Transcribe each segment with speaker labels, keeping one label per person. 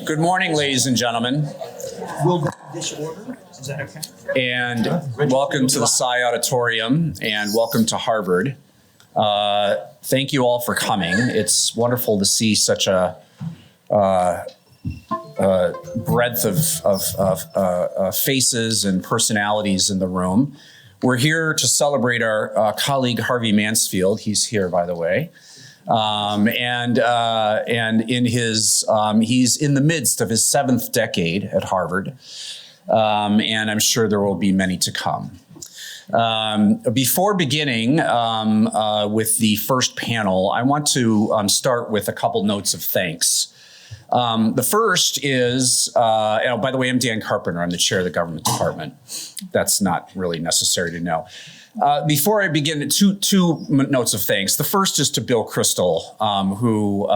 Speaker 1: Good morning, ladies and gentlemen.
Speaker 2: We'll go this order. Is that okay?
Speaker 1: And welcome to the Psi Auditorium, and welcome to Harvard. Thank you all for coming. It's wonderful to see such a breadth of faces and personalities in the room. We're here to celebrate our colleague Harvey Mansfield. He's here, by the way. And in his, he's in the midst of his 7th decade at Harvard. And I'm sure there will be many to come. Before beginning with the first panel, I want to start with a couple notes of thanks. The first is, by the way, I'm Dan Carpenter. I'm the chair of the government department. That's not really necessary to know. Before I begin, two notes of thanks. The first is to Bill Kristol, who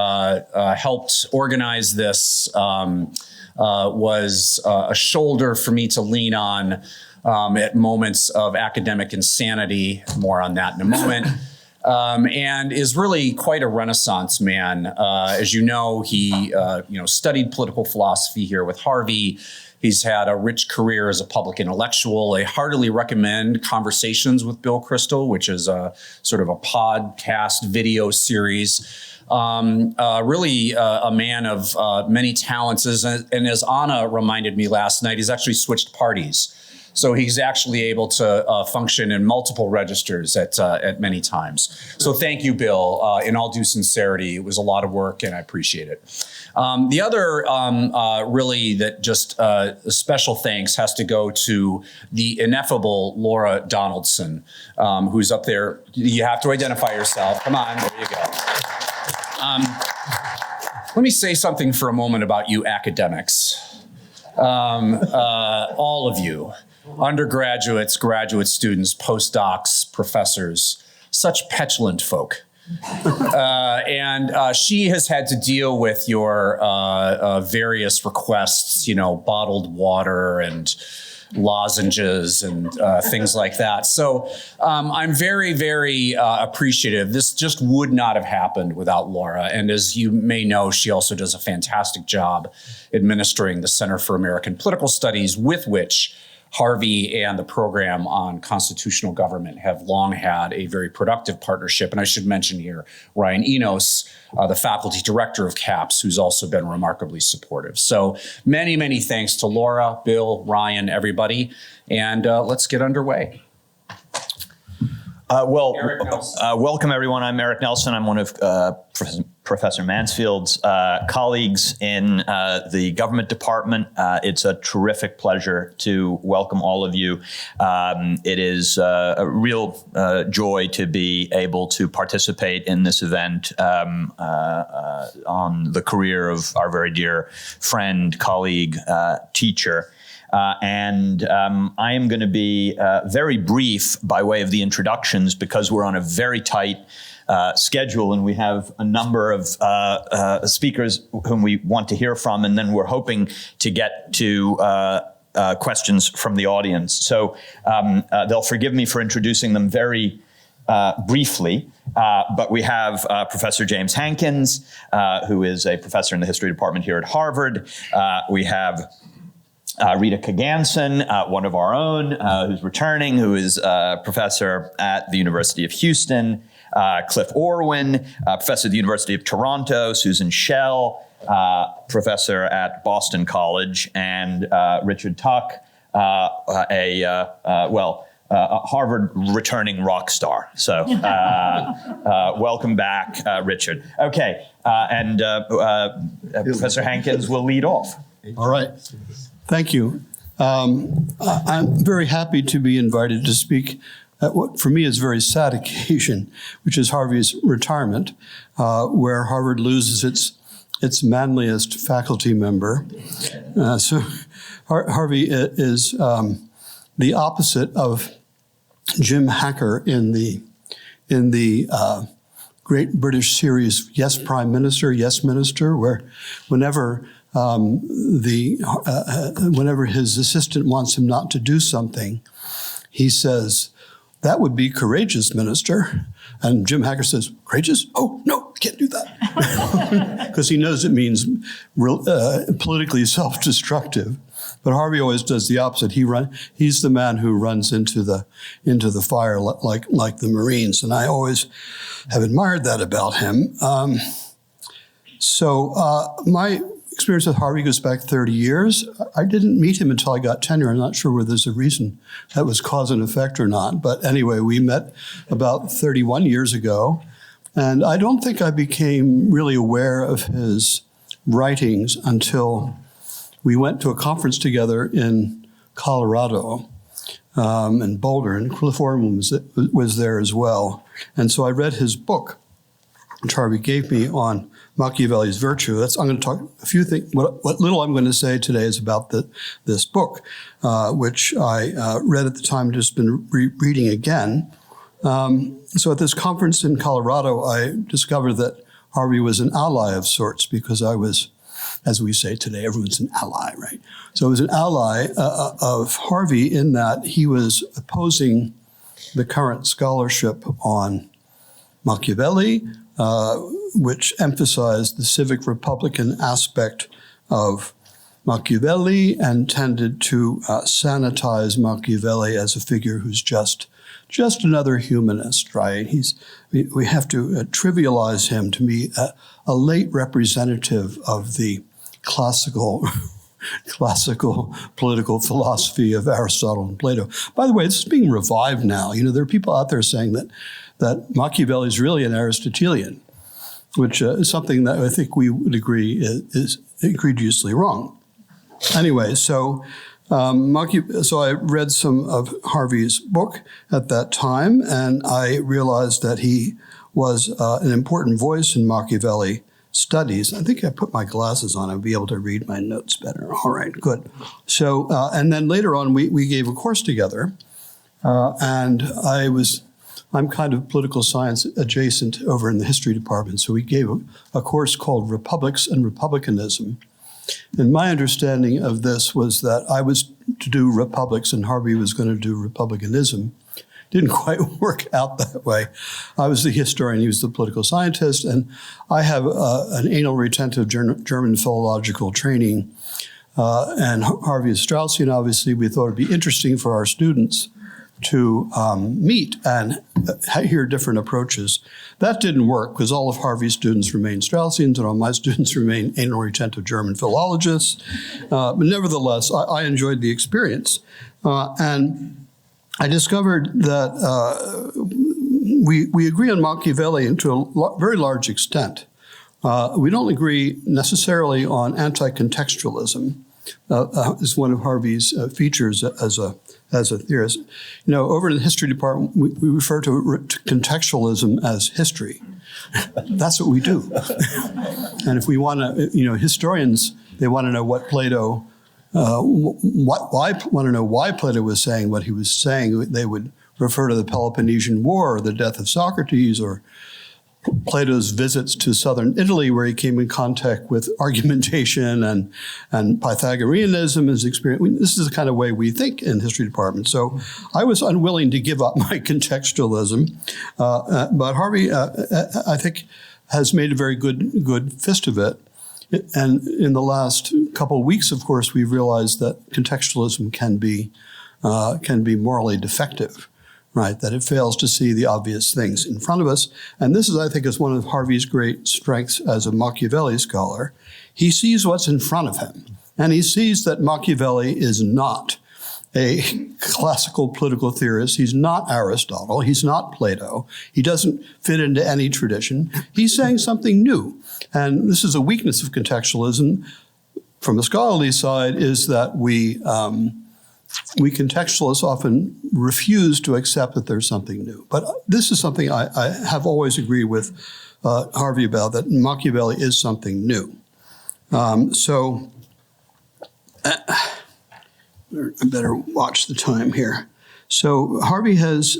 Speaker 1: helped organize this, was a shoulder for me to lean on at moments of academic insanity. More on that in a moment. And is really quite a Renaissance man. As you know, he studied political philosophy here with Harvey. He's had a rich career as a public intellectual. I heartily recommend Conversations with Bill Kristol, which is a sort of a podcast video series. Really a man of many talents. And as Anna reminded me last night, he's actually switched parties. So he's actually able to function in multiple registers at many times. So thank you, Bill. In all due sincerity, it was a lot of work and I appreciate it. The other really that just special thanks has to go to the ineffable Laura Donaldson, who's up there. You have to identify yourself. Come on, there you go. Let me say something for a moment about you academics. All of you. Undergraduates, graduate students, postdocs, professors, such petulant folk. And she has had to deal with your various requests, bottled water and lozenges and things like that. So I'm very, very appreciative. This just would not have happened without Laura. And as you may know, she also does a fantastic job administering the Center for American Political Studies, with which Harvey and the program on constitutional government have long had a very productive partnership. And I should mention here, Ryan Enos, the faculty director of CAPS, who's also been remarkably supportive. So many, many thanks to Laura, Bill, Ryan, everybody. And let's get underway.
Speaker 3: Welcome everyone. I'm Eric Nelson. I'm one of Professor Mansfield's colleagues in the government department. It's a terrific pleasure to welcome all of you. It is a real joy to be able to participate in this event on the career of our very dear friend, colleague, teacher. And I am going to be very brief by way of the introductions because we're on a very tight schedule and we have a number of speakers whom we want to hear from, and then we're hoping to get to questions from the audience. So they'll forgive me for introducing them very briefly, but we have Professor James Hankins, who is a professor in the history department here at Harvard. We have Rita Kogazon, one of our own, who's returning, who is a professor at the University of Houston. Cliff Orwin, professor at the University of Toronto. Susan Shell, professor at Boston College. And Richard Tuck, a Harvard returning rock star. So welcome back, Richard. Okay, and Professor Hankins will lead off.
Speaker 4: All right. Thank you. I'm very happy to be invited to speak at what for me is a very sad occasion, which is Harvey's retirement, where Harvard loses its manliest faculty member. So Harvey is the opposite of Jim Hacker in the great British series Yes Prime Minister, Yes Minister, where whenever whenever his assistant wants him not to do something, he says, "That would be courageous, Minister." And Jim Hacker says, "Courageous? Oh, no, can't do that. Because he knows it means politically self-destructive. But Harvey always does the opposite. He's the man who runs into the fire like the Marines, and I always have admired that about him. My experience with Harvey goes back 30 years. I didn't meet him until I got tenure. I'm not sure whether there's a reason that was cause and effect or not. But anyway, we met about 31 years ago. And I don't think I became really aware of his writings until we went to a conference together in Colorado, in Boulder, and Clifford was there as well. And so I read his book, which Harvey gave me, on Machiavelli's virtue. I'm going to talk a few things. What little I'm going to say today is about this book, which I read at the time, just been reading again. So at this conference in Colorado, I discovered that Harvey was an ally of sorts, because I was, as we say today, everyone's an ally, right? So I was an ally of Harvey in that he was opposing the current scholarship on Machiavelli, which emphasized the civic republican aspect of Machiavelli and tended to sanitize Machiavelli as a figure who's just another humanist, right? We have to trivialize him to be a late representative of the classical political philosophy of Aristotle and Plato. By the way, this is being revived now. There are people out there saying that Machiavelli is really an Aristotelian, which is something that I think we would agree is egregiously wrong. Anyway, so I read some of Harvey's book at that time, and I realized that he was an important voice in Machiavelli studies. I think I put my glasses on, I'd be able to read my notes better. All right, good. So, and then later on, we gave a course together, and I'm kind of political science adjacent over in the history department, so we gave a course called Republics and Republicanism. And my understanding of this was that I was to do republics and Harvey was going to do republicanism. Didn't quite work out that way. I was the historian, he was the political scientist, and I have an anal retentive German philological training, and Harvey is Straussian. Obviously, we thought it'd be interesting for our students to meet and hear different approaches. That didn't work because all of Harvey's students remained Straussians and all my students remained anal retentive German philologists. But nevertheless, I enjoyed the experience. And I discovered that we agree on Machiavelli to a very large extent. We don't agree necessarily on anti-contextualism. Is one of Harvey's features as a theorist. Over in the history department, we refer to contextualism as history. That's what we do. And if we want to, historians, they want to know what Plato, want to know why Plato was saying what he was saying. They would refer to the Peloponnesian War, or the death of Socrates, or Plato's visits to southern Italy, where he came in contact with argumentation and Pythagoreanism, his experience. This is the kind of way we think in history department. So I was unwilling to give up my contextualism, but Harvey, I think, has made a very good fist of it. And in the last couple of weeks, of course, we've realized that contextualism can be morally defective. Right, that it fails to see the obvious things in front of us. And this is, I think, is one of Harvey's great strengths as a Machiavelli scholar. He sees what's in front of him. And he sees that Machiavelli is not a classical political theorist. He's not Aristotle. He's not Plato. He doesn't fit into any tradition. He's saying something new. And this is a weakness of contextualism from a scholarly side, is that we contextualists often refuse to accept that there's something new. But this is something I have always agreed with Harvey about, that Machiavelli is something new. So I better watch the time here. So Harvey has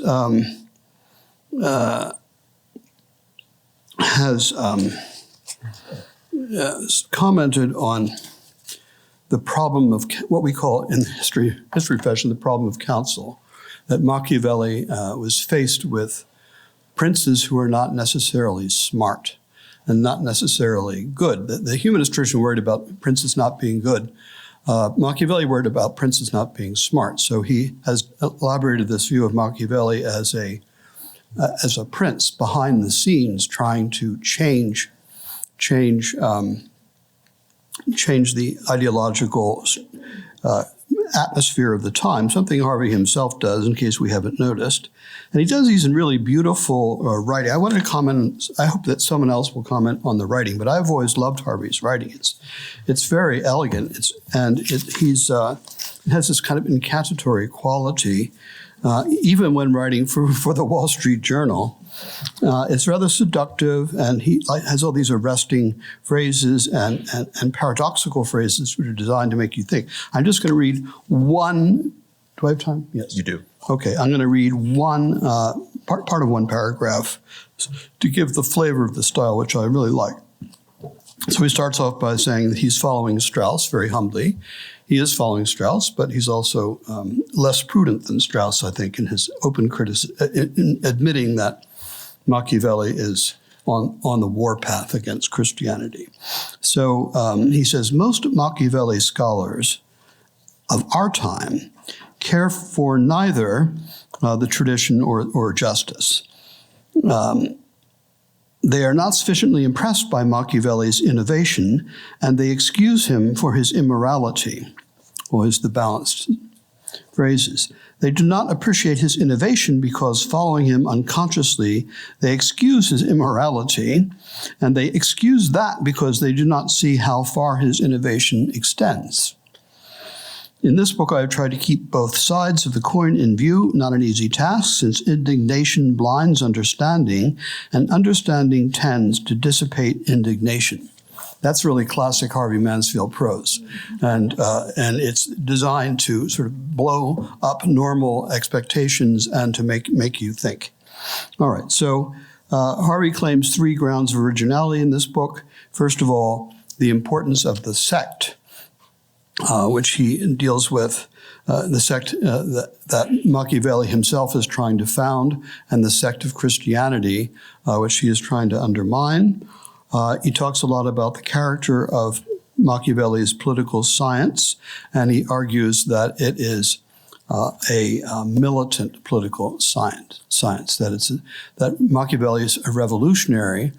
Speaker 4: commented on the problem of what we call in the history profession, the problem of counsel, that Machiavelli was faced with princes who are not necessarily smart. and not necessarily good. The humanist tradition worried about princes not being good. Machiavelli worried about princes not being smart. So he has elaborated this view of Machiavelli as a prince behind the scenes, trying to change the ideological atmosphere of the time, something Harvey himself does, in case we haven't noticed. And he does these in really beautiful writing. I wanted to comment, I hope that someone else will comment on the writing, but I've always loved Harvey's writing. It's very elegant, it has this kind of incantatory quality, even when writing for the Wall Street Journal. It's rather seductive, and he has all these arresting phrases and paradoxical phrases which are designed to make you think. I'm just going to read one. Do I have time? Yes.
Speaker 3: You do.
Speaker 4: Okay, I'm going to read one part of one paragraph to give the flavor of the style, which I really like. So he starts off by saying that he's following Strauss very humbly. He is following Strauss, but he's also less prudent than Strauss, I think, in his open criticism, in admitting that Machiavelli is on the warpath against Christianity. So he says, most Machiavelli scholars of our time care for neither the tradition or justice. They are not sufficiently impressed by Machiavelli's innovation, and they excuse him for his immorality, or is the balanced phrases. They do not appreciate his innovation because following him unconsciously, they excuse his immorality, and they excuse that because they do not see how far his innovation extends. In this book, I have tried to keep both sides of the coin in view, not an easy task, since indignation blinds understanding, and understanding tends to dissipate indignation. That's really classic Harvey Mansfield prose, and it's designed to sort of blow up normal expectations and to make you think. All right, so Harvey claims 3 grounds of originality in this book. First of all, the importance of the sect, which he deals with, the sect that Machiavelli himself is trying to found, and the sect of Christianity, which he is trying to undermine. He talks a lot about the character of Machiavelli's political science, and he argues that it is a militant political science. That Machiavelli is a revolutionary,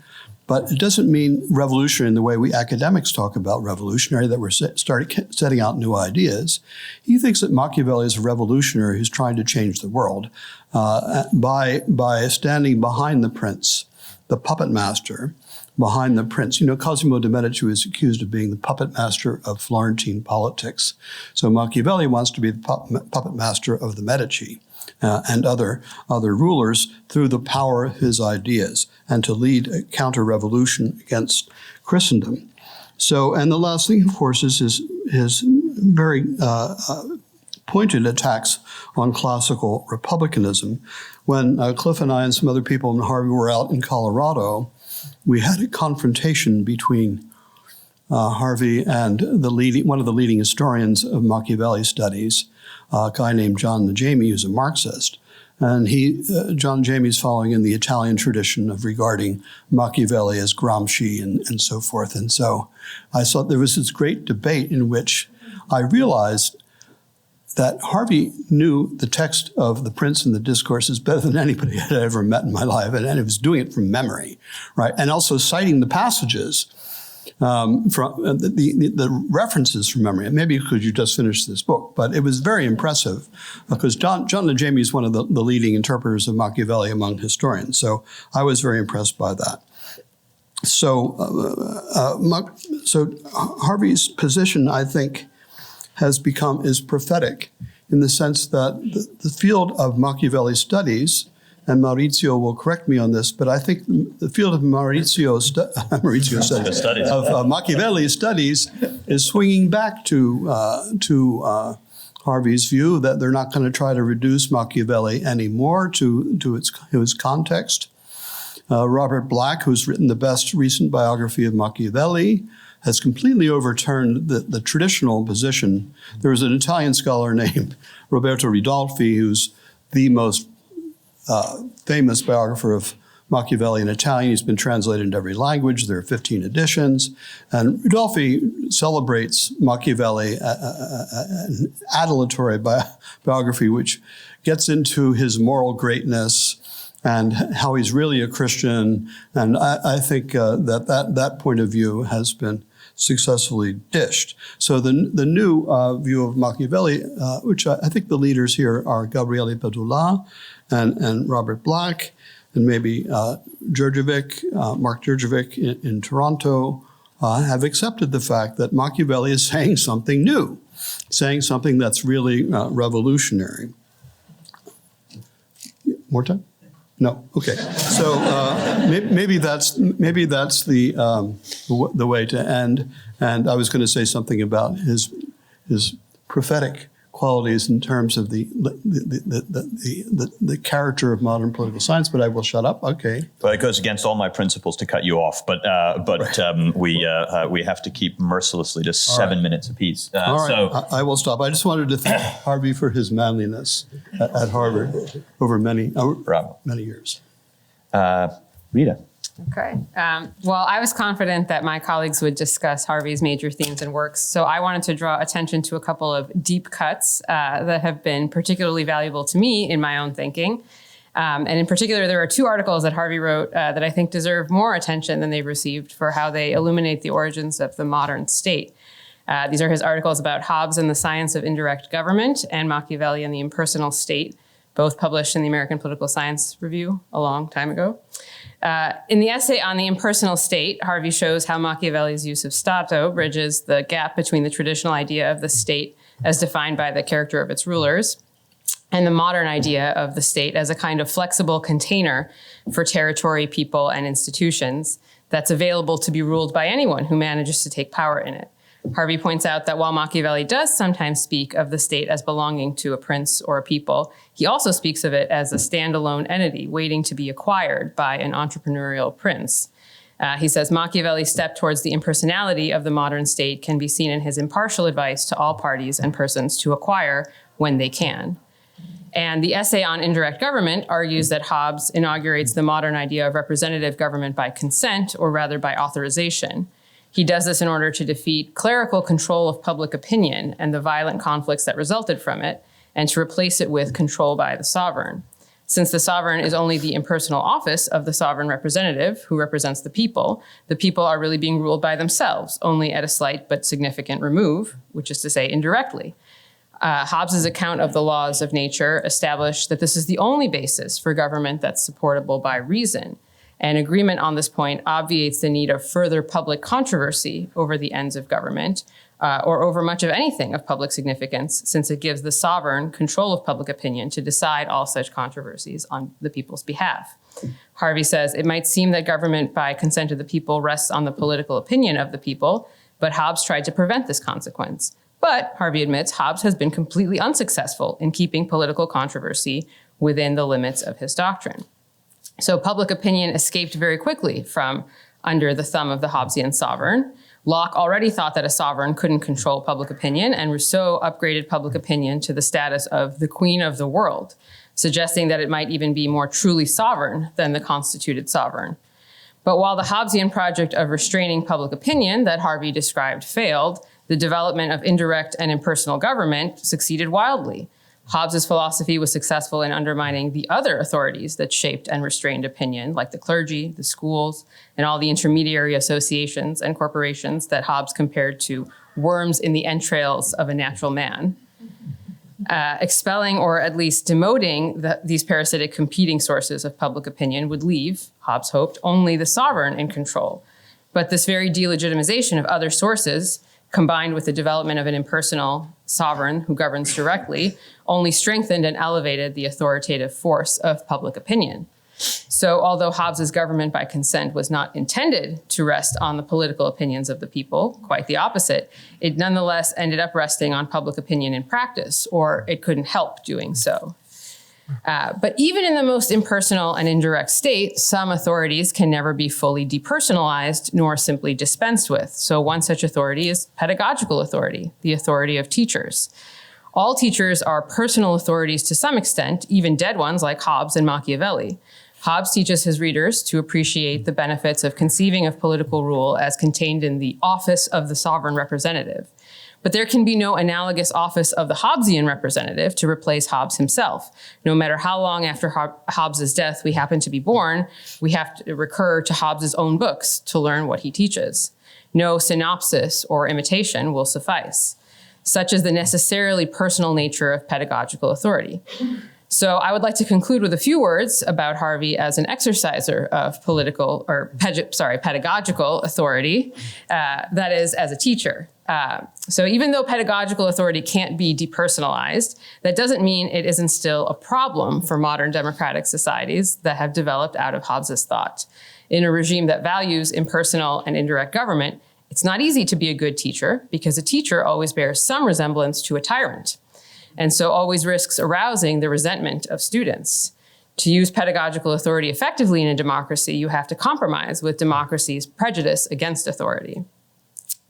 Speaker 4: but it doesn't mean revolutionary in the way we academics talk about revolutionary, that we're setting out new ideas. He thinks that Machiavelli is a revolutionary who's trying to change the world by standing behind the prince, the puppet master, behind the prince. Cosimo de' Medici was accused of being the puppet master of Florentine politics. So Machiavelli wants to be the puppet master of the Medici and other rulers through the power of his ideas, and to lead a counter-revolution against Christendom. So, and the last thing, of course, is his very pointed attacks on classical republicanism. When Cliff and I and some other people in Harvey were out in Colorado, we had a confrontation between Harvey and one of the leading historians of Machiavelli studies, a guy named John Najemi, who's a Marxist. And John Najemi's following in the Italian tradition of regarding Machiavelli as Gramsci and so forth. And so I saw there was this great debate in which I realized that Harvey knew the text of The Prince and the Discourses better than anybody had ever met in my life, and he was doing it from memory, right? And also citing the passages from the references from memory. Maybe because you just finished this book, but it was very impressive because John Najemi is one of the leading interpreters of Machiavelli among historians. So I was very impressed by that. So Harvey's position, I think, is prophetic in the sense that the field of Machiavelli studies, and Maurizio will correct me on this, but I think the field of Machiavelli studies is swinging back to Harvey's view that they're not going to try to reduce Machiavelli anymore to his context. Robert Black, who's written the best recent biography of Machiavelli, has completely overturned the traditional position. There was an Italian scholar named Roberto Ridolfi, who's the most famous biographer of Machiavelli in Italian. He's been translated into every language. There are 15 editions. And Ridolfi celebrates Machiavelli, an adulatory biography, which gets into his moral greatness and how he's really a Christian. And I think that point of view has been successfully dished. So the new view of Machiavelli, which I think the leaders here are Gabriele Pedula and Robert Black, and maybe Mark Djurdjevic in Toronto, have accepted the fact that Machiavelli is saying something new, saying something that's really revolutionary. More time? No. Okay. So maybe that's the way to end. And I was going to say something about his prophetic qualities in terms of the character of modern political science, but I will shut up. Okay.
Speaker 3: Well, it goes against all my principles to cut you off, but right. We have to keep mercilessly to 7 minutes apiece.
Speaker 4: All right.
Speaker 3: So
Speaker 4: I will stop. I just wanted to thank Harvey for his manliness at Harvard over many years.
Speaker 3: Rita.
Speaker 5: Okay. Well, I was confident that my colleagues would discuss Harvey's major themes and works, so I wanted to draw attention to a couple of deep cuts that have been particularly valuable to me in my own thinking. And in particular, there are two articles that Harvey wrote that I think deserve more attention than they've received for how they illuminate the origins of the modern state. These are his articles about Hobbes and the Science of Indirect Government and Machiavelli and the Impersonal State, both published in the American Political Science Review a long time ago. In the essay on the impersonal state, Harvey shows how Machiavelli's use of Stato bridges the gap between the traditional idea of the state as defined by the character of its rulers and the modern idea of the state as a kind of flexible container for territory, people, and institutions that's available to be ruled by anyone who manages to take power in it. Harvey points out that while Machiavelli does sometimes speak of the state as belonging to a prince or a people, he also speaks of it as a standalone entity waiting to be acquired by an entrepreneurial prince. He says Machiavelli's step towards the impersonality of the modern state can be seen in his impartial advice to all parties and persons to acquire when they can. And the essay on indirect government argues that Hobbes inaugurates the modern idea of representative government by consent, or rather by authorization. He does this in order to defeat clerical control of public opinion and the violent conflicts that resulted from it, and to replace it with control by the sovereign. Since the sovereign is only the impersonal office of the sovereign representative who represents the people are really being ruled by themselves, only at a slight but significant remove, which is to say indirectly. Hobbes's account of the laws of nature established that this is the only basis for government that's supportable by reason. And agreement on this point obviates the need of further public controversy over the ends of government, or over much of anything of public significance, since it gives the sovereign control of public opinion to decide all such controversies on the people's behalf. Harvey says, it might seem that government by consent of the people rests on the political opinion of the people, but Hobbes tried to prevent this consequence. But, Harvey admits, Hobbes has been completely unsuccessful in keeping political controversy within the limits of his doctrine. So public opinion escaped very quickly from under the thumb of the Hobbesian sovereign. Locke already thought that a sovereign couldn't control public opinion, and Rousseau upgraded public opinion to the status of the queen of the world, suggesting that it might even be more truly sovereign than the constituted sovereign. But while the Hobbesian project of restraining public opinion that Harvey described failed, the development of indirect and impersonal government succeeded wildly. Hobbes's philosophy was successful in undermining the other authorities that shaped and restrained opinion, like the clergy, the schools, and all the intermediary associations and corporations that Hobbes compared to worms in the entrails of a natural man. Expelling or at least demoting these parasitic competing sources of public opinion would leave, Hobbes hoped, only the sovereign in control. But this very delegitimization of other sources, combined with the development of an impersonal sovereign who governs directly, only strengthened and elevated the authoritative force of public opinion. So although Hobbes's government by consent was not intended to rest on the political opinions of the people, quite the opposite, it nonetheless ended up resting on public opinion in practice, or it couldn't help doing so. But even in the most impersonal and indirect state, some authorities can never be fully depersonalized nor simply dispensed with. So one such authority is pedagogical authority, the authority of teachers. All teachers are personal authorities to some extent, even dead ones like Hobbes and Machiavelli. Hobbes teaches his readers to appreciate the benefits of conceiving of political rule as contained in the office of the sovereign representative. But there can be no analogous office of the Hobbesian representative to replace Hobbes himself. No matter how long after Hobbes' death we happen to be born, we have to recur to Hobbes' own books to learn what he teaches. No synopsis or imitation will suffice. Such is the necessarily personal nature of pedagogical authority. So I would like to conclude with a few words about Harvey as an exerciser of pedagogical authority, that is, as a teacher. So even though pedagogical authority can't be depersonalized, that doesn't mean it isn't still a problem for modern democratic societies that have developed out of Hobbes' thought. In a regime that values impersonal and indirect government, it's not easy to be a good teacher because a teacher always bears some resemblance to a tyrant, and so always risks arousing the resentment of students. To use pedagogical authority effectively in a democracy, you have to compromise with democracy's prejudice against authority.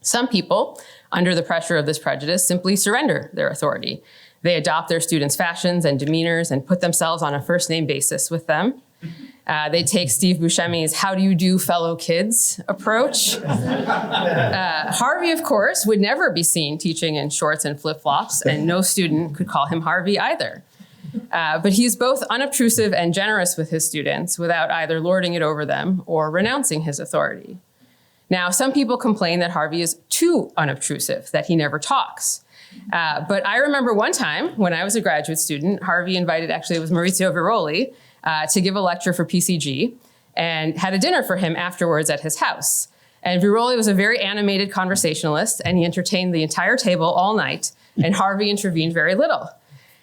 Speaker 5: Some people, under the pressure of this prejudice, simply surrender their authority. They adopt their students' fashions and demeanors and put themselves on a first-name basis with them. They take Steve Buscemi's "how do you do, fellow kids" approach. Harvey, of course, would never be seen teaching in shorts and flip-flops, and no student could call him Harvey either. But he's both unobtrusive and generous with his students without either lording it over them or renouncing his authority. Now, some people complain that Harvey is too unobtrusive, that he never talks. But I remember one time when I was a graduate student, Harvey invited, actually it was Maurizio Viroli, to give a lecture for PCG and had a dinner for him afterwards at his house. And Viroli was a very animated conversationalist, and he entertained the entire table all night, and Harvey intervened very little.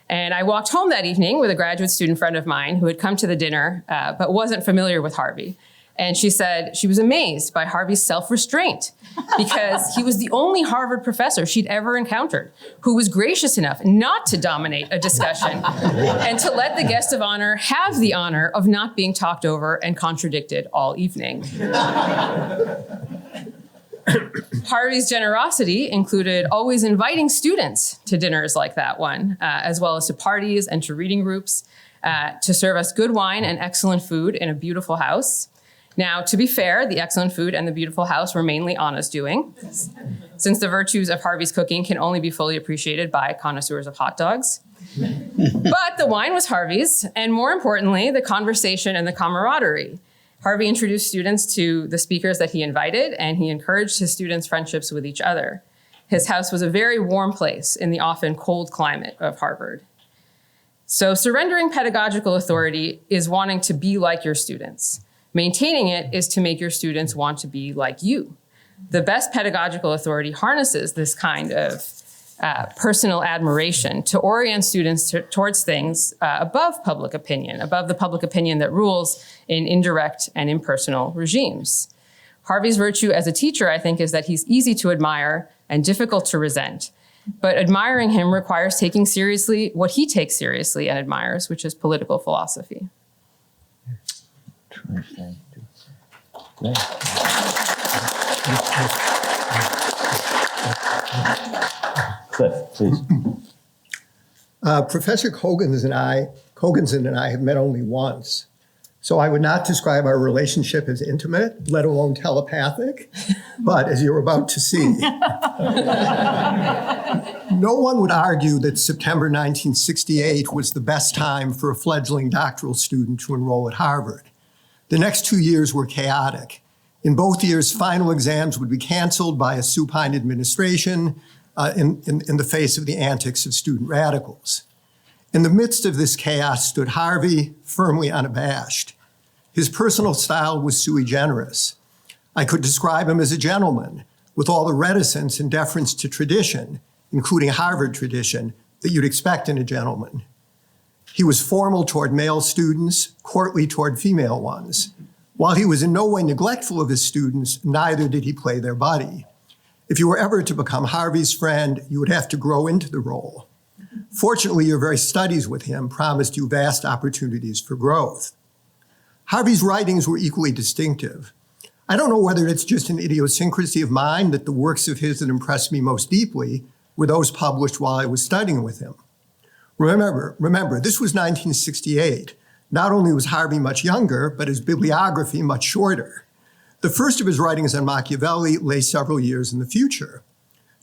Speaker 5: And I walked home that evening with a graduate student friend of mine who had come to the dinner but wasn't familiar with Harvey. And she said she was amazed by Harvey's self-restraint because he was the only Harvard professor she'd ever encountered who was gracious enough not to dominate a discussion and to let the guest of honor have the honor of not being talked over and contradicted all evening. Harvey's generosity included always inviting students to dinners like that one, as well as to parties and to reading groups, to serve us good wine and excellent food in a beautiful house. Now, to be fair, the excellent food and the beautiful house were mainly Anna's doing, since the virtues of Harvey's cooking can only be fully appreciated by connoisseurs of hot dogs. But the wine was Harvey's, and more importantly, the conversation and the camaraderie. Harvey introduced students to the speakers that he invited, and he encouraged his students' friendships with each other. His house was a very warm place in the often cold climate of Harvard. So surrendering pedagogical authority is wanting to be like your students. Maintaining it is to make your students want to be like you. The best pedagogical authority harnesses this kind of personal admiration to orient students towards things above public opinion, above the public opinion that rules in indirect and impersonal regimes. Harvey's virtue as a teacher, I think, is that he's easy to admire and difficult to resent. But admiring him requires taking seriously what he takes seriously and admires, which is political philosophy.
Speaker 3: Cliff, please.
Speaker 6: Professor Kogazon and I have met only once, so I would not describe our relationship as intimate, let alone telepathic, but as you're about to see. No one would argue that September 1968 was the best time for a fledgling doctoral student to enroll at Harvard. The next 2 years were chaotic. In both years, final exams would be canceled by a supine administration in the face of the antics of student radicals. In the midst of this chaos stood Harvey, firmly unabashed. His personal style was sui generis. I could describe him as a gentleman, with all the reticence and deference to tradition, including Harvard tradition, that you'd expect in a gentleman. He was formal toward male students, courtly toward female ones. While he was in no way neglectful of his students, neither did he play their buddy. If you were ever to become Harvey's friend, you would have to grow into the role. Fortunately, your very studies with him promised you vast opportunities for growth. Harvey's writings were equally distinctive. I don't know whether it's just an idiosyncrasy of mine that the works of his that impressed me most deeply were those published while I was studying with him. Remember, this was 1968. Not only was Harvey much younger, but his bibliography much shorter. The first of his writings on Machiavelli lay several years in the future.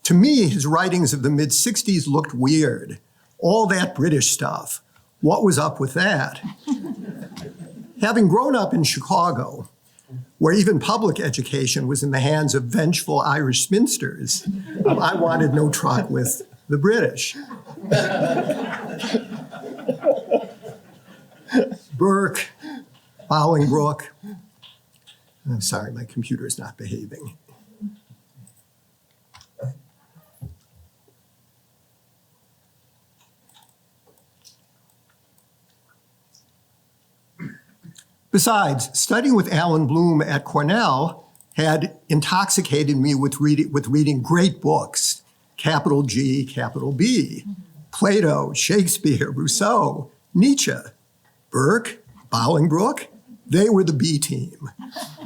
Speaker 6: To me, his writings of the mid-60s looked weird. All that British stuff. What was up with that? Having grown up in Chicago, where even public education was in the hands of vengeful Irish spinsters, I wanted no truck with the British. Burke, Bolingbroke. I'm sorry, my computer is not behaving. Besides, studying with Alan Bloom at Cornell had intoxicated me with reading great books, capital G, capital B, Plato, Shakespeare, Rousseau, Nietzsche, Burke, Bolingbroke. They were the B team,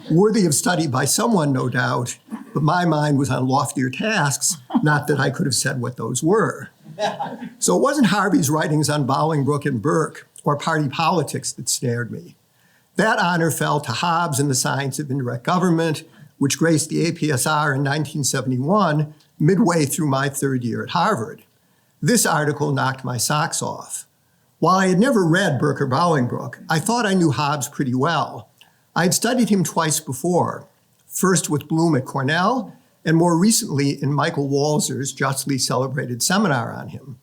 Speaker 6: worthy of study by someone, no doubt, but my mind was on loftier tasks, not that I could have said what those were. So it wasn't Harvey's writings on Bolingbroke and Burke or party politics that snared me. That honor fell to Hobbes and the Science of Indirect Government, which graced the APSR in 1971, midway through my third year at Harvard. This article knocked my socks off. While I had never read Burke or Bolingbroke, I thought I knew Hobbes pretty well. I had studied him twice before, first with Bloom at Cornell, and more recently in Michael Walzer's justly celebrated seminar on him.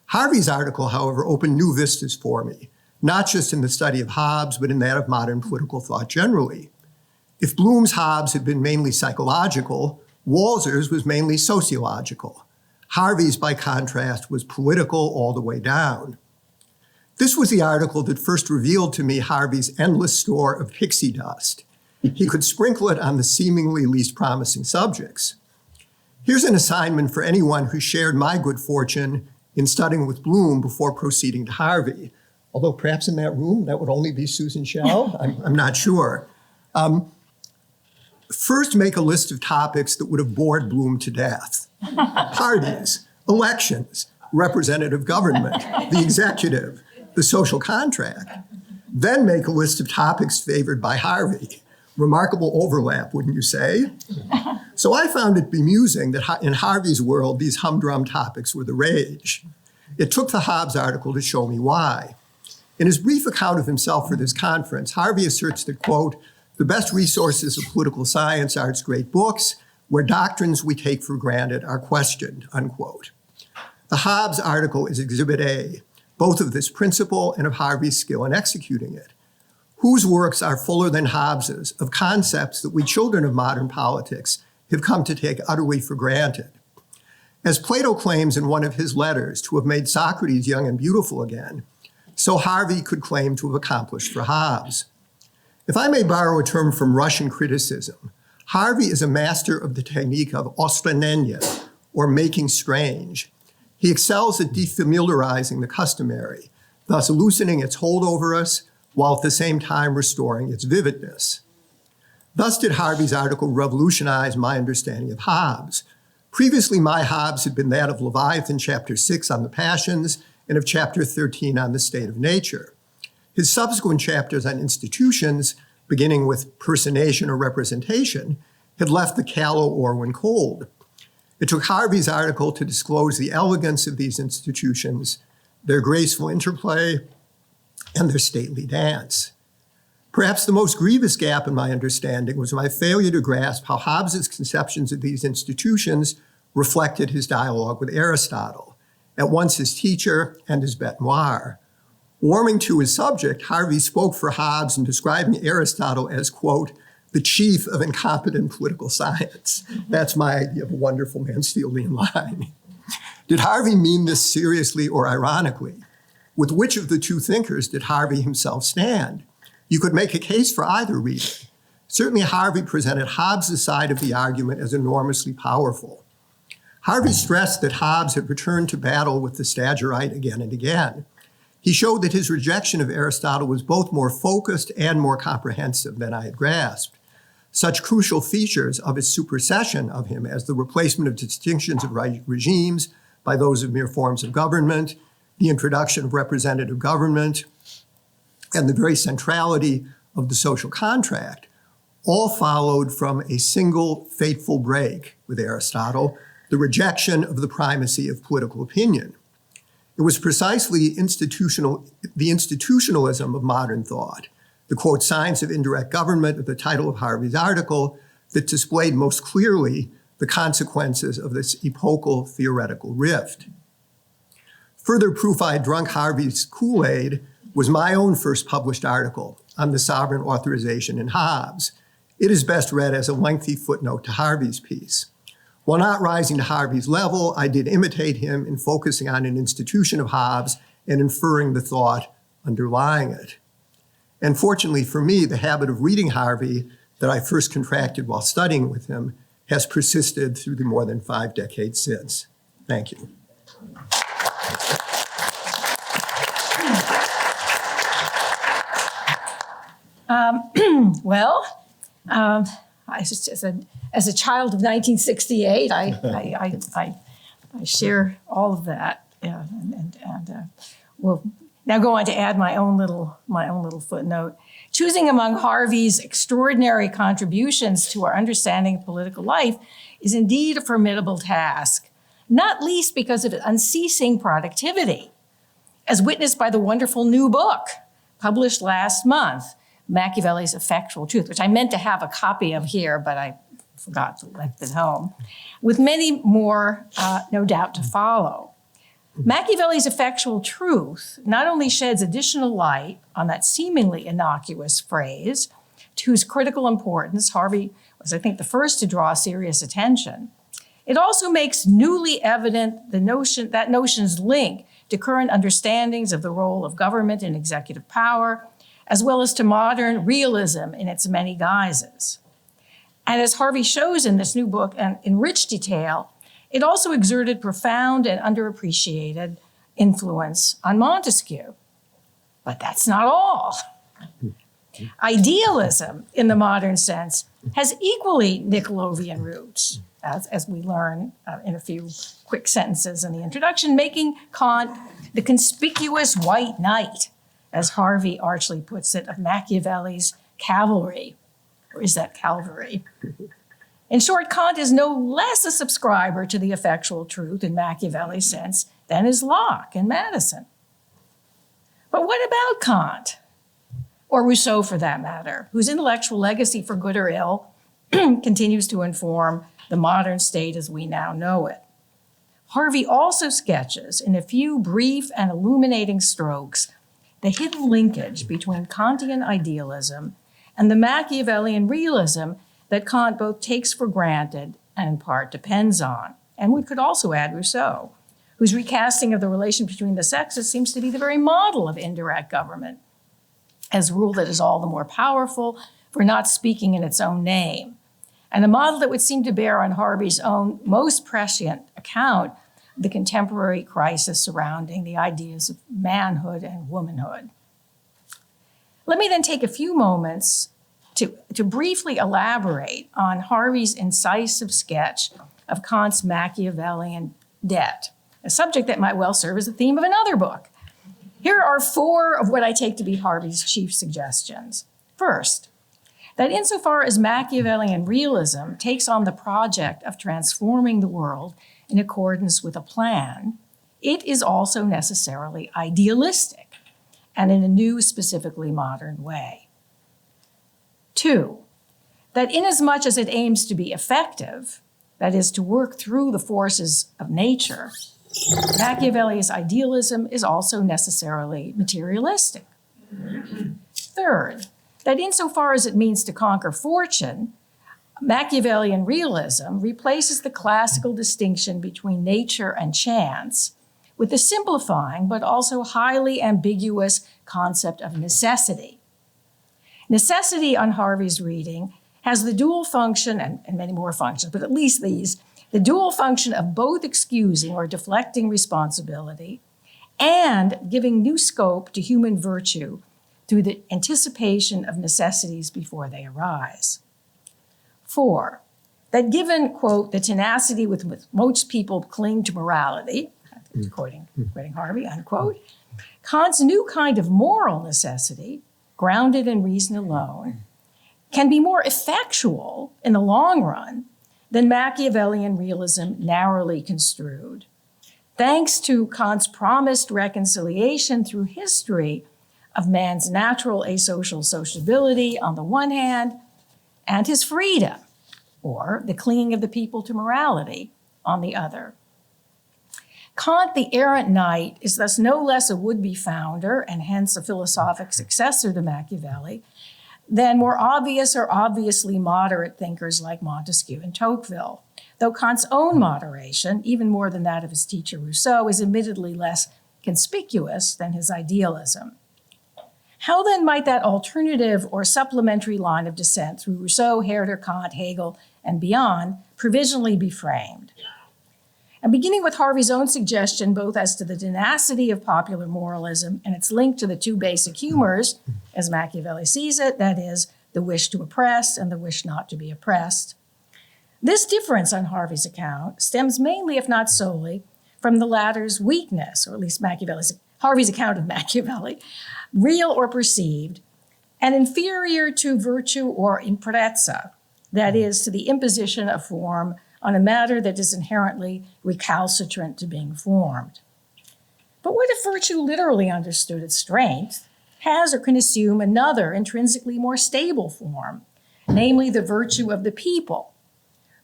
Speaker 6: Harvey's article, however, opened new vistas for me, not just in the study of Hobbes, but in that of modern political thought generally. If Bloom's Hobbes had been mainly psychological, Walzer's was mainly sociological. Harvey's, by contrast, was political all the way down. This was the article that first revealed to me Harvey's endless store of pixie dust. He could sprinkle it on the seemingly least promising subjects. Here's an assignment for anyone who shared my good fortune in studying with Bloom before proceeding to Harvey. Although perhaps in that room, that would only be Susan Shell. I'm not sure. First, make a list of topics that would have bored Bloom to death. Parties, elections, representative government, the executive, the social contract. Then make a list of topics favored by Harvey. Remarkable overlap, wouldn't you say? So I found it bemusing that in Harvey's world, these humdrum topics were the rage. It took the Hobbes article to show me why. In his brief account of himself for this conference, Harvey asserts that, quote, the best resources of political science are its great books, where doctrines we take for granted are questioned, unquote. The Hobbes article is Exhibit A, both of this principle and of Harvey's skill in executing it. Whose works are fuller than Hobbes's of concepts that we children of modern politics have come to take utterly for granted? As Plato claims in one of his letters to have made Socrates young and beautiful again, so Harvey could claim to have accomplished for Hobbes. If I may borrow a term from Russian criticism, Harvey is a master of the technique of ostranение, or making strange. He excels at defamiliarizing the customary, thus loosening its hold over us, while at the same time restoring its vividness. Thus did Harvey's article revolutionize my understanding of Hobbes. Previously, my Hobbes had been that of Leviathan, chapter 6 on the passions, and of chapter 13 on the state of nature. His subsequent chapters on institutions, beginning with personation or representation, had left the callow Orwin cold. It took Harvey's article to disclose the elegance of these institutions, their graceful interplay, and their stately dance. Perhaps the most grievous gap in my understanding was my failure to grasp how Hobbes's conceptions of these institutions reflected his dialogue with Aristotle, at once his teacher and his bête noire. Warming to his subject, Harvey spoke for Hobbes in describing Aristotle as, quote, the chief of incompetent political science. That's my idea of a wonderful Mansfieldian line. Did Harvey mean this seriously or ironically? With which of the two thinkers did Harvey himself stand? You could make a case for either reason. Certainly Harvey presented Hobbes' side of the argument as enormously powerful. Harvey stressed that Hobbes had returned to battle with the Stagirite again and again. He showed that his rejection of Aristotle was both more focused and more comprehensive than I had grasped. Such crucial features of his supersession of him as the replacement of distinctions of regimes by those of mere forms of government, the introduction of representative government, and the very centrality of the social contract all followed from a single fateful break with Aristotle, the rejection of the primacy of political opinion. It was precisely the institutionalism of modern thought, the quote, science of indirect government of the title of Harvey's article, that displayed most clearly the consequences of this epochal theoretical rift. Further proof I had drunk Harvey's Kool-Aid was my own first published article on the sovereign authorization in Hobbes. It is best read as a lengthy footnote to Harvey's piece. While not rising to Harvey's level, I did imitate him in focusing on an institution of Hobbes and inferring the thought underlying it. And fortunately for me, the habit of reading Harvey that I first contracted while studying with him has persisted through the more than 5 decades since. Thank you.
Speaker 7: As a child of 1968, I share all of that, and we'll now go on to add my own little footnote. Choosing among Harvey's extraordinary contributions to our understanding of political life is indeed a formidable task, not least because of its unceasing productivity, as witnessed by the wonderful new book published last month, Machiavelli's Effectual Truth, which I meant to have a copy of here, but I forgot to left it home, with many more, no doubt, to follow. Machiavelli's Effectual Truth not only sheds additional light on that seemingly innocuous phrase, to whose critical importance Harvey was, I think, the first to draw serious attention, it also makes newly evident that notion's link to current understandings of the role of government and executive power, as well as to modern realism in its many guises. And as Harvey shows in this new book, and in rich detail, it also exerted profound and underappreciated influence on Montesquieu. But that's not all. Idealism, in the modern sense, has equally Nicolovian roots, as we learn in a few quick sentences in the introduction, making Kant the conspicuous white knight, as Harvey archly puts it, of Machiavelli's cavalry. Or is that cavalry? In short, Kant is no less a subscriber to the effectual truth in Machiavelli's sense than is Locke and Madison. But what about Kant, or Rousseau for that matter, whose intellectual legacy, for good or ill, continues to inform the modern state as we now know it? Harvey also sketches, in a few brief and illuminating strokes, the hidden linkage between Kantian idealism and the Machiavellian realism that Kant both takes for granted and in part depends on. And we could also add Rousseau, whose recasting of the relation between the sexes seems to be the very model of indirect government, as rule that is all the more powerful for not speaking in its own name, and a model that would seem to bear on Harvey's own most prescient account of the contemporary crisis surrounding the ideas of manhood and womanhood. Let me then take a few moments to briefly elaborate on Harvey's incisive sketch of Kant's Machiavellian debt, a subject that might well serve as the theme of another book. Here are 4 of what I take to be Harvey's chief suggestions. First, that insofar as Machiavellian realism takes on the project of transforming the world in accordance with a plan, it is also necessarily idealistic and in a new, specifically modern way. 2, that inasmuch as it aims to be effective, that is, to work through the forces of nature, Machiavelli's idealism is also necessarily materialistic. 3rd, that insofar as it means to conquer fortune, Machiavellian realism replaces the classical distinction between nature and chance with the simplifying but also highly ambiguous concept of necessity. Necessity, on Harvey's reading, has the dual function, and many more functions, but at least these, the dual function of both excusing or deflecting responsibility and giving new scope to human virtue through the anticipation of necessities before they arise. 4, that given, quote, the tenacity with which most people cling to morality, quoting Harvey, unquote, Kant's new kind of moral necessity, grounded in reason alone, can be more effectual in the long run than Machiavellian realism narrowly construed. Thanks to Kant's promised reconciliation through history of man's natural asocial sociability on the one hand, and his freedom, or the clinging of the people to morality, on the other. Kant, the errant knight, is thus no less a would-be founder, and hence a philosophic successor to Machiavelli, than more obvious or obviously moderate thinkers like Montesquieu and Tocqueville, though Kant's own moderation, even more than that of his teacher Rousseau, is admittedly less conspicuous than his idealism. How then might that alternative or supplementary line of descent through Rousseau, Herder, Kant, Hegel, and beyond provisionally be framed? And beginning with Harvey's own suggestion, both as to the tenacity of popular moralism and its link to the two basic humors, as Machiavelli sees it, that is, the wish to oppress and the wish not to be oppressed. This difference on Harvey's account stems mainly, if not solely, from the latter's weakness, or at least Harvey's account of Machiavelli, real or perceived, and inferior to virtue or imprezza, that is, to the imposition of form on a matter that is inherently recalcitrant to being formed. But what if virtue, literally understood as strength, has or can assume another intrinsically more stable form, namely the virtue of the people,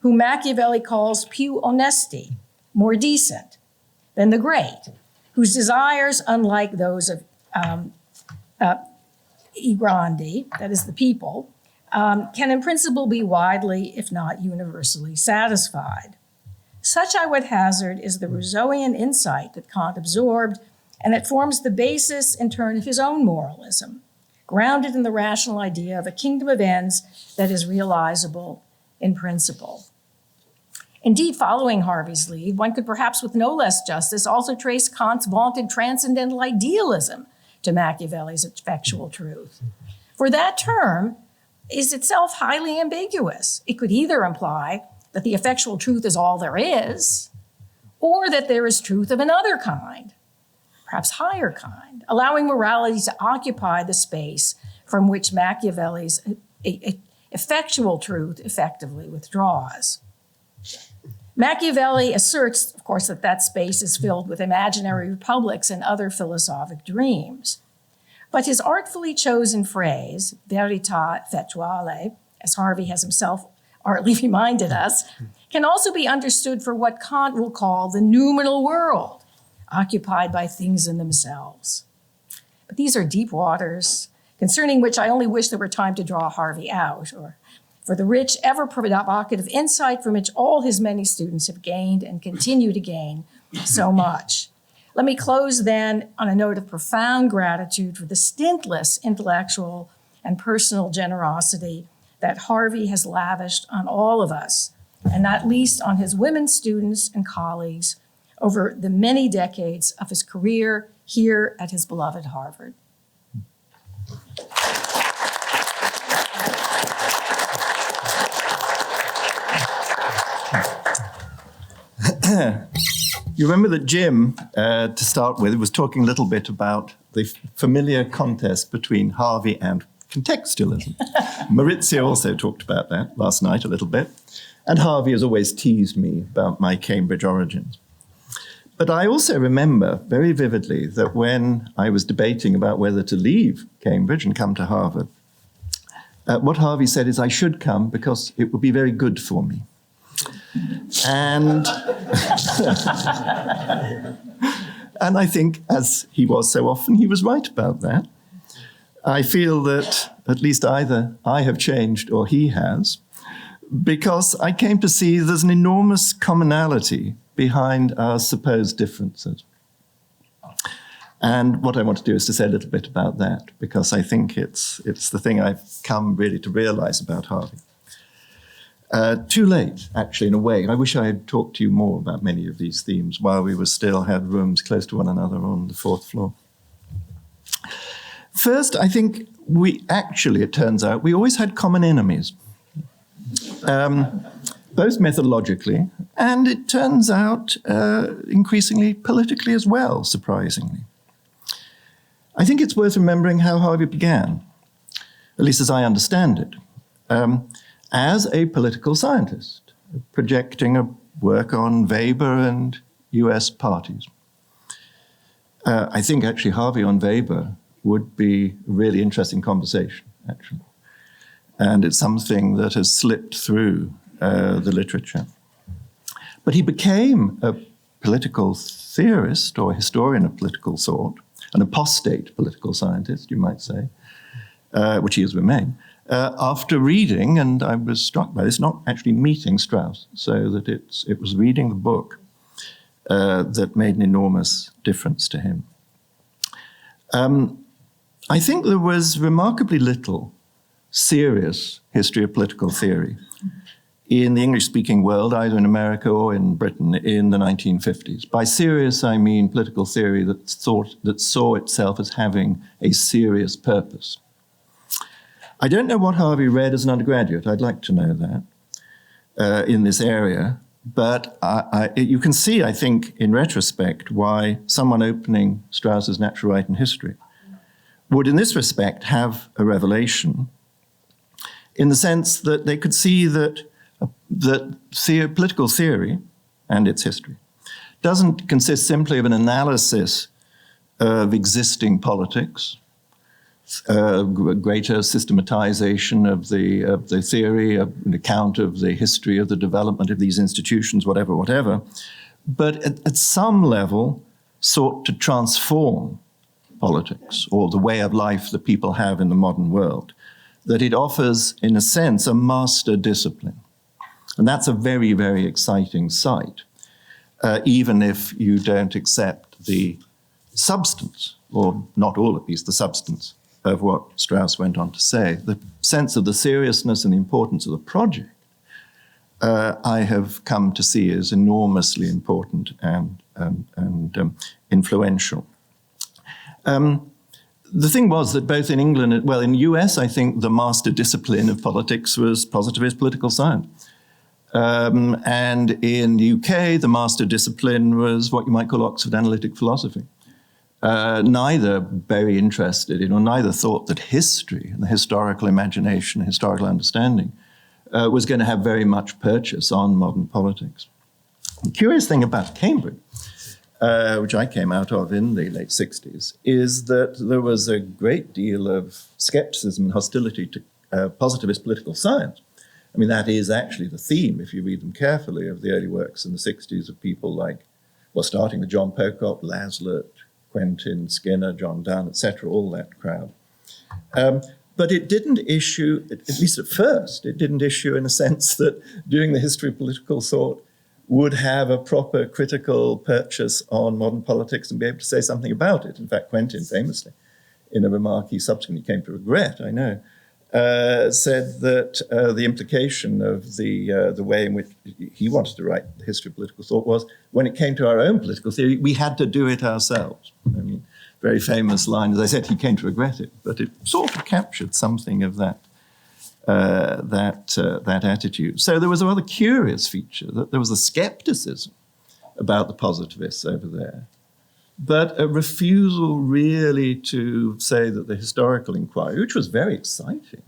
Speaker 7: whom Machiavelli calls più onesti, more decent than the great, whose desires, unlike those of I grandi, that is the people, can in principle be widely, if not universally, satisfied. Such, I would hazard, is the Rousseauian insight that Kant absorbed, and that forms the basis, in turn, of his own moralism, grounded in the rational idea of a kingdom of ends that is realizable in principle. Indeed, following Harvey's lead, one could perhaps with no less justice also trace Kant's vaunted transcendental idealism to Machiavelli's effectual truth. For that term is itself highly ambiguous. It could either imply that the effectual truth is all there is, or that there is truth of another kind, perhaps higher kind, allowing morality to occupy the space from which Machiavelli's effectual truth effectively withdraws. Machiavelli asserts, of course, that that space is filled with imaginary republics and other philosophic dreams. But his artfully chosen phrase, verità effettuale, as Harvey has himself artfully reminded us, can also be understood for what Kant will call the noumenal world, occupied by things in themselves. But these are deep waters, concerning which I only wish there were time to draw Harvey out, or for the rich, ever provocative insight from which all his many students have gained and continue to gain so much. Let me close then on a note of profound gratitude for the stintless intellectual and personal generosity that Harvey has lavished on all of us, and not least on his women students and colleagues over the many decades of his career here at his beloved Harvard.
Speaker 8: You remember that Jim, to start with, was talking a little bit about the familiar contest between Harvey and contextualism. Maurizio also talked about that last night a little bit. And Harvey has always teased me about my Cambridge origins. But I also remember very vividly that when I was debating about whether to leave Cambridge and come to Harvard, what Harvey said is I should come because it would be very good for me. And and I think, as he was so often, he was right about that. I feel that at least either I have changed or he has, because I came to see there's an enormous commonality behind our supposed differences. And what I want to do is to say a little bit about that, because I think it's the thing I've come really to realize about Harvey. Too late, actually, in a way. I wish I had talked to you more about many of these themes while we still had rooms close to one another on the fourth floor. First, I think it turns out, we always had common enemies. both methodologically and, it turns out, increasingly politically as well, surprisingly. I think it's worth remembering how Harvey began, at least as I understand it, as a political scientist, projecting a work on Weber and US parties. I think actually Harvey on Weber would be a really interesting conversation, actually. And it's something that has slipped through the literature. But he became a political theorist or historian of political thought, an apostate political scientist, you might say, which he has remained, after reading, and I was struck by this, not actually meeting Strauss, so that it was reading the book that made an enormous difference to him. I think there was remarkably little serious history of political theory in the English-speaking world, either in America or in Britain, in the 1950s. By serious, I mean political theory that saw itself as having a serious purpose. I don't know what Harvey read as an undergraduate. I'd like to know that in this area. But you can see, I think, in retrospect, why someone opening Strauss's Natural Right and History would, in this respect, have a revelation, in the sense that they could see that political theory and its history doesn't consist simply of an analysis of existing politics, greater systematization of the theory, an account of the history of the development of these institutions, whatever, but at some level sought to transform politics or the way of life that people have in the modern world, that it offers, in a sense, a master discipline. And that's a very, very exciting sight, even if you don't accept the substance, or not all at least the substance, of what Strauss went on to say. The sense of the seriousness and the importance of the project, I have come to see as enormously important and influential. The thing was that both in England, in the US, I think the master discipline of politics was positivist political science. And in the UK, the master discipline was what you might call Oxford analytic philosophy. Neither very interested in, or neither thought that history and the historical imagination, historical understanding, was going to have very much purchase on modern politics. The curious thing about Cambridge, which I came out of in the late 60s, is that there was a great deal of skepticism and hostility to positivist political science. I mean, that is actually the theme, if you read them carefully, of the early works in the 60s of people like, well, starting with John Pocock, Laslett, Quentin, Skinner, John Donne, etc., all that crowd. But it didn't issue, at least at first, it didn't issue in a sense that doing the history of political thought would have a proper critical purchase on modern politics and be able to say something about it. In fact, Quentin famously, in a remark he subsequently came to regret, I know, said that the implication of the way in which he wanted to write the history of political thought was, when it came to our own political theory, we had to do it ourselves. I mean, very famous line. As I said, he came to regret it, but it sort of captured something of that attitude. So there was a rather curious feature, that there was a skepticism about the positivists over there, but a refusal really to say that the historical inquiry, which was very exciting,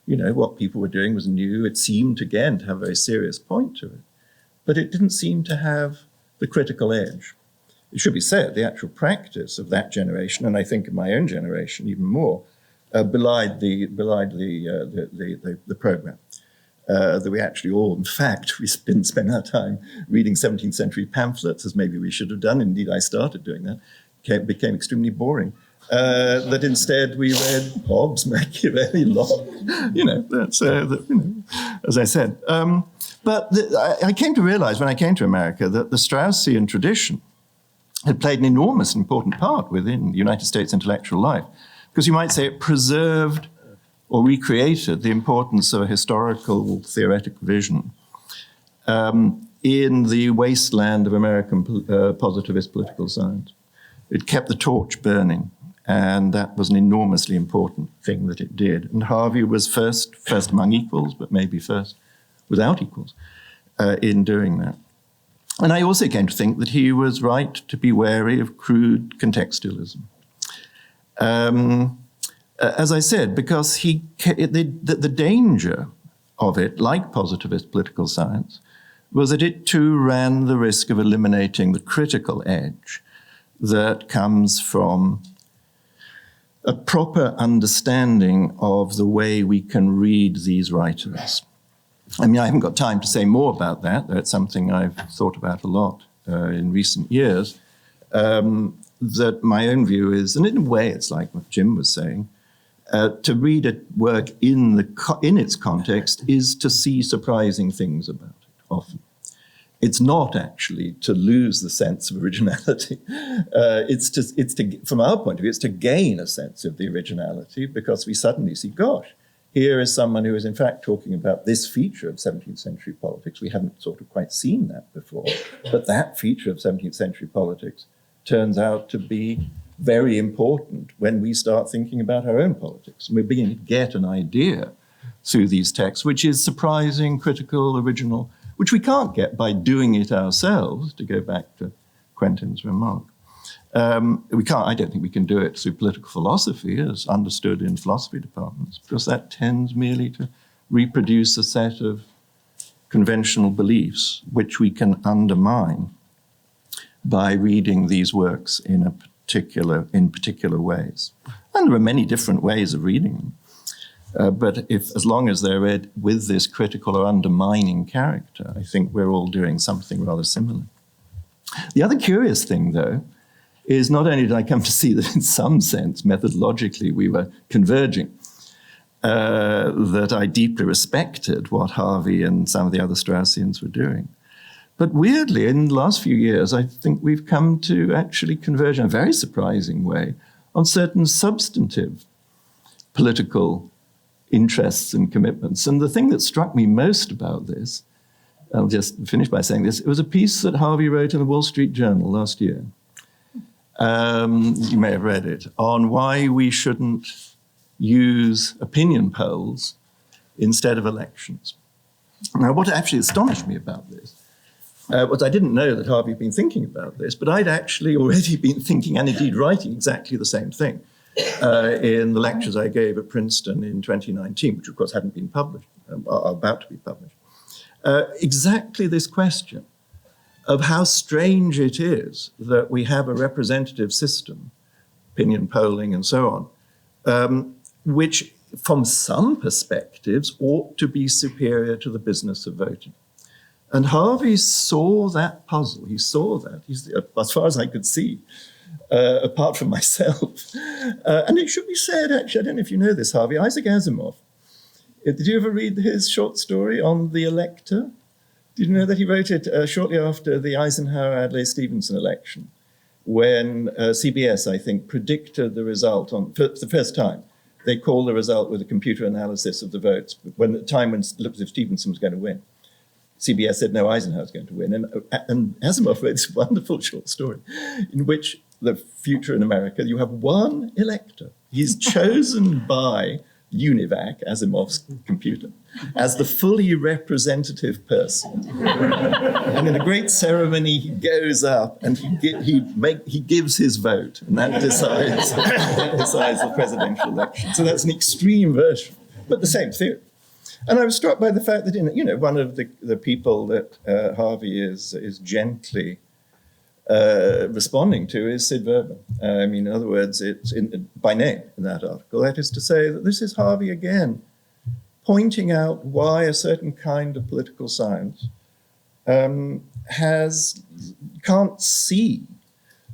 Speaker 8: you know, what people were doing was new. It seemed, again, to have a very serious point to it, but it didn't seem to have the critical edge. It should be said, the actual practice of that generation, and I think of my own generation even more, belied the program. That we actually all, in fact, we didn't spend our time reading 17th century pamphlets, as maybe we should have done. Indeed, I started doing that. It became extremely boring. That instead we read Hobbes, Machiavelli, Locke, as I said. But I came to realize when I came to America that the Straussian tradition had played an enormous important part within the United States intellectual life, because you might say it preserved or recreated the importance of a historical theoretic vision in the wasteland of American positivist political science. It kept the torch burning, and that was an enormously important thing that it did. And Harvey was first among equals, but maybe first without equals. in doing that. And I also came to think that he was right to be wary of crude contextualism. As I said, because the danger of it, like positivist political science, was that it too ran the risk of eliminating the critical edge that comes from a proper understanding of the way we can read these writers. I mean, I haven't got time to say more about that. That's something I've thought about a lot in recent years. That my own view is, and in a way it's like what Jim was saying, to read a work in its context is to see surprising things about it, often. It's not actually to lose the sense of originality. From our point of view, it's to gain a sense of the originality, because we suddenly see, gosh, here is someone who is in fact talking about this feature of 17th century politics. We hadn't sort of quite seen that before, but that feature of 17th century politics turns out to be very important when we start thinking about our own politics. And we're beginning to get an idea through these texts, which is surprising, critical, original, which we can't get by doing it ourselves, to go back to Quentin's remark. I don't think we can do it through political philosophy as understood in philosophy departments, because that tends merely to reproduce a set of conventional beliefs which we can undermine by reading these works in particular ways. And there are many different ways of reading them. But as long as they're read with this critical or undermining character, I think we're all doing something rather similar. The other curious thing, though, is not only did I come to see that in some sense, methodologically, we were converging, that I deeply respected what Harvey and some of the other Straussians were doing. But weirdly, in the last few years, I think we've come to actually converge in a very surprising way on certain substantive political interests and commitments. And the thing that struck me most about this, I'll just finish by saying this, it was a piece that Harvey wrote in the Wall Street Journal last year. You may have read it, on why we shouldn't use opinion polls instead of elections. Now, what actually astonished me about this was I didn't know that Harvey had been thinking about this, but I'd actually already been thinking and indeed writing exactly the same thing in the lectures I gave at Princeton in 2019, which of course hadn't been published, are about to be published. Exactly this question of how strange it is that we have a representative system, opinion polling and so on, which from some perspectives ought to be superior to the business of voting. And Harvey saw that puzzle. He saw that, as far as I could see, apart from myself. And it should be said, actually, I don't know if you know this, Harvey, Isaac Asimov. Did you ever read his short story on the elector? Did you know that he wrote it shortly after the Eisenhower-Adlai-Stevenson election, when CBS, I think, predicted the result for the first time. They called the result with a computer analysis of the votes when the time when it looked as if Stevenson was going to win. CBS said, no, Eisenhower's going to win. And Asimov wrote this wonderful short story in which the future in America, you have one elector. He's chosen by UNIVAC, Asimov's computer, as the fully representative person. And in a great ceremony, he goes up and he gives his vote, and that decides the presidential election. So that's an extreme version, but the same theory. And I was struck by the fact that one of the people that Harvey is gently responding to is Sid Verba. In other words, it's by name in that article. That is to say that this is Harvey again pointing out why a certain kind of political science can't see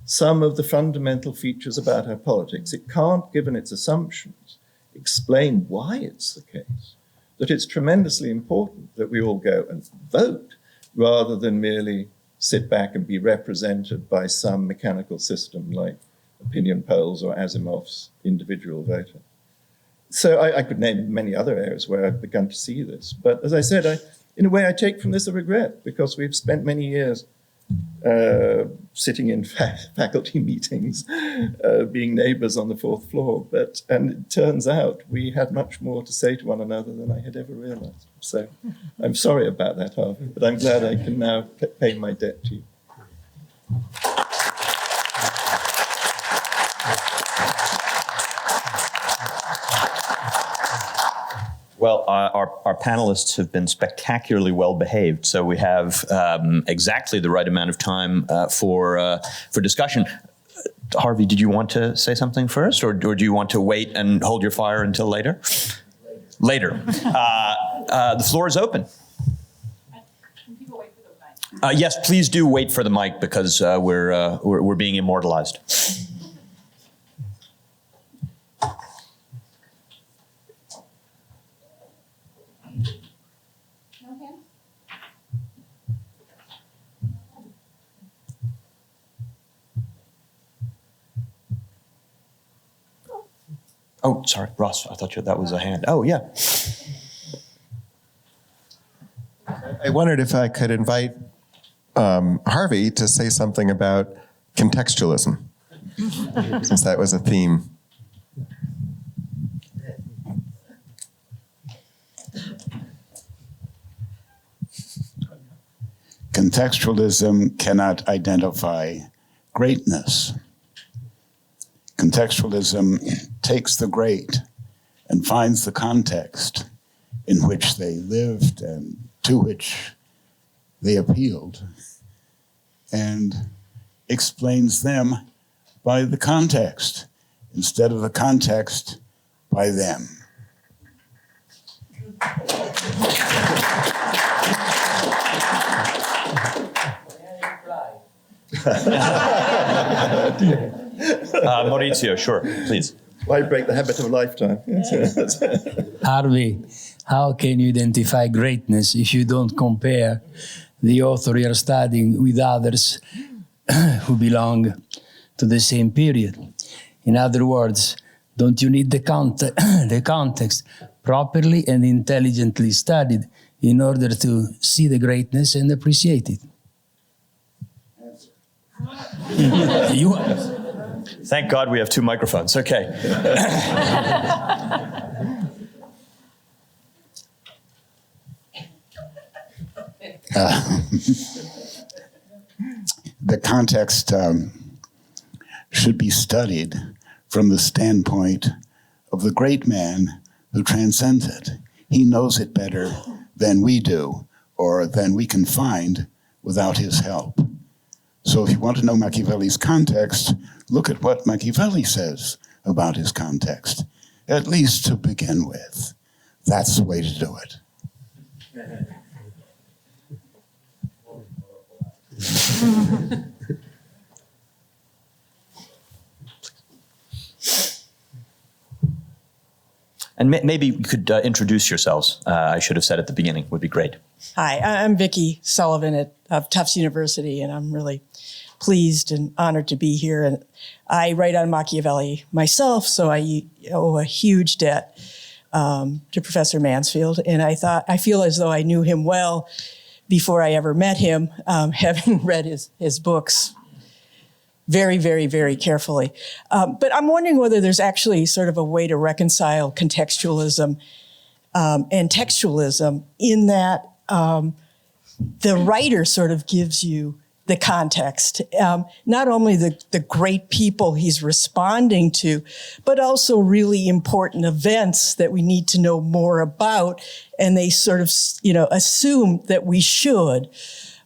Speaker 8: some of the fundamental features about our politics. It can't, given its assumptions, explain why it's the case, that it's tremendously important that we all go and vote rather than merely sit back and be represented by some mechanical system like opinion polls or Asimov's individual voter. So I could name many other areas where I've begun to see this. But as I said, in a way I take from this a regret, because we've spent many years sitting in faculty meetings, being neighbors on the fourth floor. And it turns out we had much more to say to one another than I had ever realized. So I'm sorry about that, Harvey, but I'm glad I can now pay my debt to you.
Speaker 3: Well, our panelists have been spectacularly well behaved, so we have exactly the right amount of time for discussion. Harvey, did you want to say something first, or do you want to wait and hold your fire until later? Later. The floor is open.
Speaker 9: Can people wait for the mic?
Speaker 3: Yes, please do wait for the mic because we're being immortalized. Oh, sorry, Russ, I thought that was a hand. Oh, yeah.
Speaker 10: I wondered if I could invite Harvey to say something about contextualism, since that was a theme.
Speaker 11: Contextualism cannot identify greatness. Contextualism takes the great and finds the context in which they lived and to which they appealed and explains them by the context instead of the context by them.
Speaker 3: Maurizio, sure, please.
Speaker 8: Why break the habit of a lifetime? Yes.
Speaker 12: Harvey, how can you identify greatness if you don't compare the author you're studying with others who belong to the same period? In other words, don't you need the context properly and intelligently studied in order to see the greatness and appreciate it?
Speaker 3: Thank God we have two microphones. Okay.
Speaker 11: The context should be studied from the standpoint of the great man who transcends it. He knows it better than we do, or than we can find without his help. So if you want to know Machiavelli's context, look at what Machiavelli says about his context, at least to begin with. That's the way to do it.
Speaker 3: And maybe you could introduce yourselves. I should have said at the beginning, would be great.
Speaker 13: Hi, I'm Vicki Sullivan of Tufts University, and I'm really pleased and honored to be here. And I write on Machiavelli myself, so I owe a huge debt to Professor Mansfield. And I feel as though I knew him well before I ever met him, having read his books very, very, very carefully. But I'm wondering whether there's actually sort of a way to reconcile contextualism and textualism in that the writer sort of gives you the context, not only the great people he's responding to, but also really important events that we need to know more about, and they sort of, assume that we should.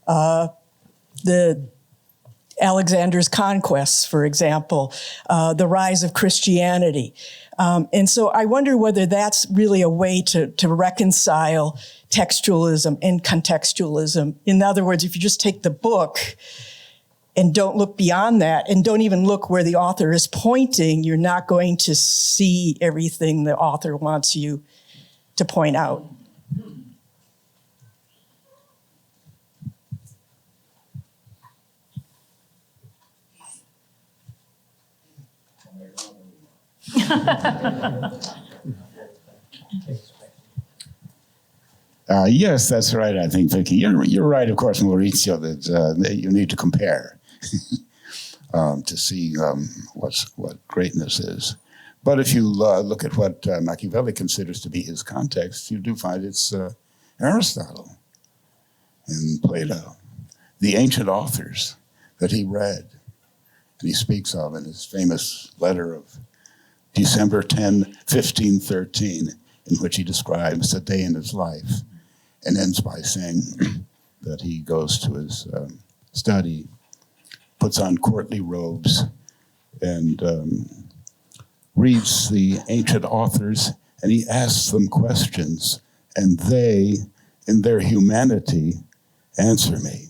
Speaker 13: The Alexander's conquests, for example, the rise of Christianity. And so I wonder whether that's really a way to reconcile textualism and contextualism. In other words, if you just take the book and don't look beyond that and don't even look where the author is pointing, you're not going to see everything the author wants you to point out.
Speaker 11: Yes, that's right, I think, Vicky. You're right, of course, Maurizio, that you need to compare to see what greatness is. But if you look at what Machiavelli considers to be his context, you do find it's Aristotle and Plato, the ancient authors that he read and he speaks of in his famous letter of December 10, 1513, in which he describes a day in his life and ends by saying that he goes to his study, puts on courtly robes, and reads the ancient authors, and he asks them questions, and they, in their humanity, answer me.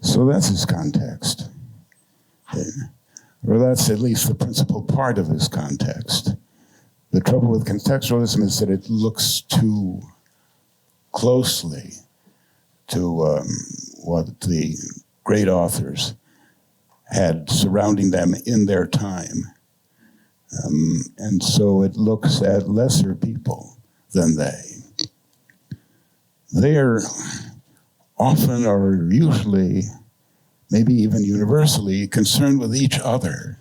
Speaker 11: So that's his context. Or that's at least the principal part of his context. The trouble with contextualism is that it looks too closely to what the great authors had surrounding them in their time. And so it looks at lesser people than they. They are often or usually, maybe even universally, concerned with each other.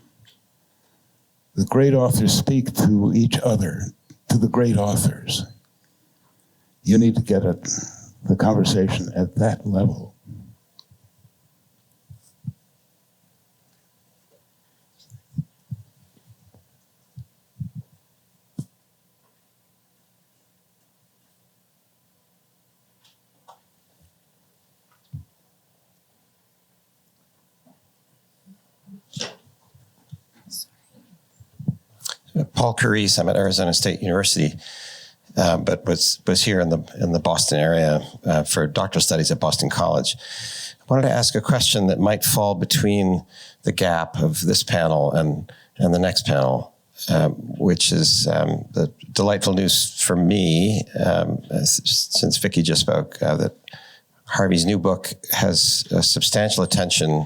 Speaker 11: The great authors speak to each other, to the great authors. You need to get at the conversation at that level.
Speaker 14: Paul Carice, I'm at Arizona State University, but was here in the Boston area for doctoral studies at Boston College. I wanted to ask a question that might fall between the gap of this panel and the next panel, which is the delightful news for me, since Vicky just spoke, that Harvey's new book has a substantial attention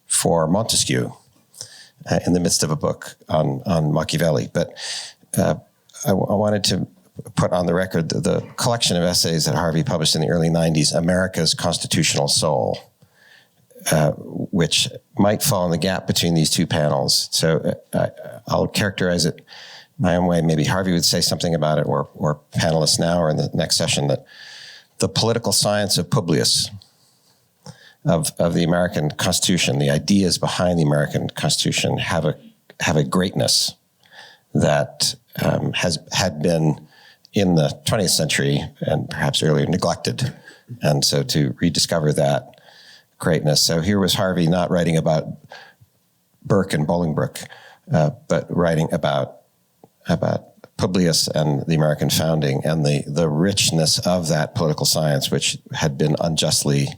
Speaker 14: for Montesquieu. In the midst of a book on Machiavelli. But I wanted to put on the record the collection of essays that Harvey published in the early 90s, America's Constitutional Soul, which might fall in the gap between these two panels. So I'll characterize it my own way. Maybe Harvey would say something about it, or panelists now or in the next session, that the political science of Publius, of the American Constitution, the ideas behind the American Constitution have a greatness that had been in the 20th century and perhaps earlier neglected. And so to rediscover that greatness. So here was Harvey not writing about Burke and Bolingbroke, but writing about Publius and the American founding and the richness of that political science, which had been unjustly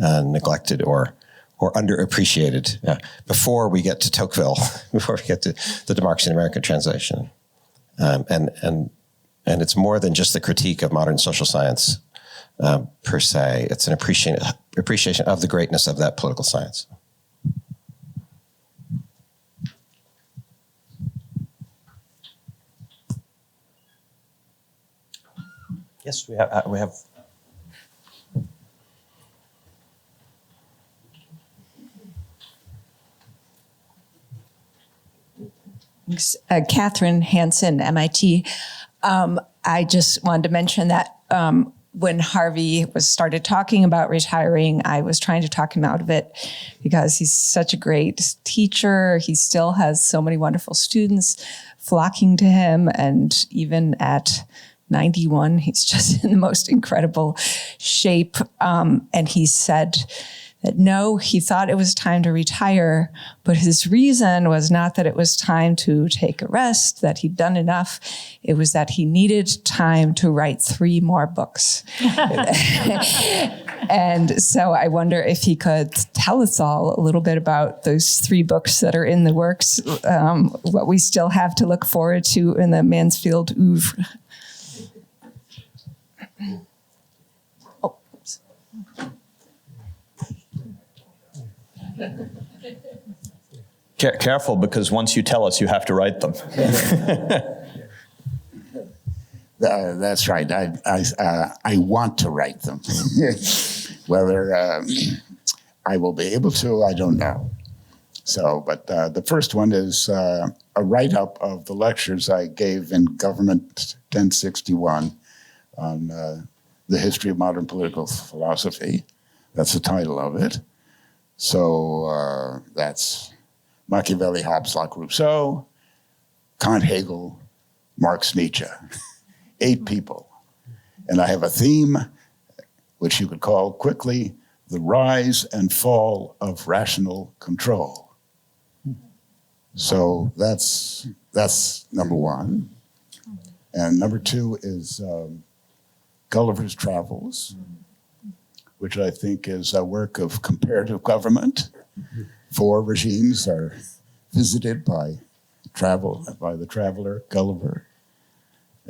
Speaker 14: neglected or underappreciated before we get to Tocqueville, before we get to the Democracy in America translation. And it's more than just the critique of modern social science per se. It's an appreciation of the greatness of that political science. Yes, we have.
Speaker 15: Catherine Hansen, MIT. I just wanted to mention that when Harvey started talking about retiring, I was trying to talk him out of it because he's such a great teacher. He still has so many wonderful students flocking to him. And even at 91, he's just in the most incredible shape. And he said that no, he thought it was time to retire, but his reason was not that it was time to take a rest, that he'd done enough. It was that he needed time to write 3 more books. And so I wonder if he could tell us all a little bit about those 3 books that are in the works, what we still have to look forward to in the Mansfield oeuvre.
Speaker 3: Careful, because once you tell us, you have to write them.
Speaker 11: That's right. I want to write them. Whether I will be able to, I don't know. So, but the first one is a write-up of the lectures I gave in Government 1061 on the history of modern political philosophy. That's the title of it. So that's Machiavelli, Hobbes, Locke, Rousseau, Kant, Hegel, Marx, Nietzsche. 8 people. And I have a theme, which you could call quickly, the rise and fall of rational control. So that's number 1. And number 2 is Gulliver's Travels, which I think is a work of comparative government. 4 regimes are visited by the traveler Gulliver.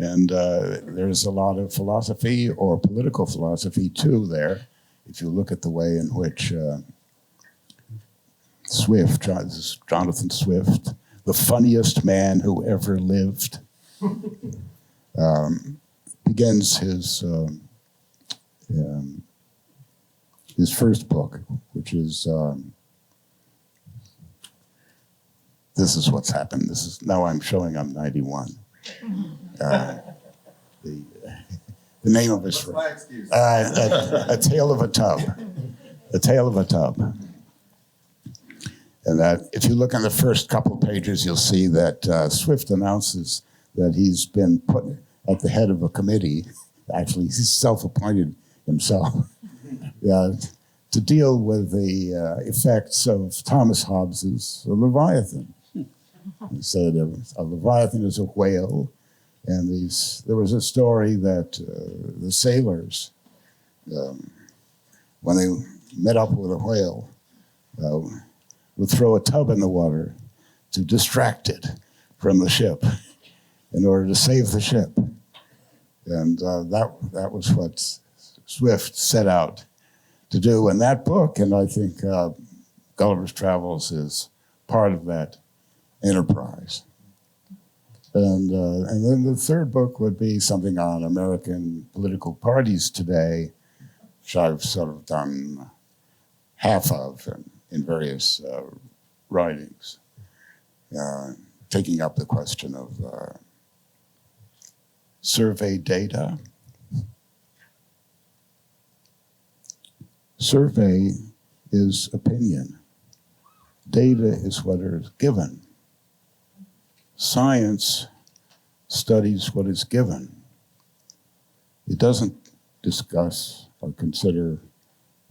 Speaker 11: And there's a lot of philosophy or political philosophy too there. If you look at the way in which Jonathan Swift, the funniest man who ever lived, begins his first book, which is this is what's happened. Now I'm showing I'm 91. The name of his A Tale of a Tub. A Tale of a Tub. And that, if you look on the first couple pages, you'll see that Swift announces that he's been put at the head of a committee. Actually, he's self-appointed himself to deal with the effects of Thomas Hobbes's Leviathan. He said a Leviathan is a whale, and there was a story that the sailors, when they met up with a whale, would throw a tub in the water to distract it from the ship in order to save the ship. And that was what Swift set out to do in that book, and I think Gulliver's Travels is part of that enterprise. And then the third book would be something on American political parties today, which I've sort of done half of in various writings, taking up the question of survey data. Survey is opinion. Data is what is given. Science studies what is given. It doesn't discuss or consider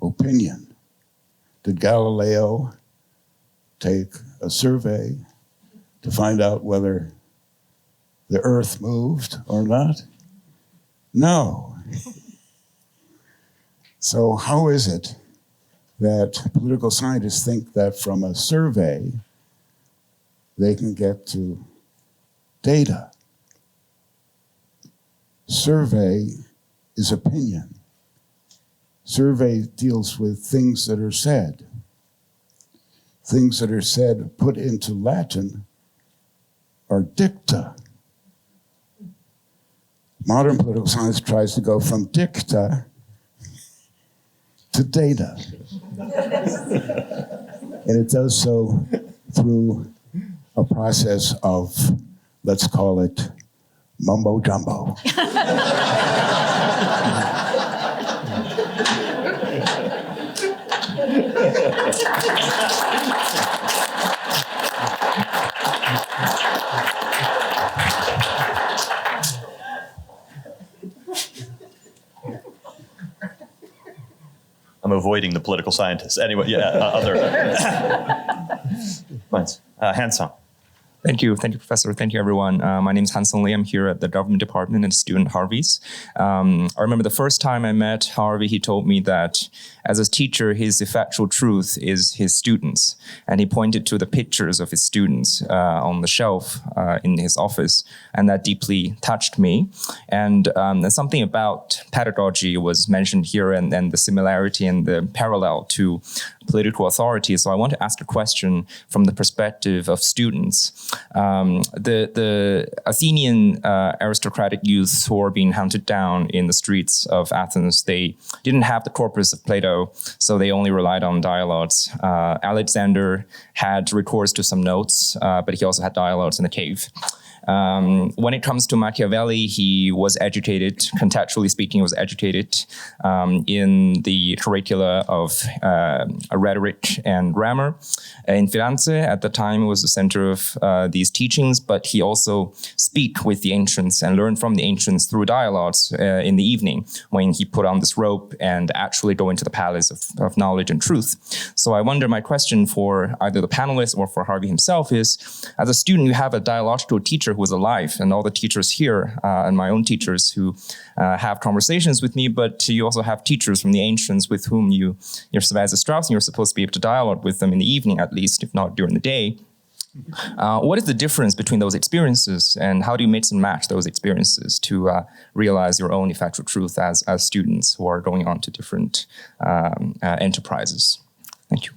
Speaker 11: opinion. Did Galileo take a survey to find out whether the Earth moved or not? No. So how is it that political scientists think that from a survey they can get to data? Survey is opinion. Survey deals with things that are said. Things that are said, put into Latin, are dicta. Modern political science tries to go from dicta to data. And it does so through a process of, let's call it, mumbo jumbo.
Speaker 3: I'm avoiding the political scientists. Anyway, other points. Handsome.
Speaker 16: Thank you, Professor. Thank you, everyone. My name is Hanson Lee. I'm here at the Government Department and student Harvey's. I remember the first time I met Harvey, he told me that as a teacher, his effectual truth is his students. And he pointed to the pictures of his students on the shelf in his office, and that deeply touched me. And something about pedagogy was mentioned here, and the similarity and the parallel to political authority. So I want to ask a question from the perspective of students. The Athenian aristocratic youths who were being hunted down in the streets of Athens, they didn't have the corpus of Plato, so they only relied on dialogues. Alexander had recourse to some notes, but he also had dialogues in the cave. When it comes to Machiavelli, he was educated, contextually speaking, was educated in the curricula of rhetoric and grammar. In Firenze, at the time, was the center of these teachings, but he also speak with the ancients and learn from the ancients through dialogues in the evening when he put on this robe and actually go into the palace of knowledge and truth. So I wonder, my question for either the panelists or for Harvey himself is, as a student, you have a dialogical teacher who is alive, and all the teachers here and my own teachers who have conversations with me, but you also have teachers from the ancients with whom you're as a Strauss, and you're supposed to be able to dialogue with them in the evening at least, if not during the day. What is the difference between those experiences, and how do you mix and match those experiences to realize your own effectual truth as students who are going on to different enterprises? Thank you.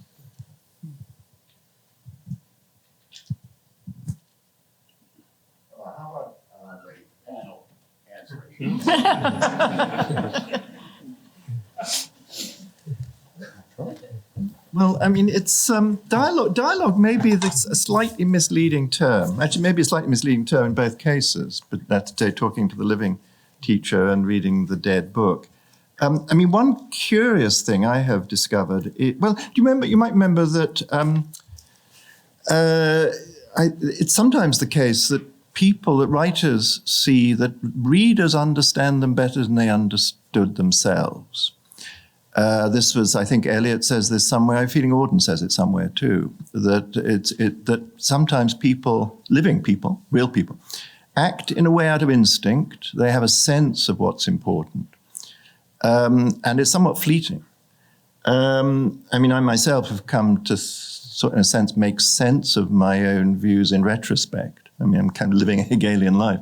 Speaker 8: Well, I mean, it's dialogue. Dialogue may be a slightly misleading term. Actually, maybe a slightly misleading term in both cases. But that's today talking to the living teacher and reading the dead book. I mean, one curious thing I have discovered. Well, do you remember? You might remember that it's sometimes the case that writers see that readers understand them better than they understood themselves. This was, I think, Eliot says this somewhere. I'm feeling Auden says it somewhere too. That sometimes living people, real people, act in a way out of instinct. They have a sense of what's important, and it's somewhat fleeting. I mean, I myself have come to, sort of, in a sense, make sense of my own views in retrospect. I mean, I'm kind of living a Hegelian life,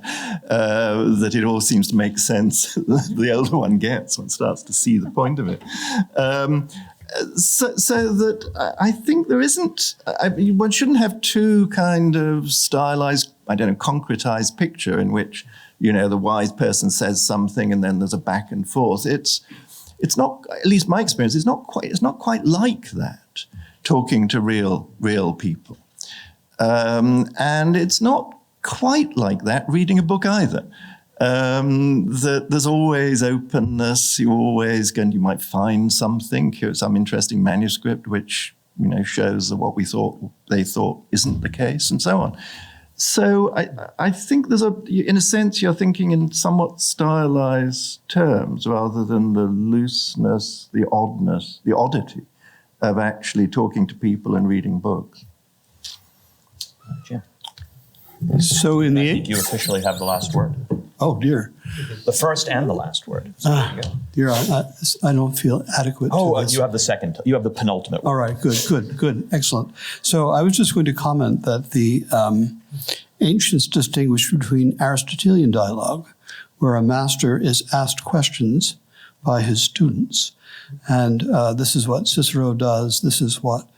Speaker 8: that it all seems to make sense. The older one gets, one starts to see the point of it. So that I think there isn't, one shouldn't have too kind of stylized, concretized picture in which, the wise person says something and then there's a back and forth. It's not, at least my experience, it's not quite like that, talking to real people. And it's not quite like that reading a book either. That there's always openness. You might find something, some interesting manuscript which shows that what they thought isn't the case, and so on. So I think in a sense, you're thinking in somewhat stylized terms rather than the looseness, the oddness, the oddity of actually talking to people and reading books.
Speaker 16: Jim.
Speaker 4: So I
Speaker 3: think you officially have the last word.
Speaker 4: Oh dear.
Speaker 3: The first and the last word. So
Speaker 4: dear, I don't feel adequate.
Speaker 3: Oh, you have the second. You have the penultimate word.
Speaker 4: All right, good, excellent. So I was just going to comment that the ancients distinguished between Aristotelian dialogue, where a master is asked questions by his students, and this is what Cicero does. This is what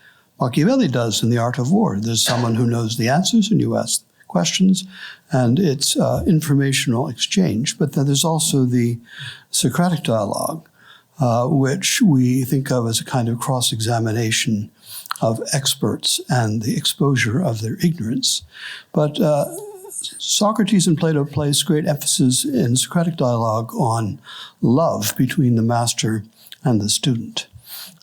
Speaker 4: Machiavelli does in The Art of War. There's someone who knows the answers, and you ask questions, and it's informational exchange. But then there's also the Socratic dialogue, which we think of as a kind of cross-examination of experts and the exposure of their ignorance. But Socrates and Plato place great emphasis in Socratic dialogue on love between the master and the student,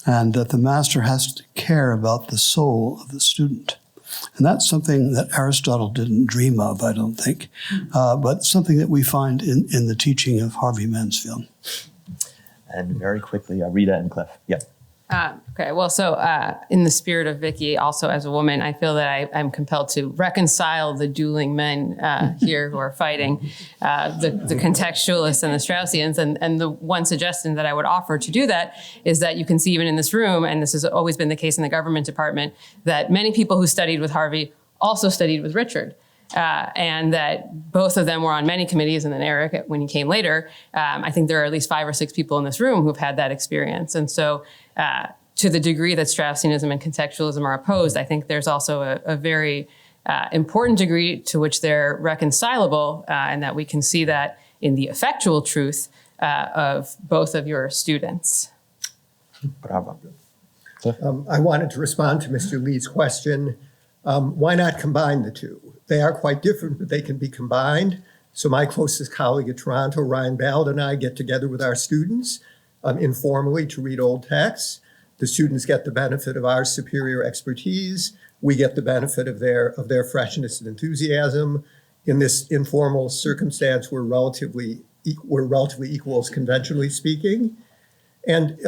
Speaker 4: and that the master has to care about the soul of the student. And that's something that Aristotle didn't dream of, I don't think, but something that we find in the teaching of Harvey Mansfield.
Speaker 3: And very quickly, Rita and Cliff. Yep.
Speaker 5: Okay, well, so in the spirit of Vicky, also as a woman, I feel that I'm compelled to reconcile the dueling men here who are fighting, the contextualists and the Straussians. And the one suggestion that I would offer to do that is that you can see even in this room, and this has always been the case in the government department, that many people who studied with Harvey also studied with Richard. And that both of them were on many committees, and then Eric, when he came later, I think there are at least 5 or 6 people in this room who've had that experience. And so to the degree that Straussianism and contextualism are opposed, I think there's also a very important degree to which they're reconcilable, and that we can see that in the effectual truth of both of your students.
Speaker 3: Bravo.
Speaker 6: I wanted to respond to Mr. Lee's question. Why not combine the two? They are quite different, but they can be combined. So my closest colleague at Toronto, Ryan Ballard, and I get together with our students informally to read old texts. The students get the benefit of our superior expertise. We get the benefit of their freshness and enthusiasm. In this informal circumstance, we're relatively equals, conventionally speaking. And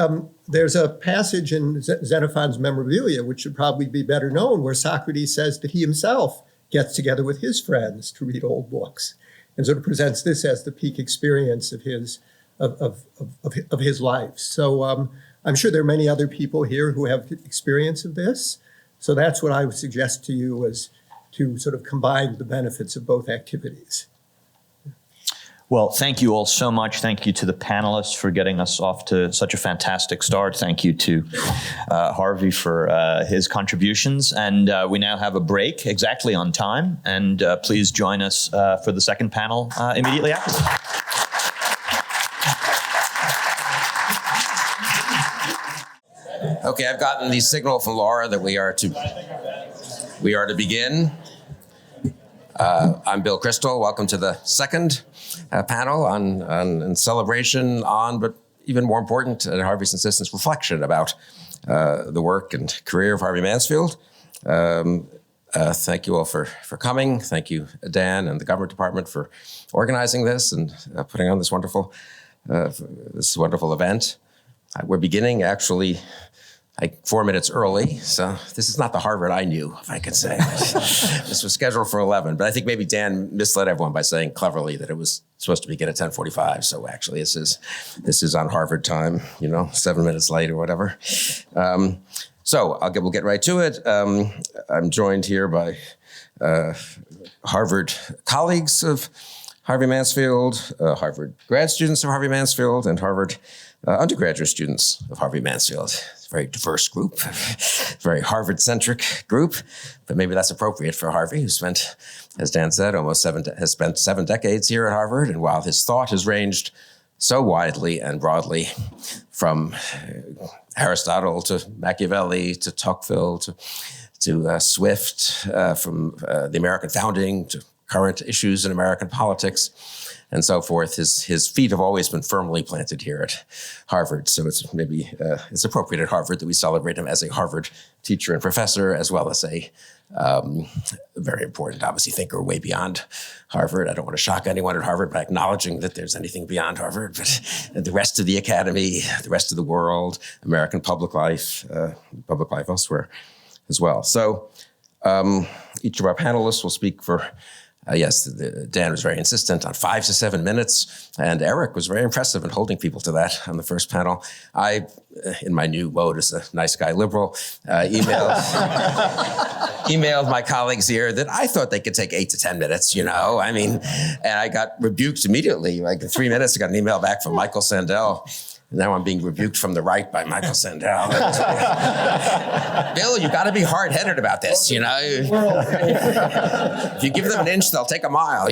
Speaker 6: there's a passage in Xenophon's Memorabilia, which should probably be better known, where Socrates says that he himself gets together with his friends to read old books, and sort of presents this as the peak experience of his life. So I'm sure there are many other people here who have experience of this. So that's what I would suggest to you, is to sort of combine the benefits of both activities.
Speaker 3: Well, thank you all so much. Thank you to the panelists for getting us off to such a fantastic start. Thank you to Harvey for his contributions. And we now have a break exactly on time. And please join us for the second panel immediately after.
Speaker 17: Okay, I've gotten the signal from Laura that we are to begin. I'm Bill Kristol. Welcome to the second panel on celebration on, but even more important, Harvey's insistence, reflection about the work and career of Harvey Mansfield. Thank you all for coming. Thank you, Dan, and the government department for organizing this and putting on this wonderful event. We're beginning actually like 4 minutes early, so this is not the Harvard I knew, if I could say. This was scheduled for 11, but I think maybe Dan misled everyone by saying cleverly that it was supposed to begin at 10:45. So actually, this is on Harvard time, 7 minutes late or whatever. So we'll get right to it. I'm joined here by Harvard colleagues of Harvey Mansfield, Harvard grad students of Harvey Mansfield, and Harvard undergraduate students of Harvey Mansfield. It's a very diverse group, very Harvard-centric group, but maybe that's appropriate for Harvey, who spent, as Dan said, has spent 7 decades here at Harvard. And while his thought has ranged so widely and broadly from Aristotle to Machiavelli to Tocqueville to Swift, from the American founding to current issues in American politics, and so forth. His feet have always been firmly planted here at Harvard. So it's appropriate at Harvard that we celebrate him as a Harvard teacher and professor, as well as a very important, obviously, thinker way beyond Harvard. I don't want to shock anyone at Harvard by acknowledging that there's anything beyond Harvard, but the rest of the academy, the rest of the world, American public life elsewhere as well. So each of our panelists will speak for Dan was very insistent on 5 to 7 minutes, and Eric was very impressive in holding people to that on the first panel. I, in my new mode as a nice guy liberal, emailed my colleagues here that I thought they could take 8 to 10 minutes, and I got rebuked immediately. Like in 3 minutes, I got an email back from Michael Sandel. Now I'm being rebuked from the right by Michael Sandel. Bill, you got to be hard-headed about this, If you give them an inch, they'll take a mile,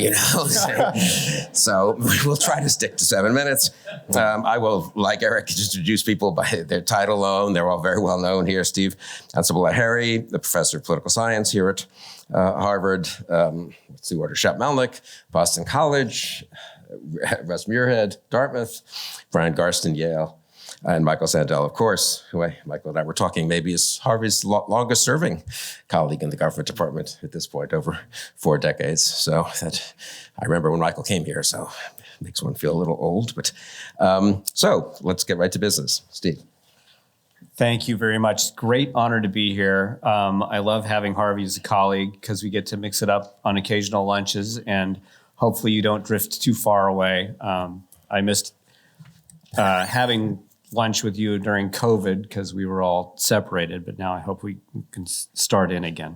Speaker 17: So we'll try to stick to 7 minutes. I will, like Eric, just introduce people by their title alone. They're all very well known here. Steve Ansolabehere, the professor of political science here at Harvard. Let's see, Shep Melnick, Boston College. Russ Muirhead, Dartmouth, Bryan, Garsten, Yale, and Michael Sandel, of course, who Michael and I were talking maybe is Harvey's longest serving colleague in the government department at this point, over 4 decades. So that I remember when Michael came here, so it makes one feel a little old. But so let's get right to business. Steve.
Speaker 18: Thank you very much. Great honor to be here. I love having Harvey as a colleague because we get to mix it up on occasional lunches, and hopefully you don't drift too far away. I missed having lunch with you during COVID because we were all separated, but now I hope we can start in again.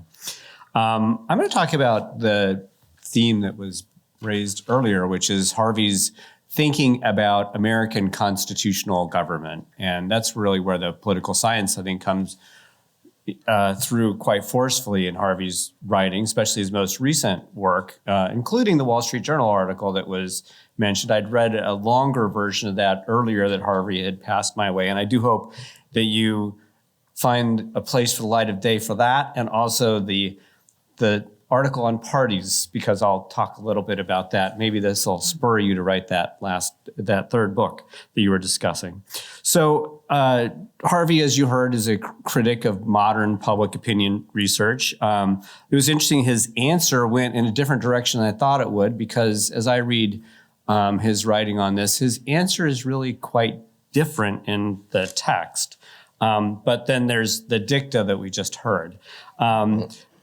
Speaker 18: I'm going to talk about the theme that was raised earlier, which is Harvey's thinking about American constitutional government. And that's really where the political science, I think, comes through quite forcefully in Harvey's writing, especially his most recent work, including the Wall Street Journal article that was mentioned. I'd read a longer version of that earlier that Harvey had passed my way, and I do hope that you find a place for the light of day for that, and also the article on parties, because I'll talk a little bit about that. Maybe this will spur you to write that third book that you were discussing. So Harvey, as you heard, is a critic of modern public opinion research. It was interesting, his answer went in a different direction than I thought it would, because as I read his writing on this, his answer is really quite different in the text. But then there's the dicta that we just heard.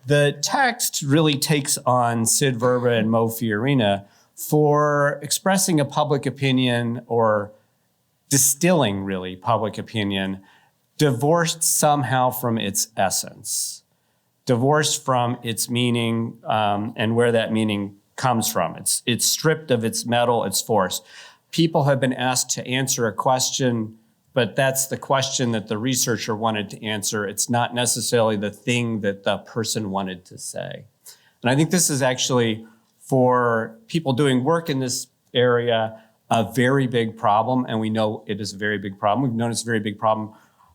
Speaker 18: The text really takes on Sid Verba and Mo Fiorina for expressing a public opinion, or distilling really public opinion, divorced somehow from its essence, divorced from its meaning and where that meaning comes from. It's stripped of its metal, its force. People have been asked to answer a question, but that's the question that the researcher wanted to answer. It's not necessarily the thing that the person wanted to say. And I think this is actually, for people doing work in this area, a very big problem. And we know it is a very big problem. We've known it's a very big problem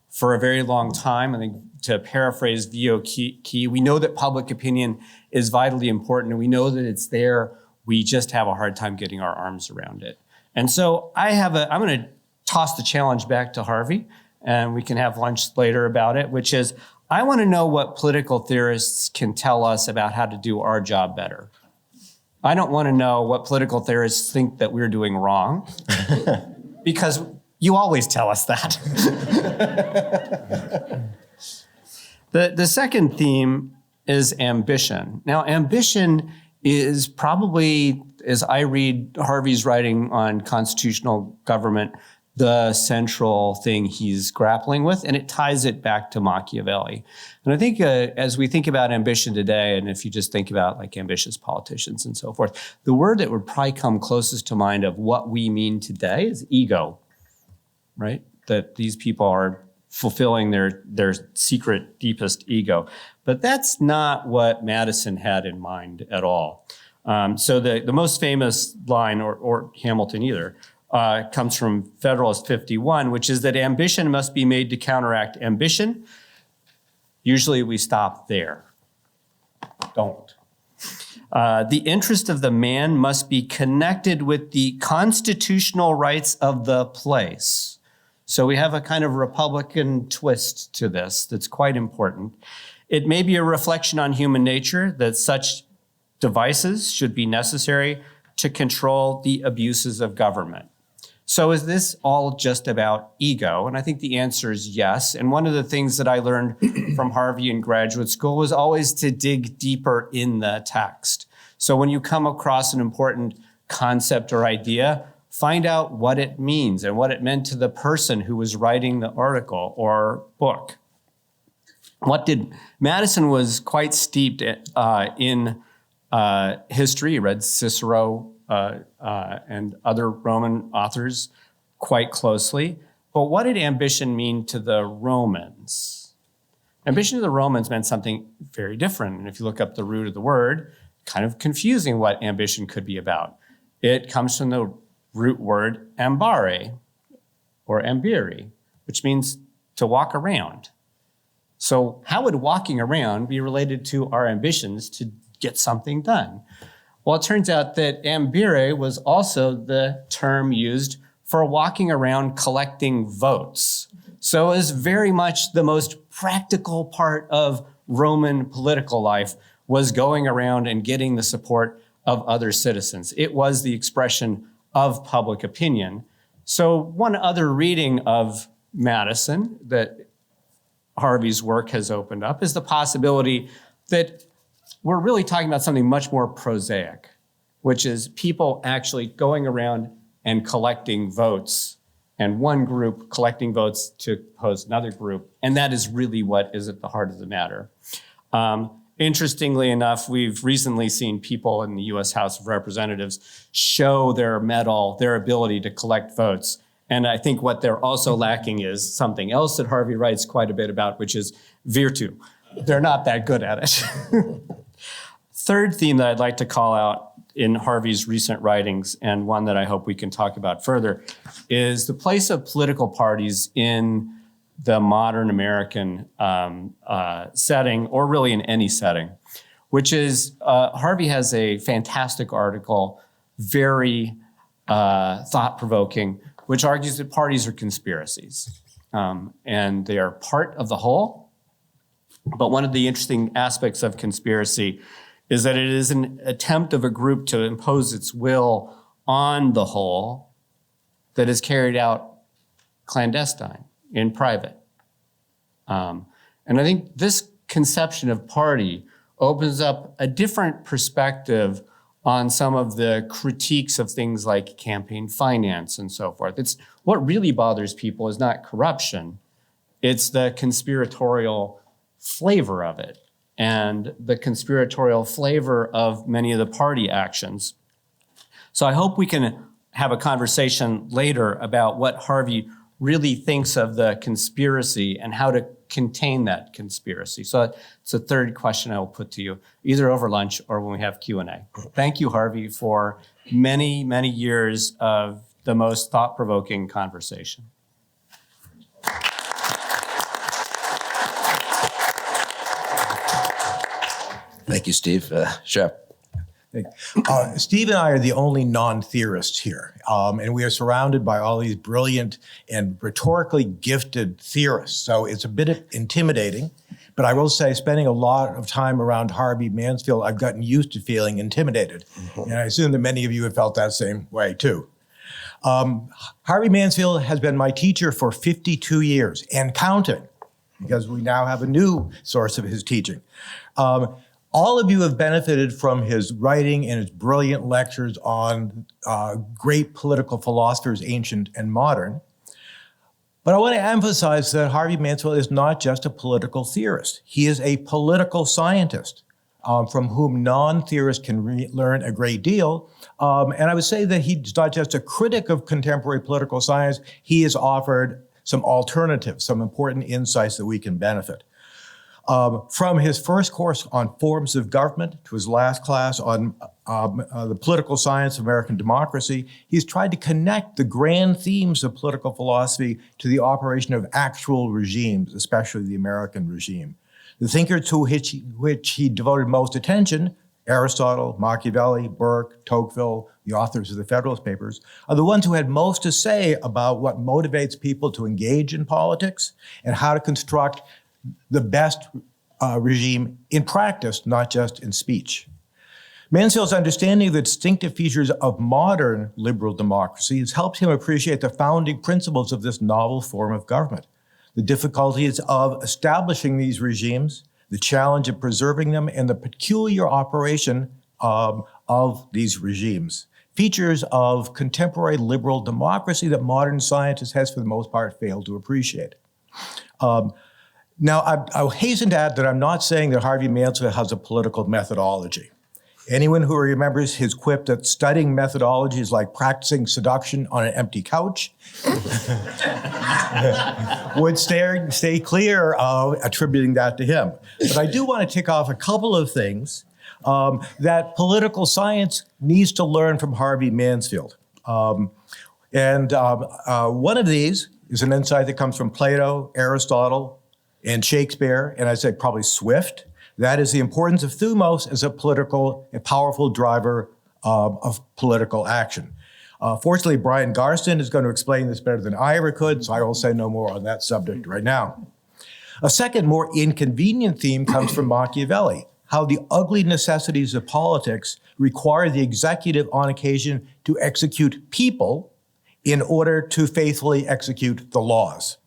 Speaker 18: for a very long time. I think, to paraphrase V.O. Key, we know that public opinion is vitally important, and we know that it's there. We just have a hard time getting our arms around it. And so I'm going to toss the challenge back to Harvey, and we can have lunch later about it, which is, I want to know what political theorists can tell us about how to do our job better. I don't want to know what political theorists think that we're doing wrong, because you always tell us that. The second theme is ambition. Now, ambition is probably, as I read Harvey's writing on constitutional government, the central thing he's grappling with, and it ties it back to Machiavelli. And I think as we think about ambition today, and if you just think about like ambitious politicians and so forth, the word that would probably come closest to mind of what we mean today is ego, right? That these people are fulfilling their secret, deepest ego. But that's not what Madison had in mind at all. So the most famous line, or Hamilton either, comes from Federalist 51, which is that ambition must be made to counteract ambition. Usually we stop there. Don't. The interest of the man must be connected with the constitutional rights of the place. So we have a kind of Republican twist to this that's quite important. It may be a reflection on human nature that such devices should be necessary to control the abuses of government. So is this all just about ego? And I think the answer is yes. And one of the things that I learned from Harvey in graduate school was always to dig deeper in the text. So when you come across an important concept or idea, find out what it means and what it meant to the person who was writing the article or book. Madison was quite steeped in history. He read Cicero and other Roman authors quite closely. But what did ambition mean to the Romans? Ambition to the Romans meant something very different. And if you look up the root of the word, kind of confusing what ambition could be about. It comes from the root word ambare, or ambiri, which means to walk around. So how would walking around be related to our ambitions to get something done? Well, it turns out that ambire was also the term used for walking around collecting votes. So it was very much the most practical part of Roman political life, was going around and getting the support of other citizens. It was the expression of public opinion. So one other reading of Madison that Harvey's work has opened up is the possibility that we're really talking about something much more prosaic, which is people actually going around and collecting votes, and one group collecting votes to oppose another group. And that is really what is at the heart of the matter. Interestingly enough, we've recently seen people in the US House of Representatives show their mettle, their ability to collect votes. And I think what they're also lacking is something else that Harvey writes quite a bit about, which is virtu. They're not that good at it. Third theme that I'd like to call out in Harvey's recent writings, and one that I hope we can talk about further, is the place of political parties in the modern American setting, or really in any setting, which is, Harvey has a fantastic article, very thought-provoking, which argues that parties are conspiracies. And they are part of the whole. But one of the interesting aspects of conspiracy is that it is an attempt of a group to impose its will on the whole that is carried out clandestine, in private. And I think this conception of party opens up a different perspective on some of the critiques of things like campaign finance and so forth. It's what really bothers people is not corruption, it's the conspiratorial flavor of it and the conspiratorial flavor of many of the party actions. So I hope we can have a conversation later about what Harvey really thinks of the conspiracy and how to contain that conspiracy. So it's a third question I will put to you, either over lunch or when we have Q&A. Thank you, Harvey, for many, many years of the most thought-provoking conversation.
Speaker 17: Thank you, Steve. Shep.
Speaker 19: Steve and I are the only non-theorists here, and we are surrounded by all these brilliant and rhetorically gifted theorists. So it's a bit intimidating, but I will say, spending a lot of time around Harvey Mansfield, I've gotten used to feeling intimidated. And I assume that many of you have felt that same way too. Harvey Mansfield has been my teacher for 52 years and counting, because we now have a new source of his teaching. All of you have benefited from his writing and his brilliant lectures on great political philosophers, ancient and modern. But I want to emphasize that Harvey Mansfield is not just a political theorist. He is a political scientist from whom non-theorists can learn a great deal. And I would say that he's not just a critic of contemporary political science, he has offered some alternatives, some important insights that we can benefit. From his first course on forms of government to his last class on the political science of American democracy, he's tried to connect the grand themes of political philosophy to the operation of actual regimes, especially the American regime. The thinkers to which he devoted most attention, Aristotle, Machiavelli, Burke, Tocqueville, the authors of the Federalist Papers, are the ones who had most to say about what motivates people to engage in politics and how to construct the best regime in practice, not just in speech. Mansfield's understanding of the distinctive features of modern liberal democracy has helped him appreciate the founding principles of this novel form of government, the difficulties of establishing these regimes, the challenge of preserving them, and the peculiar operation of these regimes, features of contemporary liberal democracy that modern scientists has, for the most part, failed to appreciate. Now, I'll hasten to add that I'm not saying that Harvey Mansfield has a political methodology. Anyone who remembers his quip that studying methodology is like practicing seduction on an empty couch would stay clear of attributing that to him. But I do want to tick off a couple of things that political science needs to learn from Harvey Mansfield. One of these is an insight that comes from Plato, Aristotle, and Shakespeare, and I'd say probably Swift. That is the importance of Thumos as a powerful driver of political action. Fortunately, Bryan Garsten is going to explain this better than I ever could, so I will say no more on that subject right now. A second, more inconvenient theme comes from Machiavelli, how the ugly necessities of politics require the executive on occasion to execute people in order to faithfully execute the laws.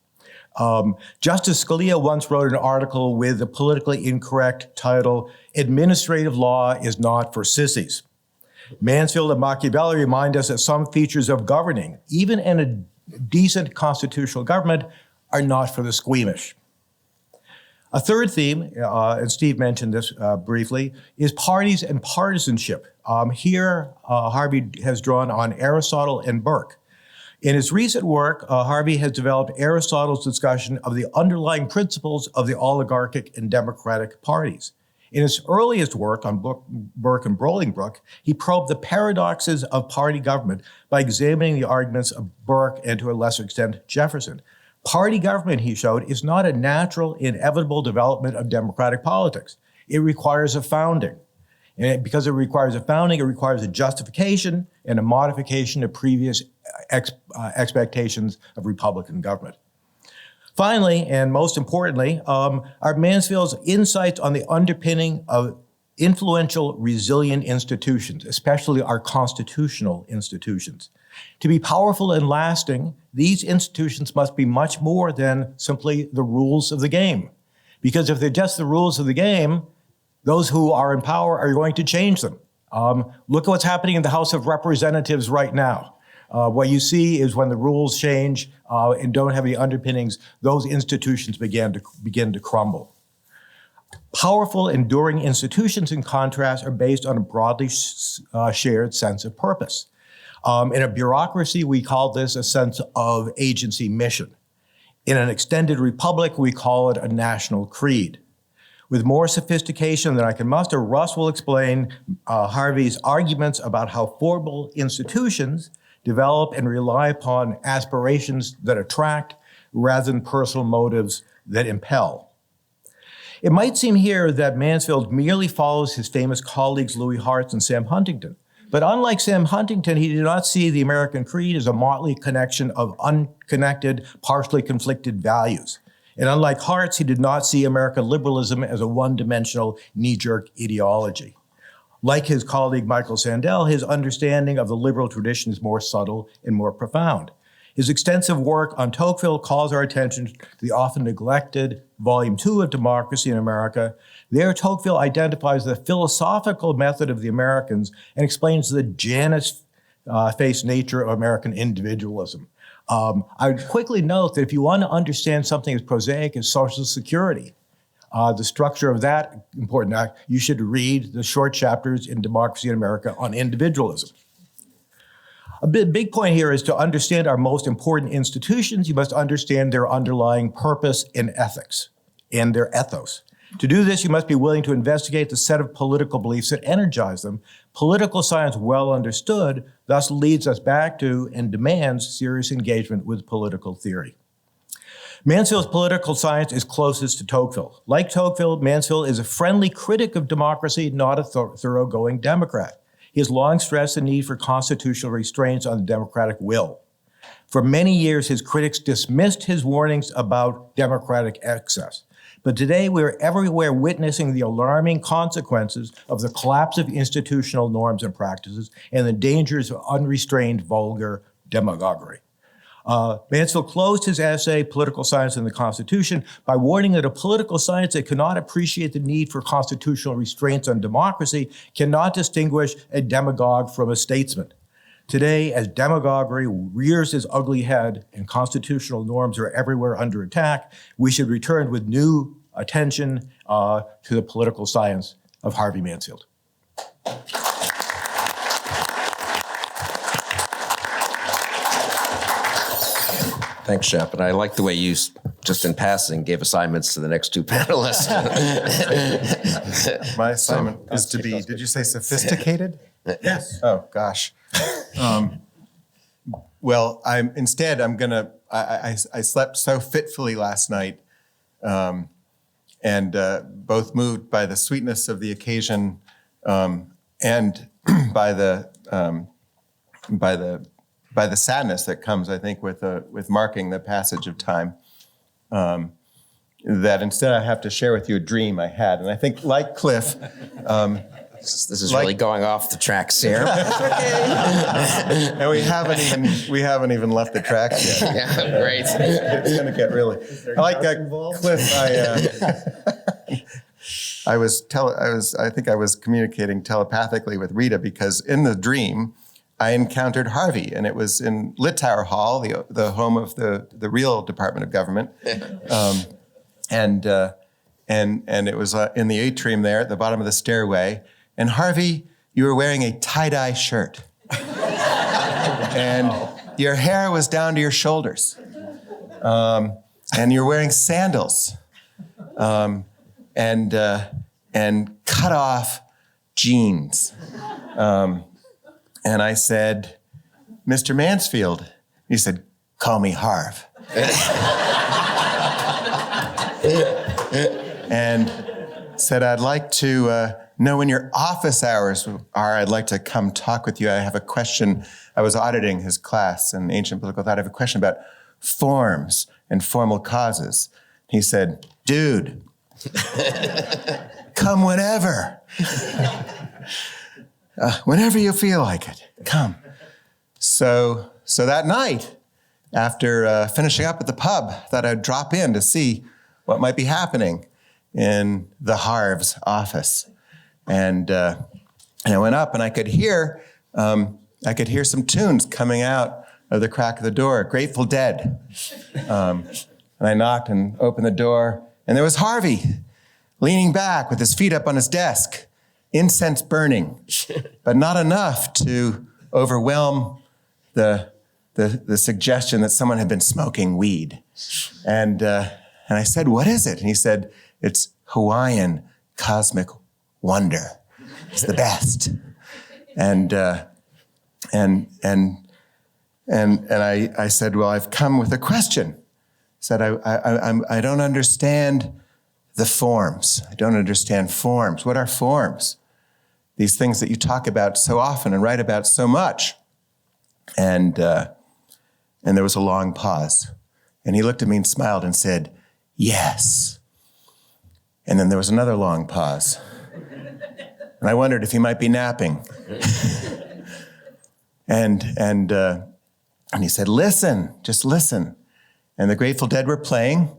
Speaker 19: Justice Scalia once wrote an article with the politically incorrect title, "Administrative Law is Not for Sissies." Mansfield and Machiavelli remind us that some features of governing, even in a decent constitutional government, are not for the squeamish. A third theme, and Steve mentioned this briefly, is parties and partisanship. Here, Harvey has drawn on Aristotle and Burke. In his recent work, Harvey has developed Aristotle's discussion of the underlying principles of the oligarchic and democratic parties. In his earliest work on Burke and Bolingbroke, he probed the paradoxes of party government by examining the arguments of Burke and, to a lesser extent, Jefferson. Party government, he showed, is not a natural, inevitable development of democratic politics. It requires a founding. And because it requires a founding, it requires a justification and a modification of previous expectations of Republican government. Finally, and most importantly, are Mansfield's insights on the underpinning of influential, resilient institutions, especially our constitutional institutions. To be powerful and lasting, these institutions must be much more than simply the rules of the game. Because if they're just the rules of the game, those who are in power are going to change them. Look at what's happening in the House of Representatives right now. What you see is when the rules change and don't have any underpinnings, those institutions begin to crumble. Powerful, enduring institutions, in contrast, are based on a broadly shared sense of purpose. In a bureaucracy, we call this a sense of agency mission. In an extended republic, we call it a national creed. With more sophistication than I can muster, Russ will explain Harvey's arguments about how formal institutions develop and rely upon aspirations that attract rather than personal motives that impel. It might seem here that Mansfield merely follows his famous colleagues Louis Hartz and Sam Huntington. But unlike Sam Huntington, he did not see the American creed as a motley connection of unconnected, partially conflicted values. And unlike Hartz, he did not see American liberalism as a one-dimensional, knee-jerk ideology. Like his colleague Michael Sandel, his understanding of the liberal tradition is more subtle and more profound. His extensive work on Tocqueville calls our attention to the often neglected Volume 2 of Democracy in America. There, Tocqueville identifies the philosophical method of the Americans and explains the Janus-faced nature of American individualism. I would quickly note that if you want to understand something as prosaic as Social Security, the structure of that important act, you should read the short chapters in Democracy in America on individualism. A big point here is to understand our most important institutions, you must understand their underlying purpose and ethics and their ethos. To do this, you must be willing to investigate the set of political beliefs that energize them. Political science, well understood, thus leads us back to and demands serious engagement with political theory. Mansfield's political science is closest to Tocqueville. Like Tocqueville, Mansfield is a friendly critic of democracy, not a thoroughgoing Democrat. He has long stressed the need for constitutional restraints on the democratic will. For many years, his critics dismissed his warnings about democratic excess. But today, we are everywhere witnessing the alarming consequences of the collapse of institutional norms and practices and the dangers of unrestrained, vulgar demagoguery. Mansfield closed his essay, Political Science and the Constitution, by warning that a political science that cannot appreciate the need for constitutional restraints on democracy cannot distinguish a demagogue from a statesman. Today, as demagoguery rears its ugly head and constitutional norms are everywhere under attack, we should return with new attention to the political science of Harvey Mansfield.
Speaker 17: Thanks, Shep. And I like the way you, just in passing, gave assignments to the next two panelists.
Speaker 10: My assignment is to be, did you say sophisticated?
Speaker 19: Yes.
Speaker 10: Oh, gosh. Well, I slept so fitfully last night and both moved by the sweetness of the occasion and by the sadness that comes, I think, with marking the passage of time, that instead I have to share with you a dream I had. And I think, like Cliff,
Speaker 17: this is really going off the tracks here.
Speaker 10: And we haven't even left the tracks yet.
Speaker 17: Yeah, great.
Speaker 10: It's going to get really. Like Cliff, I think I was communicating telepathically with Rita because in the dream, I encountered Harvey, and it was in Littauer Hall, the home of the real Department of Government. and it was in the atrium there at the bottom of the stairway. And Harvey, you were wearing a tie-dye shirt. And your hair was down to your shoulders. And you're wearing sandals. And cut off jeans. And I said, Mr. Mansfield. He said, call me Harv. And said, I'd like to know when your office hours are. I'd like to come talk with you. I have a question. I was auditing his class in ancient political thought. I have a question about forms and formal causes. He said, dude, come whenever. Whenever you feel like it, come. So that night, after finishing up at the pub, I thought I'd drop in to see what might be happening in the Harv's office. And I went up and I could hear some tunes coming out of the crack of the door, Grateful Dead. And I knocked and opened the door, and there was Harvey leaning back with his feet up on his desk, incense burning, but not enough to overwhelm the suggestion that someone had been smoking weed. And I said, what is it? And he said, it's Hawaiian cosmic wonder. It's the best. And I said, well, I've come with a question. I said, I don't understand the forms. I don't understand forms. What are forms? These things that you talk about so often and write about so much. And there was a long pause. And he looked at me and smiled and said, yes. And then there was another long pause. And I wondered if he might be napping. And he said, listen, just listen. And the Grateful Dead were playing,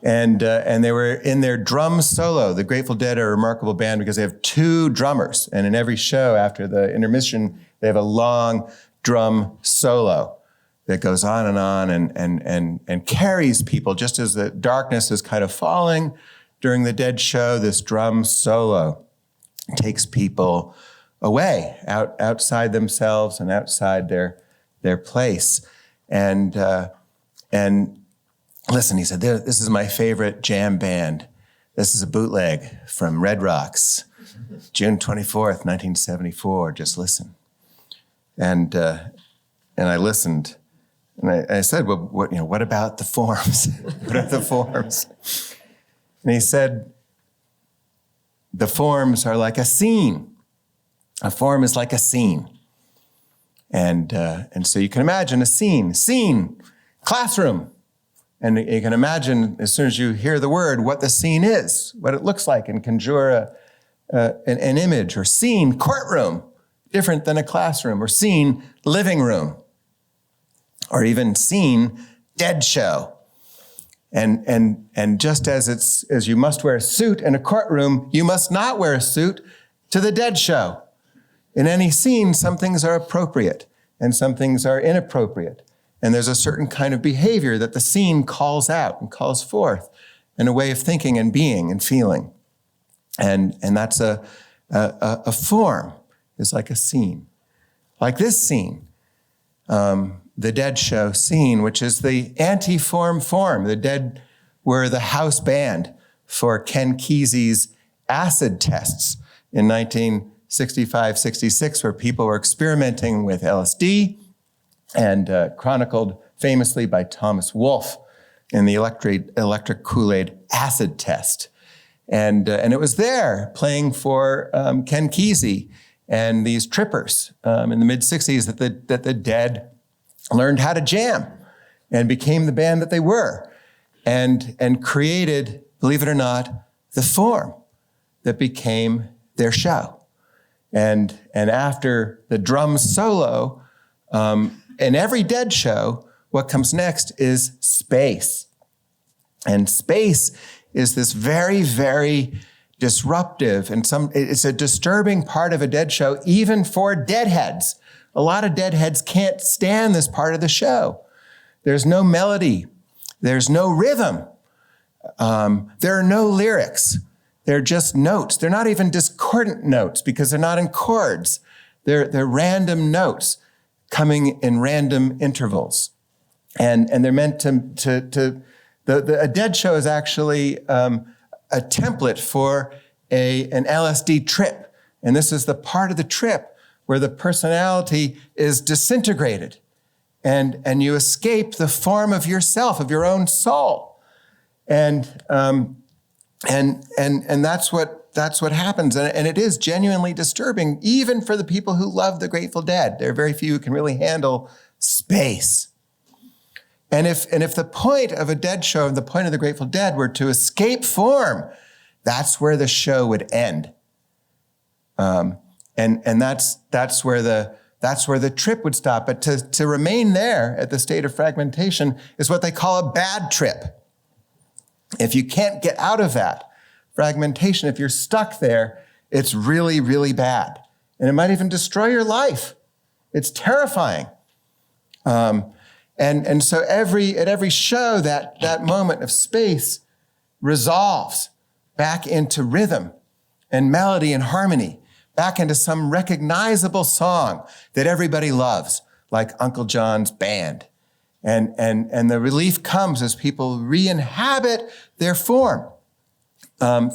Speaker 10: and they were in their drum solo. The Grateful Dead are a remarkable band because they have two drummers, and in every show after the intermission, they have a long drum solo that goes on and carries people. Just as the darkness is kind of falling during the Dead show, this drum solo takes people away, outside themselves and outside their place. And listen, he said, this is my favorite jam band. This is a bootleg from Red Rocks, June 24th, 1974. Just listen. And I listened, and I said, well, what about the forms? What are the forms? And he said, the forms are like a scene. A form is like a scene. And so you can imagine a scene, classroom. And you can imagine, as soon as you hear the word, what the scene is, what it looks like, and conjure an image. Or scene, courtroom, different than a classroom. Or scene, living room. Or even scene, dead show. And just as you must wear a suit in a courtroom, you must not wear a suit to the dead show. In any scene, some things are appropriate and some things are inappropriate. And there's a certain kind of behavior that the scene calls out and calls forth in a way of thinking and being and feeling. And that's a form, is like a scene. Like this scene, the Dead show scene, which is the anti-form form. The Dead were the house band for Ken Kesey's acid tests in 1965-66, where people were experimenting with LSD, and chronicled famously by Thomas Wolfe in the electric Kool-Aid acid test. And it was there playing for Ken Kesey and these trippers in the mid-60s that the Dead learned how to jam and became the band that they were, and created, believe it or not, the form that became their show. And after the drum solo, in every Dead show, what comes next is space. And space is this very, very disruptive, and it's a disturbing part of a Dead show, even for Deadheads. A lot of Deadheads can't stand this part of the show. There's no melody. There's no rhythm. There are no lyrics. They're just notes. They're not even discordant notes because they're not in chords. They're random notes coming in random intervals. And they're meant to a dead show is actually a template for an LSD trip. And this is the part of the trip where the personality is disintegrated and you escape the form of yourself, of your own soul. And that's what happens. And it is genuinely disturbing, even for the people who love the Grateful Dead. There are very few who can really handle space. And if the point of a dead show, the point of the Grateful Dead were to escape form, that's where the show would end. And that's where the trip would stop. But to remain there at the state of fragmentation is what they call a bad trip. If you can't get out of that fragmentation, if you're stuck there, it's really, really bad. And it might even destroy your life. It's terrifying. And so at every show, that moment of space resolves back into rhythm and melody and harmony, back into some recognizable song that everybody loves, like Uncle John's Band. And the relief comes as people re-inhabit their form,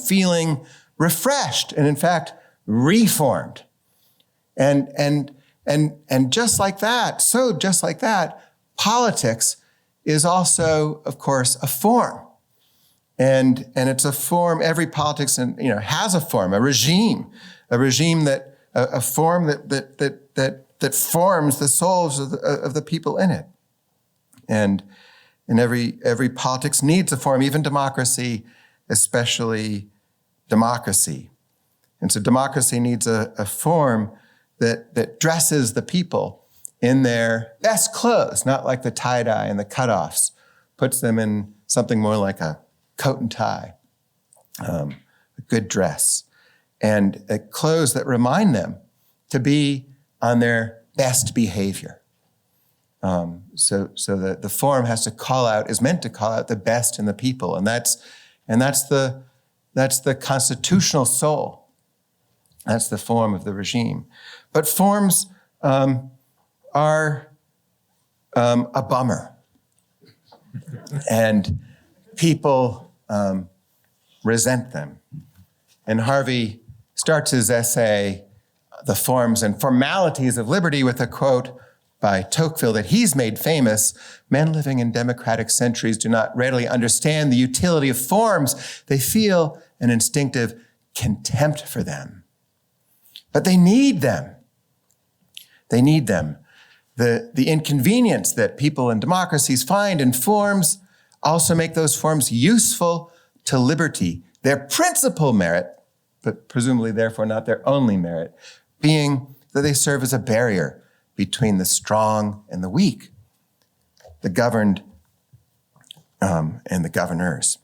Speaker 10: feeling refreshed and in fact reformed. And just like that, politics is also, of course, a form. And it's a form, every politics has a form, a regime that a form that forms the souls of the people in it. And every politics needs a form, even democracy, especially democracy. And so democracy needs a form that dresses the people in their best clothes, not like the tie-dye and the cutoffs, puts them in something more like a coat and tie, a good dress, and clothes that remind them to be on their best behavior. So the form is meant to call out the best in the people, and that's the constitutional soul. That's the form of the regime. But forms are a bummer, and people resent them. And Harvey starts his essay, "The Forms and Formalities of Liberty," with a quote by Tocqueville that he's made famous: "Men living in democratic centuries do not readily understand the utility of forms. They feel an instinctive contempt for them. But they need them. They need them. The inconvenience that people in democracies find in forms also make those forms useful to liberty. Their principal merit, but presumably therefore not their only merit, being that they serve as a barrier between the strong and the weak, the governed and the governors."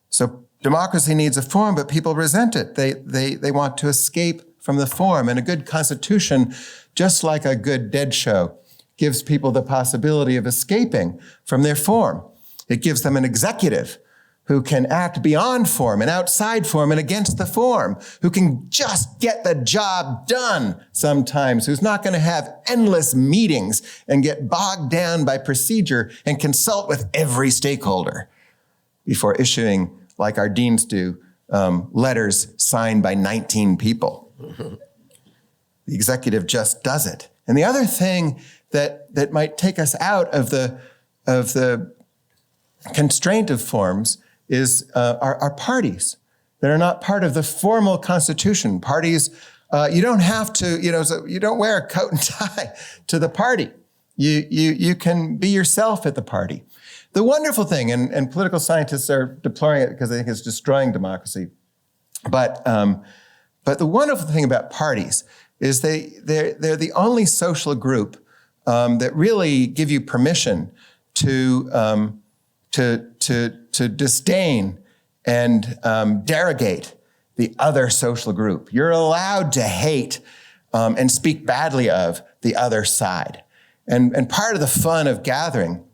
Speaker 10: So democracy needs a form, but people resent it. They want to escape from the form. And a good constitution, just like a good dead show, gives people the possibility of escaping from their form. It gives them an executive who can act beyond form and outside form and against the form, who can just get the job done sometimes, who's not going to have endless meetings and get bogged down by procedure and consult with every stakeholder before issuing, like our deans do, letters signed by 19 people. The executive just does it. And the other thing that might take us out of the constraint of forms is our parties that are not part of the formal constitution. Parties, you don't have to, so you don't wear a coat and tie to the party. You can be yourself at the party. The wonderful thing, and political scientists are deploring it because they think it's destroying democracy, but the wonderful thing about parties is they're the only social group that really give you permission to disdain and derogate the other social group. You're allowed to hate and speak badly of the other side. And part of the fun of gathering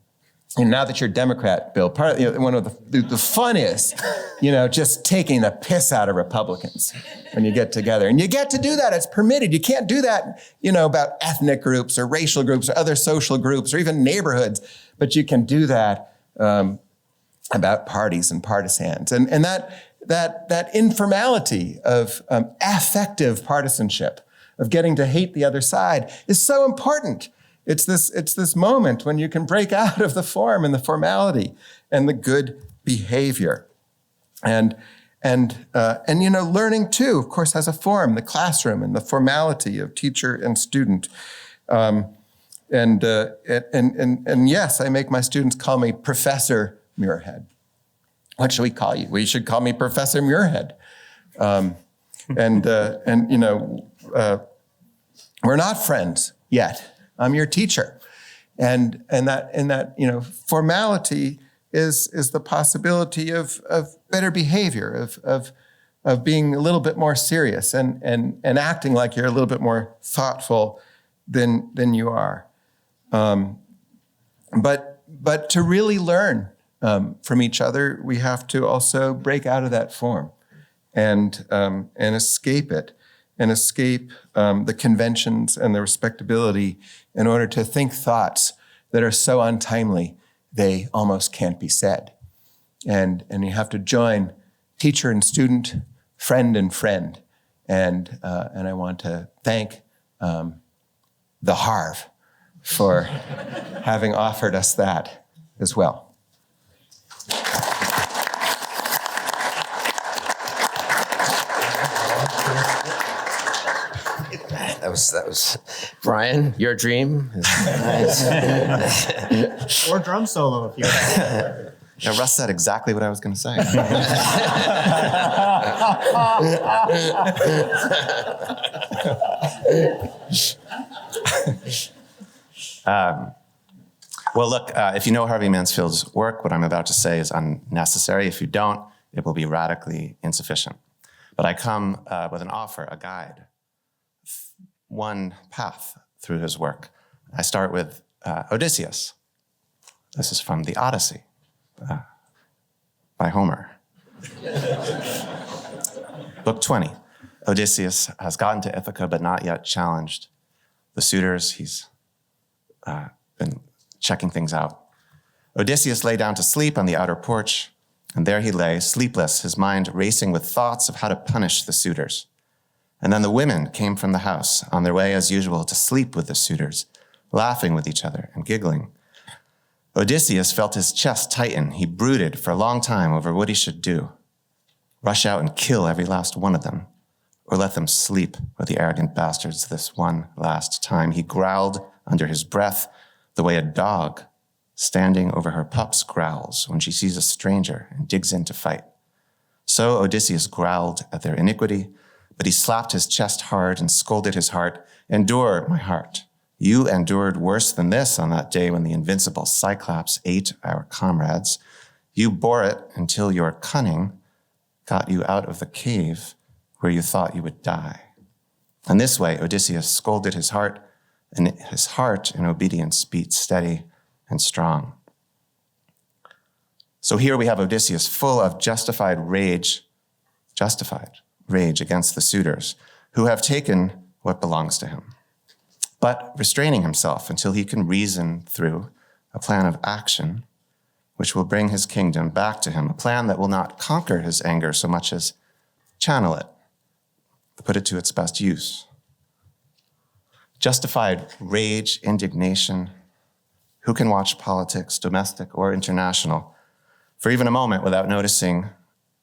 Speaker 10: And now that you're a Democrat, Bill, part of, one of the fun is, just taking the piss out of Republicans when you get together. And you get to do that. It's permitted. You can't do that, about ethnic groups or racial groups or other social groups or even neighborhoods. But you can do that about parties and partisans. And that informality of affective partisanship, of getting to hate the other side, is so important. It's this moment when you can break out of the form and the formality and the good behavior. And learning too, of course, has a form, the classroom and the formality of teacher and student. And yes, I make my students call me Professor Muirhead. What should we call you? Well, you should call me Professor Muirhead. We're not friends yet. I'm your teacher. And that formality is the possibility of better behavior, of being a little bit more serious and acting like you're a little bit more thoughtful than you are. But to really learn from each other, we have to also break out of that form and escape it, and escape the conventions and the respectability in order to think thoughts that are so untimely they almost can't be said. And you have to join teacher and student, friend and friend. And I want to thank the Harv for having offered us that as well.
Speaker 17: That was Bryan, your dream. Nice.
Speaker 2: Or drum solo if you want.
Speaker 10: Now, Russ said exactly what I was going to say.
Speaker 20: Well, look, if you know Harvey Mansfield's work, what I'm about to say is unnecessary. If you don't, it will be radically insufficient. But I come with an offer, a guide, one path through his work. I start with Odysseus. This is from the Odyssey by Homer. Book 20. Odysseus has gotten to Ithaca but not yet challenged the suitors. He's been checking things out. Odysseus lay down to sleep on the outer porch, and there he lay, sleepless, his mind racing with thoughts of how to punish the suitors. And then the women came from the house, on their way as usual to sleep with the suitors, laughing with each other and giggling. Odysseus felt his chest tighten. He brooded for a long time over what he should do. Rush out and kill every last one of them, or let them sleep with the arrogant bastards this one last time. He growled under his breath the way a dog standing over her pups growls when she sees a stranger and digs in to fight. So Odysseus growled at their iniquity, but he slapped his chest hard and scolded his heart. Endure, my heart. You endured worse than this on that day when the invincible Cyclops ate our comrades. You bore it until your cunning got you out of the cave where you thought you would die. And this way, Odysseus scolded his heart, and his heart in obedience beat steady and strong. So here we have Odysseus full of justified rage against the suitors who have taken what belongs to him, but restraining himself until he can reason through a plan of action which will bring his kingdom back to him, a plan that will not conquer his anger so much as channel it, put it to its best use. Justified rage, indignation. Who can watch politics, domestic or international, for even a moment without noticing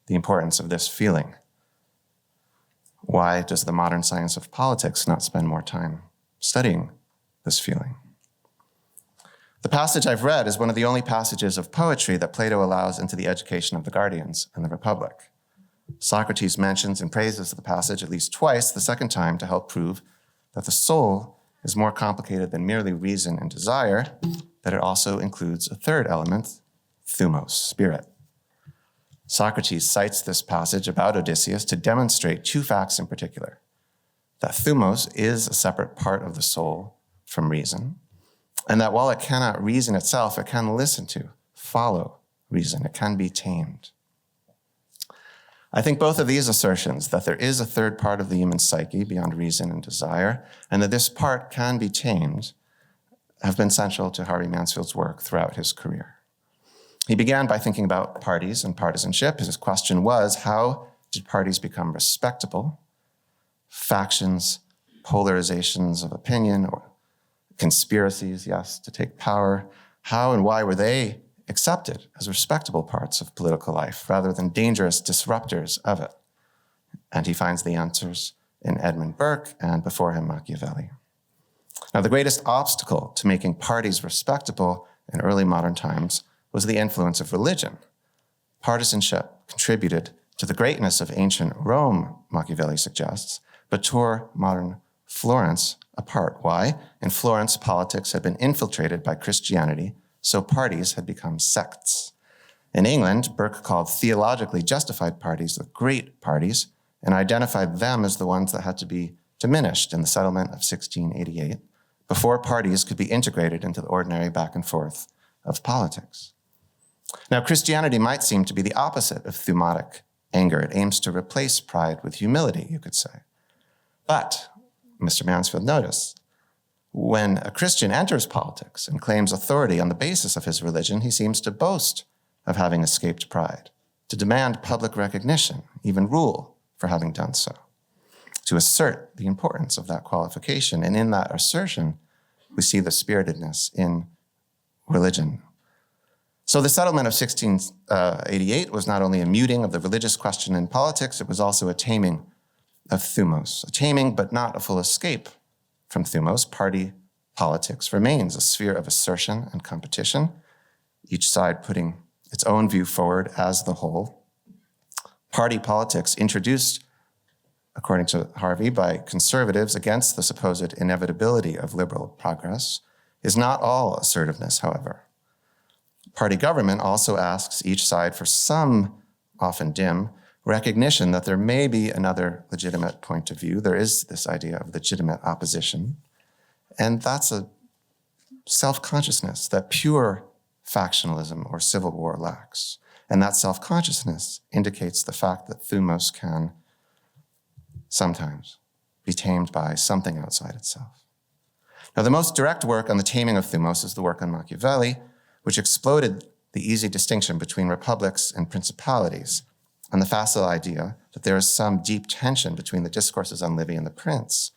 Speaker 20: the importance of this feeling? Why does the modern science of politics not spend more time studying this feeling? The passage I've read is one of the only passages of poetry that Plato allows into the education of the guardians in the Republic. Socrates mentions and praises the passage at least twice, the second time to help prove that the soul is more complicated than merely reason and desire, that it also includes a third element, Thumos, spirit. Socrates cites this passage about Odysseus to demonstrate two facts in particular: that Thumos is a separate part of the soul from reason, And that while it cannot reason itself, it can listen to, follow reason. It can be tamed. I think both of these assertions, that there is a third part of the human psyche beyond reason and desire, and that this part can be tamed, have been central to Harvey Mansfield's work throughout his career. He began by thinking about parties and partisanship. His question was, how did parties become respectable? Factions, polarizations of opinion, or conspiracies, yes, to take power. How and why were they accepted as respectable parts of political life rather than dangerous disruptors of it? And he finds the answers in Edmund Burke and before him Machiavelli. Now, the greatest obstacle to making parties respectable in early modern times was the influence of religion. Partisanship contributed to the greatness of ancient Rome, Machiavelli suggests, but tore modern Florence apart. Why? In Florence, politics had been infiltrated by Christianity, so parties had become sects. In England, Burke called theologically justified parties the great parties and identified them as the ones that had to be diminished in the settlement of 1688 before parties could be integrated into the ordinary back and forth of politics. Now, Christianity might seem to be the opposite of thumotic anger. It aims to replace pride with humility, you could say. But, Mr. Mansfield noticed, when a Christian enters politics and claims authority on the basis of his religion, he seems to boast of having escaped pride, to demand public recognition, even rule for having done so, to assert the importance of that qualification. And in that assertion, we see the spiritedness in religion. So the settlement of 1688 was not only a muting of the religious question in politics, it was also a taming of Thumos, a taming but not a full escape from Thumos. Party politics remains a sphere of assertion and competition, each side putting its own view forward as the whole. Party politics introduced, according to Harvey, by conservatives against the supposed inevitability of liberal progress, is not all assertiveness, however. Party government also asks each side for some, often dim, recognition that there may be another legitimate point of view. There is this idea of legitimate opposition, and that's a self-consciousness that pure factionalism or civil war lacks. And that self-consciousness indicates the fact that Thumos can sometimes be tamed by something outside itself. Now, the most direct work on the taming of Thumos is the work on Machiavelli, which exploded the easy distinction between republics and principalities, and the facile idea that there is some deep tension between the discourses on Livy and the prince,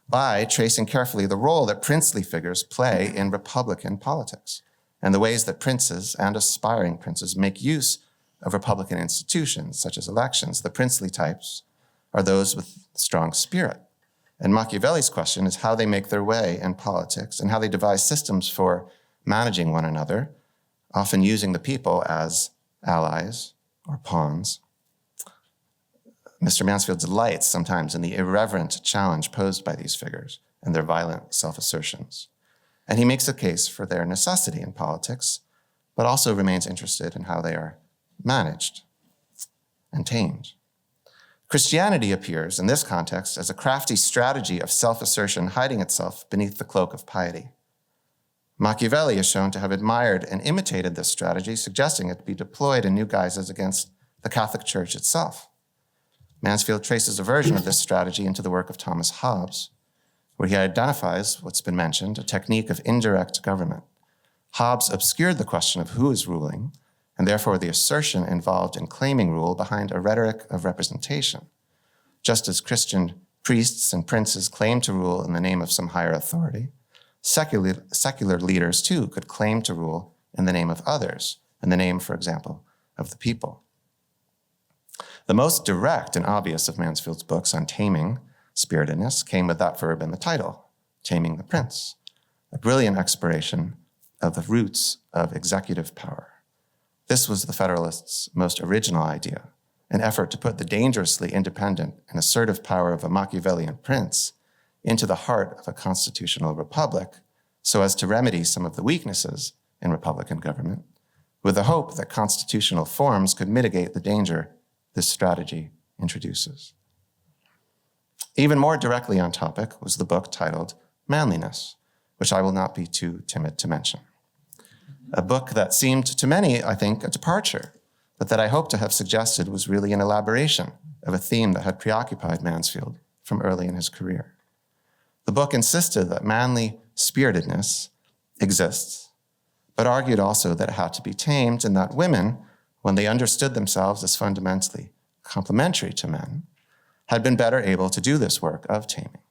Speaker 20: by tracing carefully the role that princely figures play in republican politics, and the ways that princes and aspiring princes make use of republican institutions, such as elections. The princely types are those with strong spirit. And Machiavelli's question is how they make their way in politics and how they devise systems for managing one another, often using the people as allies or pawns. Mr. Mansfield delights sometimes in the irreverent challenge posed by these figures and their violent self-assertions. And he makes a case for their necessity in politics, but also remains interested in how they are managed and tamed. Christianity appears in this context as a crafty strategy of self-assertion hiding itself beneath the cloak of piety. Machiavelli is shown to have admired and imitated this strategy, suggesting it to be deployed in new guises against the Catholic Church itself. Mansfield traces a version of this strategy into the work of Thomas Hobbes, where he identifies what's been mentioned, a technique of indirect government. Hobbes obscured the question of who is ruling, and therefore the assertion involved in claiming rule behind a rhetoric of representation. Just as Christian priests and princes claim to rule in the name of some higher authority, secular leaders too could claim to rule in the name of others, in the name, for example, of the people. The most direct and obvious of Mansfield's books on taming spiritedness came with that verb in the title, Taming the Prince, a brilliant exploration of the roots of executive power. This was the Federalists' most original idea, an effort to put the dangerously independent and assertive power of a Machiavellian prince into the heart of a constitutional republic so as to remedy some of the weaknesses in Republican government, with the hope that constitutional forms could mitigate the danger this strategy introduces. Even more directly on topic was the book titled Manliness, which I will not be too timid to mention. A book that seemed to many, I think, a departure, but that I hope to have suggested was really an elaboration of a theme that had preoccupied Mansfield from early in his career. The book insisted that manly spiritedness exists, but argued also that it had to be tamed and that women, when they understood themselves as fundamentally complementary to men, had been better able to do this work of taming.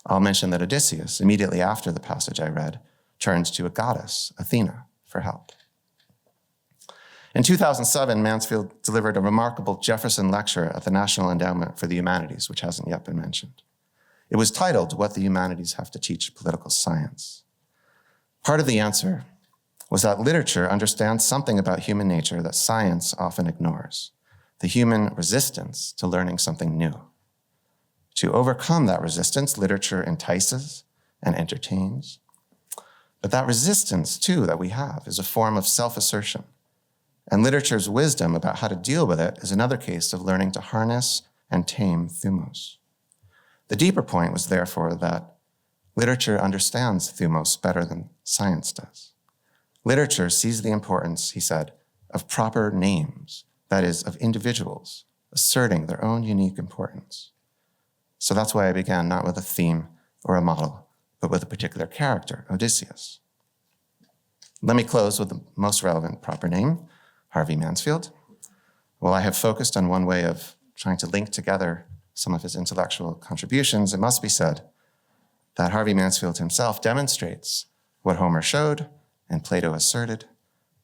Speaker 20: I'll mention that Odysseus, immediately after the passage I read, turned to a goddess, Athena, for help. In 2007, Mansfield delivered a remarkable Jefferson lecture at the National Endowment for the Humanities, which hasn't yet been mentioned. It was titled, "What the Humanities Have to Teach Political Science." Part of the answer was that literature understands something about human nature that science often ignores, the human resistance to learning something new. To overcome that resistance, literature entices and entertains. But that resistance, too, that we have is a form of self-assertion. And literature's wisdom about how to deal with it is another case of learning to harness and tame Thumos. The deeper point was therefore that literature understands Thumos better than science does. Literature sees the importance, he said, of proper names, that is, of individuals asserting their own unique importance. So that's why I began not with a theme or a model, but with a particular character, Odysseus. Let me close with the most relevant proper name, Harvey Mansfield. While I have focused on one way of trying to link together some of his intellectual contributions, it must be said that Harvey Mansfield himself demonstrates what Homer showed and Plato asserted,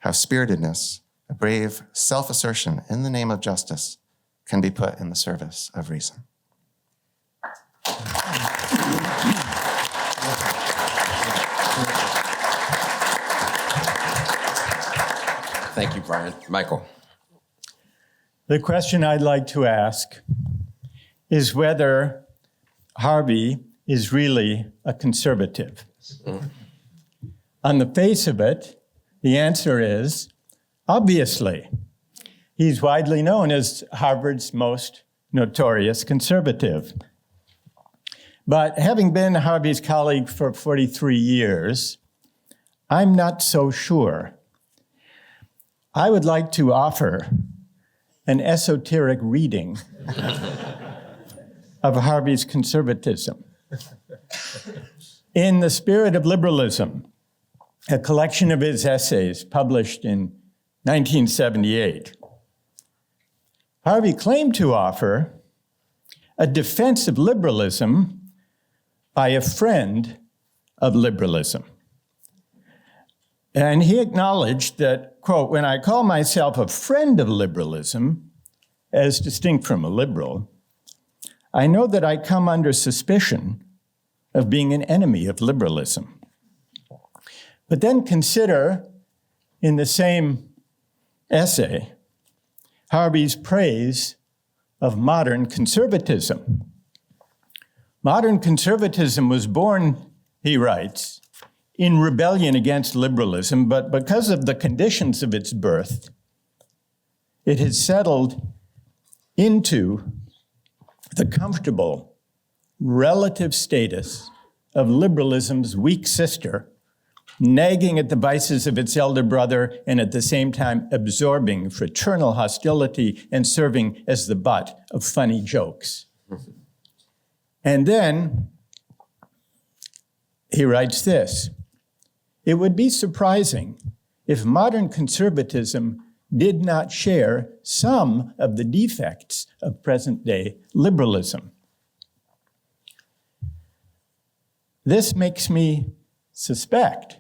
Speaker 20: how spiritedness, a brave self-assertion in the name of justice, can be put in the service of reason.
Speaker 17: Thank you, Bryan. Michael.
Speaker 21: The question I'd like to ask is whether Harvey is really a conservative. On the face of it, the answer is, obviously. He's widely known as Harvard's most notorious conservative. But having been Harvey's colleague for 43 years, I'm not so sure. I would like to offer an esoteric reading of Harvey's conservatism. In The Spirit of Liberalism, a collection of his essays published in 1978, Harvey claimed to offer a defense of liberalism by a friend of liberalism. And he acknowledged that, quote, "When I call myself a friend of liberalism, as distinct from a liberal, I know that I come under suspicion of being an enemy of liberalism." But then consider, in the same essay, Harvey's praise of modern conservatism. Modern conservatism was born, he writes, in rebellion against liberalism, but because of the conditions of its birth, it has settled into the comfortable relative status of liberalism's weak sister, nagging at the vices of its elder brother and at the same time absorbing fraternal hostility and serving as the butt of funny jokes. And then he writes this: "It would be surprising if modern conservatism did not share some of the defects of present-day liberalism." This makes me suspect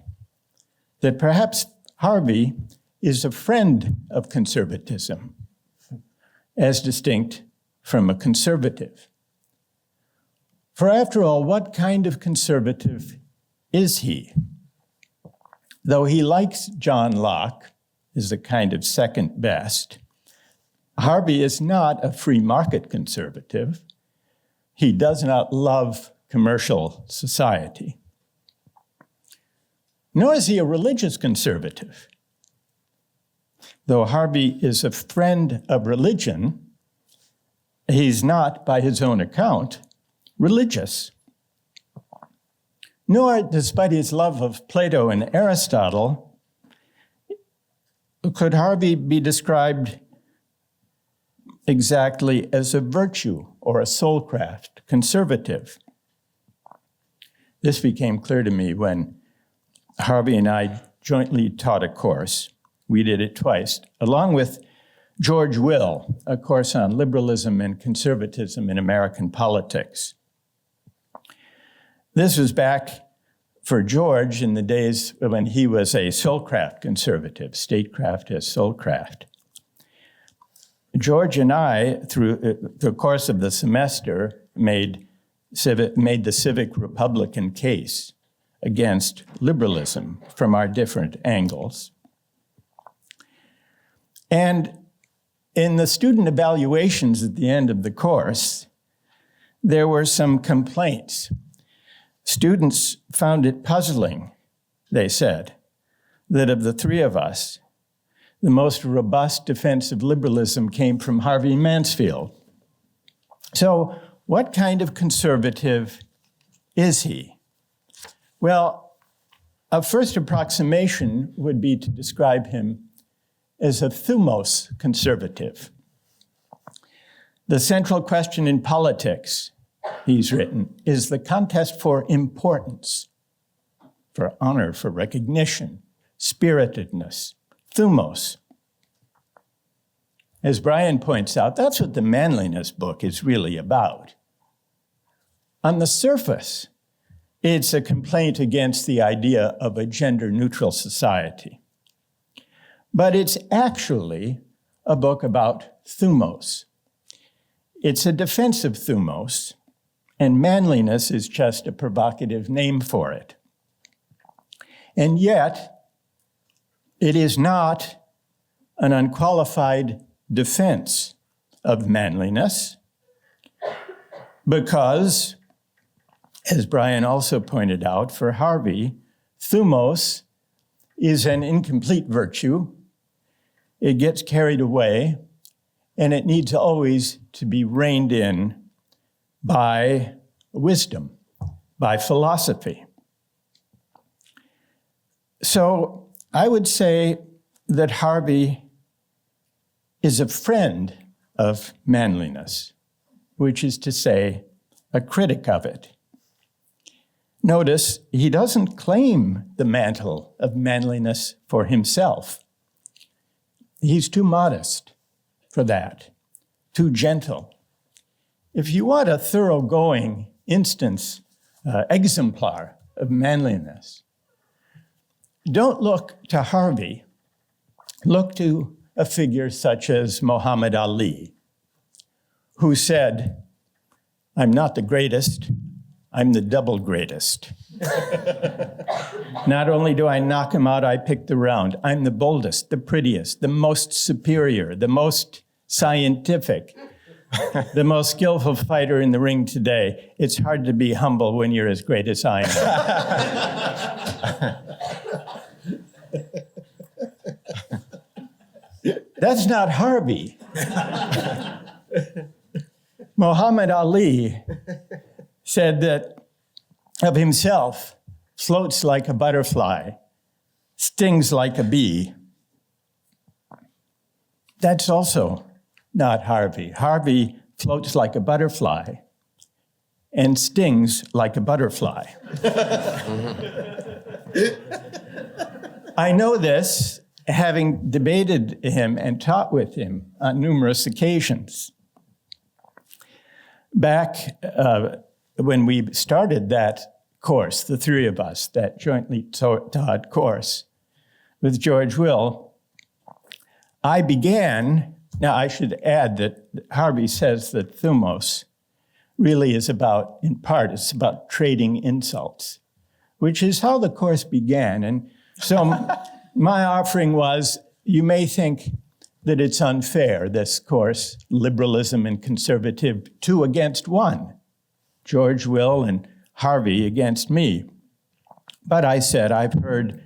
Speaker 21: that perhaps Harvey is a friend of conservatism, as distinct from a conservative. For after all, what kind of conservative is he? Though he likes John Locke as a kind of second best, Harvey is not a free market conservative. He does not love commercial society. Nor is he a religious conservative. Though Harvey is a friend of religion, he's not, by his own account, religious. nor, despite his love of Plato and Aristotle, could Harvey be described exactly as a virtue or a soulcraft, conservative. This became clear to me when Harvey and I jointly taught a course. We did it twice, along with George Will, a course on liberalism and conservatism in American politics. This was back for George in the days when he was a soulcraft conservative, statecraft as soulcraft. George and I, through the course of the semester, made the civic republican case against liberalism from our different angles. And in the student evaluations at the end of the course, there were some complaints. Students found it puzzling, they said, that of the three of us, the most robust defense of liberalism came from Harvey Mansfield. So what kind of conservative is he? Well, a first approximation would be to describe him as a Thumos conservative. The central question in politics, he's written, is the contest for importance, for honor, for recognition, spiritedness, Thumos. As Bryan points out, that's what the manliness book is really about. On the surface, it's a complaint against the idea of a gender-neutral society. But it's actually a book about Thumos. It's a defense of Thumos, and manliness is just a provocative name for it. And yet, it is not an unqualified defense of manliness because, as Bryan also pointed out, for Harvey, Thumos is an incomplete virtue. It gets carried away, and it needs always to be reined in by wisdom, by philosophy. So I would say that Harvey is a friend of manliness, which is to say, a critic of it. Notice, he doesn't claim the mantle of manliness for himself. He's too modest for that, too gentle. If you want a thoroughgoing instance, exemplar of manliness, don't look to Harvey. Look to a figure such as Muhammad Ali, who said, "I'm not the greatest, I'm the double greatest." Not only do I knock him out, I pick the round. I'm the boldest, the prettiest, the most superior, the most scientific, the most skillful fighter in the ring today. It's hard to be humble when you're as great as I am. That's not Harvey. Muhammad Ali said that of himself, floats like a butterfly, stings like a bee. That's also not Harvey. Harvey floats like a butterfly and stings like a butterfly. I know this, having debated him and taught with him on numerous occasions. Back when we started that course, the three of us, that jointly taught course with George Will, I began, now I should add that Harvey says that Thumos really is about, in part, it's about trading insults, which is how the course began. And so my offering was, you may think that it's unfair, this course, liberalism and conservative, 2 against 1, George Will and Harvey against me. But I said, I've heard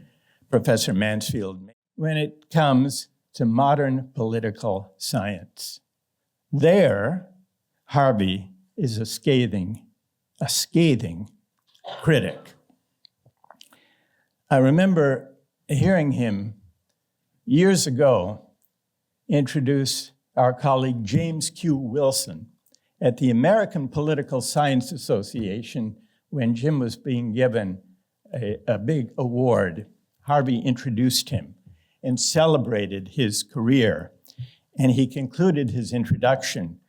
Speaker 21: Professor Mansfield, when it comes to modern political science, there, Harvey is a scathing critic. I remember hearing him years ago introduce our colleague James Q. Wilson at the American Political Science Association when Jim was being given a big award. Harvey introduced him and celebrated his career. And he concluded his introduction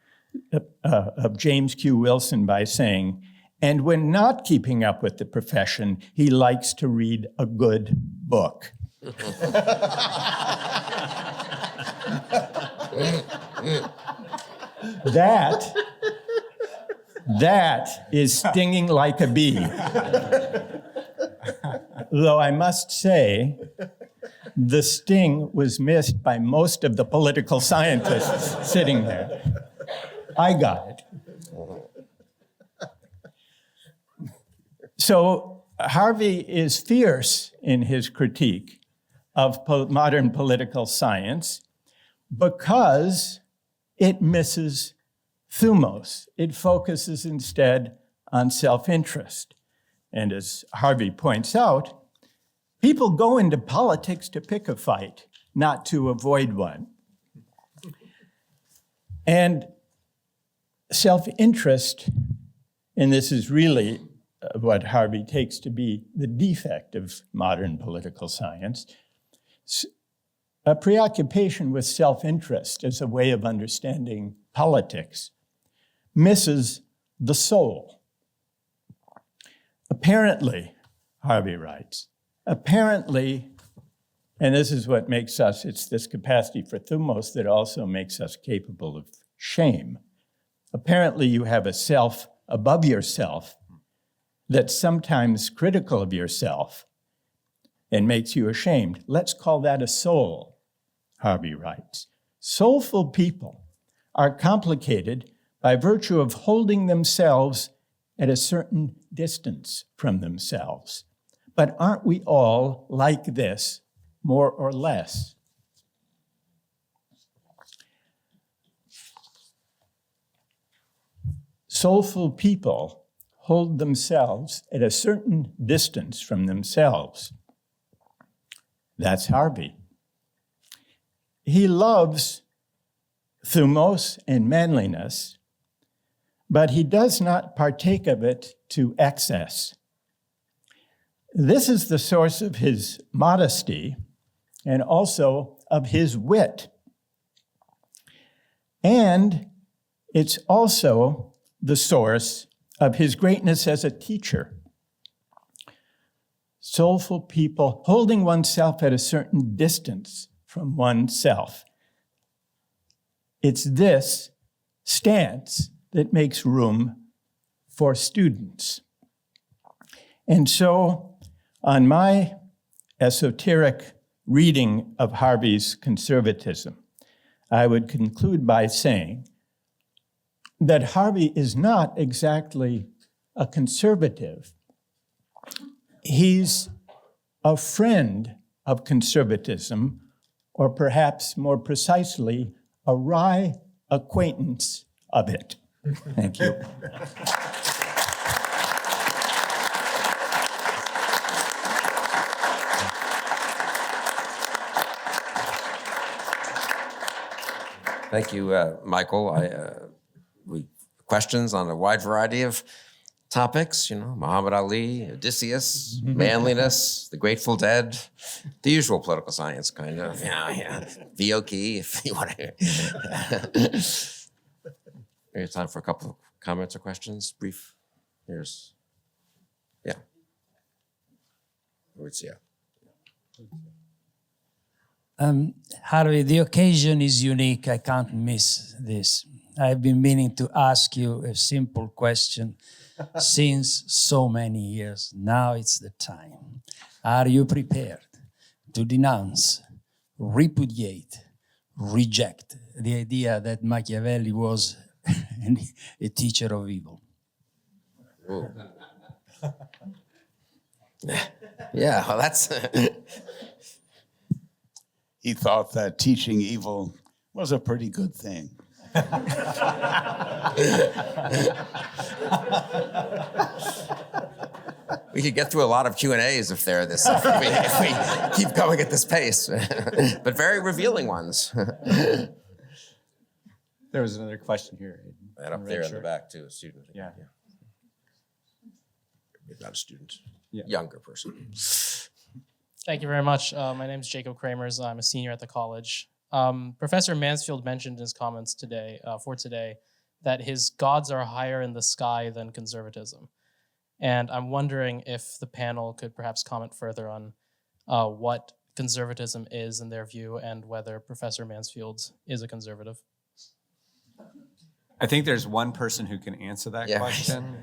Speaker 21: of James Q. Wilson by saying, and when not keeping up with the profession, he likes to read a good book. That is stinging like a bee. Though I must say, the sting was missed by most of the political scientists sitting there. I got it. So Harvey is fierce in his critique of modern political science because it misses Thumos. It focuses instead on self-interest. And as Harvey points out, people go into politics to pick a fight, not to avoid one. And self-interest, and this is really what Harvey takes to be the defect of modern political science, a preoccupation with self-interest as a way of understanding politics misses the soul. Apparently, Harvey writes, apparently, and this is what makes us, it's this capacity for Thumos that also makes us capable of shame. Apparently, you have a self above yourself that's sometimes critical of yourself and makes you ashamed. Let's call that a soul, Harvey writes. Soulful people are complicated by virtue of holding themselves at a certain distance from themselves. But aren't we all like this, more or less? Soulful people hold themselves at a certain distance from themselves. That's Harvey. He loves Thumos and manliness, but he does not partake of it to excess. This is the source of his modesty and also of his wit. And it's also the source of his greatness as a teacher. Soulful people holding oneself at a certain distance from oneself. It's this stance that makes room for students. And so, on my esoteric reading of Harvey's conservatism, I would conclude by saying that Harvey is not exactly a conservative. He's a friend of conservatism, or perhaps more precisely, a wry acquaintance of it. Thank you.
Speaker 17: Thank you, Michael. Questions on a wide variety of topics, Muhammad Ali, Odysseus, manliness, the Grateful Dead, the usual political science kind of, VOK, if you want to. We have time for a couple of comments or questions, brief. Here's,
Speaker 12: Harvey, the occasion is unique. I can't miss this. I've been meaning to ask you a simple question since so many years. Now it's the time. Are you prepared to denounce, repudiate, reject the idea that Machiavelli was a teacher of evil?
Speaker 17: Yeah, well, that's...
Speaker 11: He thought that teaching evil was a pretty good thing.
Speaker 17: we could get through a lot of Q&As if we keep going at this pace, but very revealing ones.
Speaker 18: There was another question here.
Speaker 17: And up there in the back too, a student.
Speaker 18: Yeah.
Speaker 17: Not a student, younger person.
Speaker 1: Thank you very much. My name is Jacob Kramers. I'm a senior at the college. Professor Mansfield mentioned in his comments today, that his gods are higher in the sky than conservatism. And I'm wondering if the panel could perhaps comment further on what conservatism is in their view and whether Professor Mansfield is a conservative.
Speaker 18: I think there's one person who can answer that question,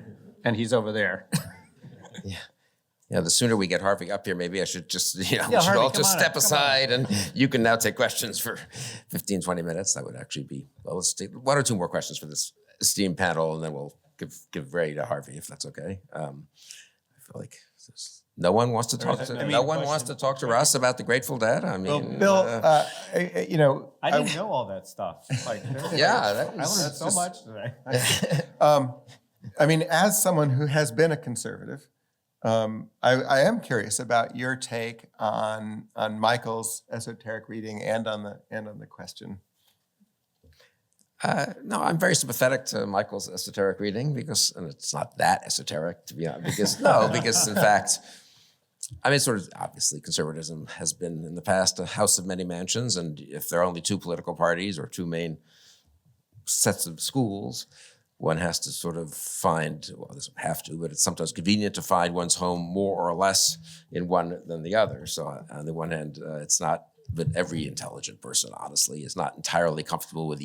Speaker 18: and he's over there.
Speaker 17: Yeah, the sooner we get Harvey up here, maybe I should just, we should
Speaker 18: Harvey,
Speaker 17: all just step
Speaker 18: come
Speaker 17: aside and you can now take questions for 15, 20 minutes. That would actually be, well, let's take one or two more questions for this esteemed panel and then we'll give Ray to Harvey, if that's okay. I feel like no one wants to talk to Russ about the Grateful Dead. I mean,
Speaker 19: Bill,
Speaker 18: I didn't know all that stuff. Like,
Speaker 17: I
Speaker 18: learned so much today.
Speaker 22: I mean, as someone who has been a conservative, I am curious about your take on Michael's esoteric reading and on the question.
Speaker 17: No, I'm very sympathetic to Michael's esoteric reading because, and it's not that esoteric to be honest, because in fact, I mean, sort of obviously conservatism has been in the past a house of many mansions, and if there are only two political parties or two main sets of schools, one has to sort of find, well, doesn't have to, but it's sometimes convenient to find one's home more or less in one than the other. So on the one hand, it's not, but every intelligent person, honestly, is not entirely comfortable with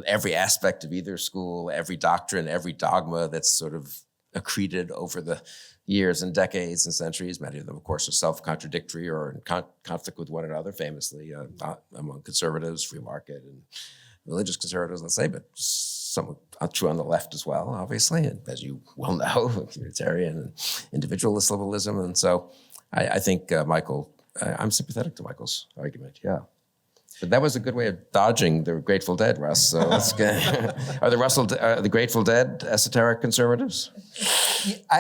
Speaker 17: every aspect of either school, every doctrine, every dogma that's sort of accreted over the years and decades and centuries. Many of them, of course, are self-contradictory or in conflict with one another, famously among conservatives, free market, and religious conservatives, let's say, but somewhat true on the left as well, obviously, and as you well know, Unitarian and individualist liberalism. And so I think I'm sympathetic to Michael's argument, yeah. But that was a good way of dodging the Grateful Dead, Russ. So let's get, are the Grateful Dead esoteric conservatives?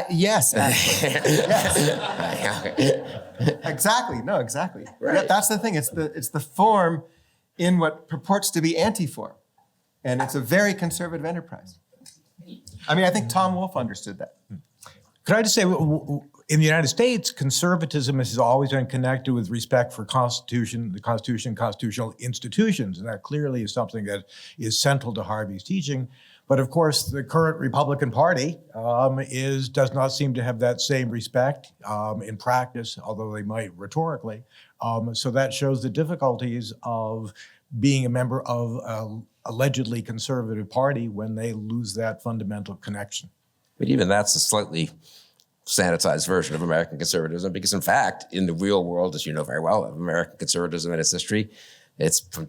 Speaker 22: Yes, actually. Yes. Exactly. No, exactly.
Speaker 17: Right.
Speaker 22: Yeah, that's the thing. It's the form in what purports to be anti-form. And it's a very conservative enterprise. I mean, I think Tom Wolfe understood that.
Speaker 19: Could I just say, in the United States, conservatism has always been connected with respect for the Constitution, constitutional institutions, and that clearly is something that is central to Harvey's teaching. But of course, the current Republican Party does not seem to have that same respect in practice, although they might rhetorically. So that shows the difficulties of being a member of an allegedly conservative party when they lose that fundamental connection.
Speaker 17: But even that's a slightly sanitized version of American conservatism, because in fact, in the real world, as you know very well, of American conservatism and its history, it's from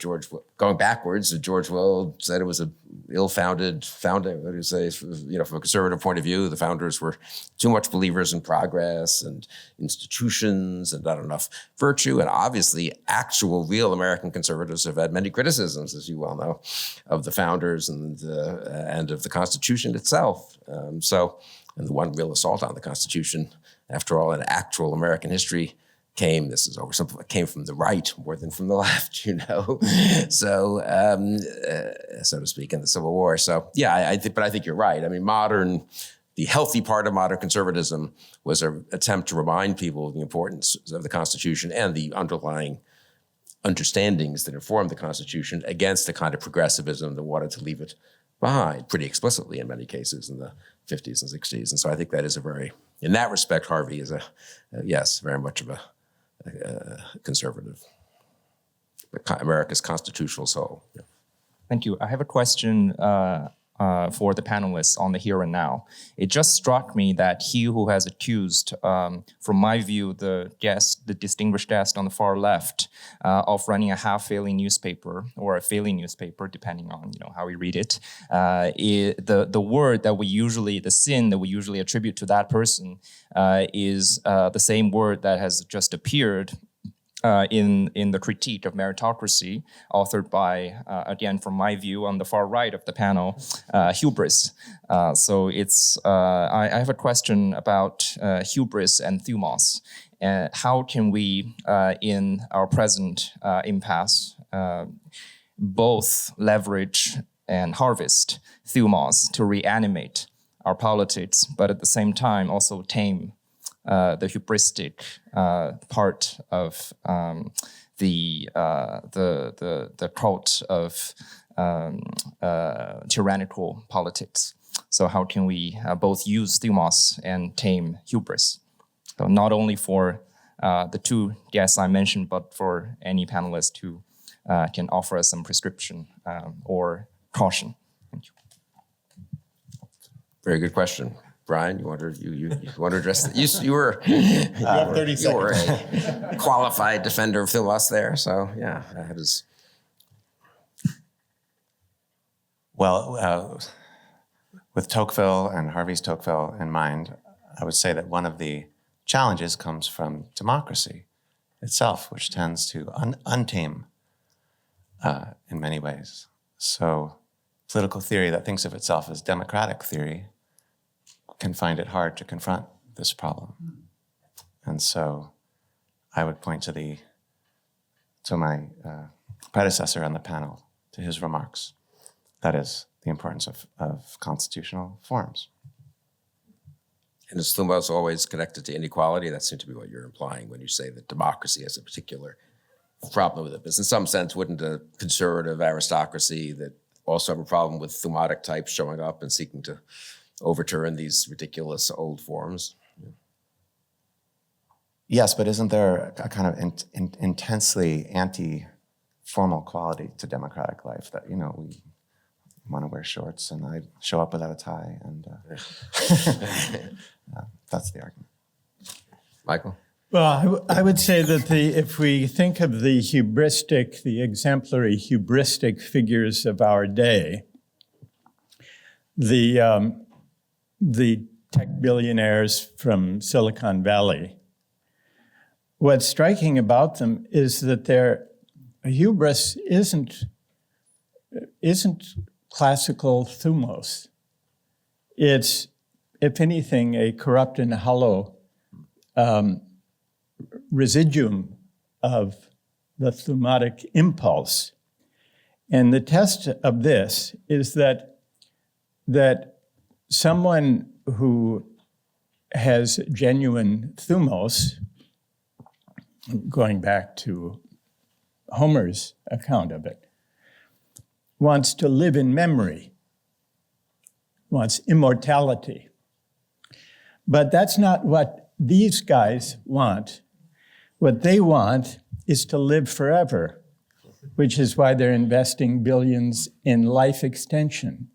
Speaker 17: going backwards. George Will said it was a ill-founded founding. What do you say? From a conservative point of view, the founders were too much believers in progress and institutions and not enough virtue. And obviously, actual, real American conservatives have had many criticisms, as you well know, of the founders and of the Constitution itself. And the one real assault on the Constitution, after all, in actual American history, came from the right more than from the left, so so to speak, in the Civil War. So yeah, I think you're right. I mean, the healthy part of modern conservatism was an attempt to remind people of the importance of the Constitution and the underlying understandings that informed the Constitution against the kind of progressivism that wanted to leave it behind pretty explicitly in many cases in the 50s and 60s. And so I think that is in that respect, Harvey is very much of a conservative, America's constitutional soul. Yeah.
Speaker 16: Thank you. I have a question for the panelists on the here and now. It just struck me that he who has accused, from my view, the distinguished guest on the far left, of running a half-failing newspaper or a failing newspaper, depending on how we read it, the sin that we usually attribute to that person is the same word that has just appeared in the critique of meritocracy, authored by, again, from my view, on the far right of the panel, hubris. So I have a question about hubris and Thumos. How can we, in our present impasse, both leverage and harvest Thumos to reanimate our politics, but at the same time also tame the hubristic part of the cult of tyrannical politics. So how can we both use Thumos and tame hubris? So not only for the two guests I mentioned, but for any panelist who can offer us some prescription or caution. Thank you.
Speaker 17: Very good question. Bryan, you want to address that? You were
Speaker 22: 30 seconds.
Speaker 17: You were a qualified defender of Thumos there, so yeah, that is.
Speaker 20: Well, with Tocqueville and Harvey's Tocqueville in mind, I would say that one of the challenges comes from democracy itself, which tends to untame in many ways. So political theory that thinks of itself as democratic theory can find it hard to confront this problem. And so I would point to my predecessor on the panel, to his remarks. That is the importance of constitutional forms.
Speaker 17: And is Thumos always connected to inequality? That seems to be what you're implying when you say that democracy has a particular problem with it. Because in some sense, wouldn't a conservative aristocracy that also have a problem with thumotic types showing up and seeking to overturn these ridiculous old forms?
Speaker 20: Yes, but isn't there a kind of intensely anti-formal quality to democratic life that, we want to wear shorts and I show up without a tie, and that's the argument.
Speaker 17: Michael?
Speaker 21: Well, I would say that if we think of the exemplary hubristic figures of our day, the tech billionaires from Silicon Valley, what's striking about them is that their hubris isn't classical Thumos. It's, if anything, a corrupt and hollow residuum of the thumotic impulse. And the test of this is that someone who has genuine Thumos, going back to Homer's account of it, wants to live in memory, wants immortality. But that's not what these guys want. What they want is to live forever, which is why they're investing billions in life extension,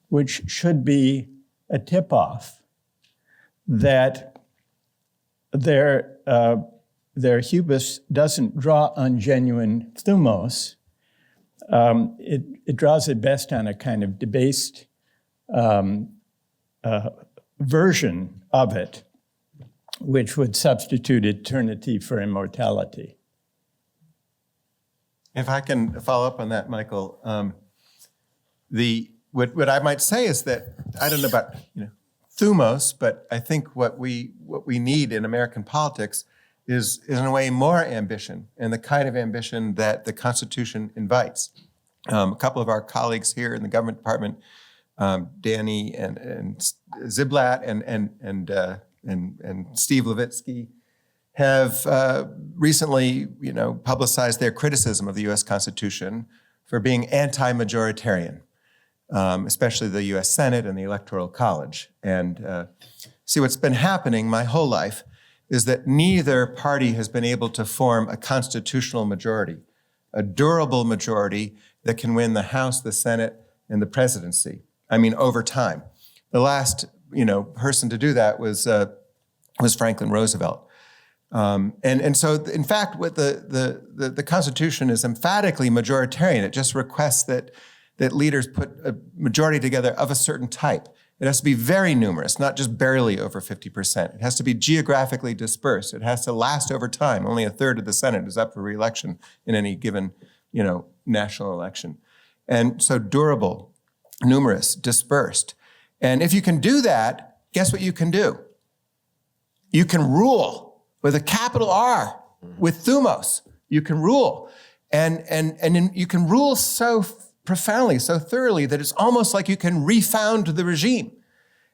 Speaker 21: which should be a tip-off that their hubris doesn't draw on genuine Thumos. It draws it best on a kind of debased version of it, which would substitute eternity for immortality.
Speaker 22: If I can follow up on that, Michael, what I might say is that I don't know about Thumos, but I think what we need in American politics is in a way more ambition, and the kind of ambition that the Constitution invites. A couple of our colleagues here in the government department, Danny and Ziblatt and Steve Levitsky, have recently, publicized their criticism of the U.S. Constitution for being anti-majoritarian, especially the U.S. Senate and the Electoral College. And see, what's been happening my whole life is that neither party has been able to form a constitutional majority, a durable majority that can win the House, the Senate, and the presidency. I mean, over time. The last, person to do that was Franklin Roosevelt. And so, in fact, what the Constitution is emphatically majoritarian. It just requests that leaders put a majority together of a certain type. It has to be very numerous, not just barely over 50%. It has to be geographically dispersed. It has to last over time. Only a third of the Senate is up for re-election in any given, national election. And so durable, numerous, dispersed. And if you can do that, guess what you can do? You can rule with a capital R, with Thumos. You can rule. And you can rule so profoundly, so thoroughly, that it's almost like you can refound the regime.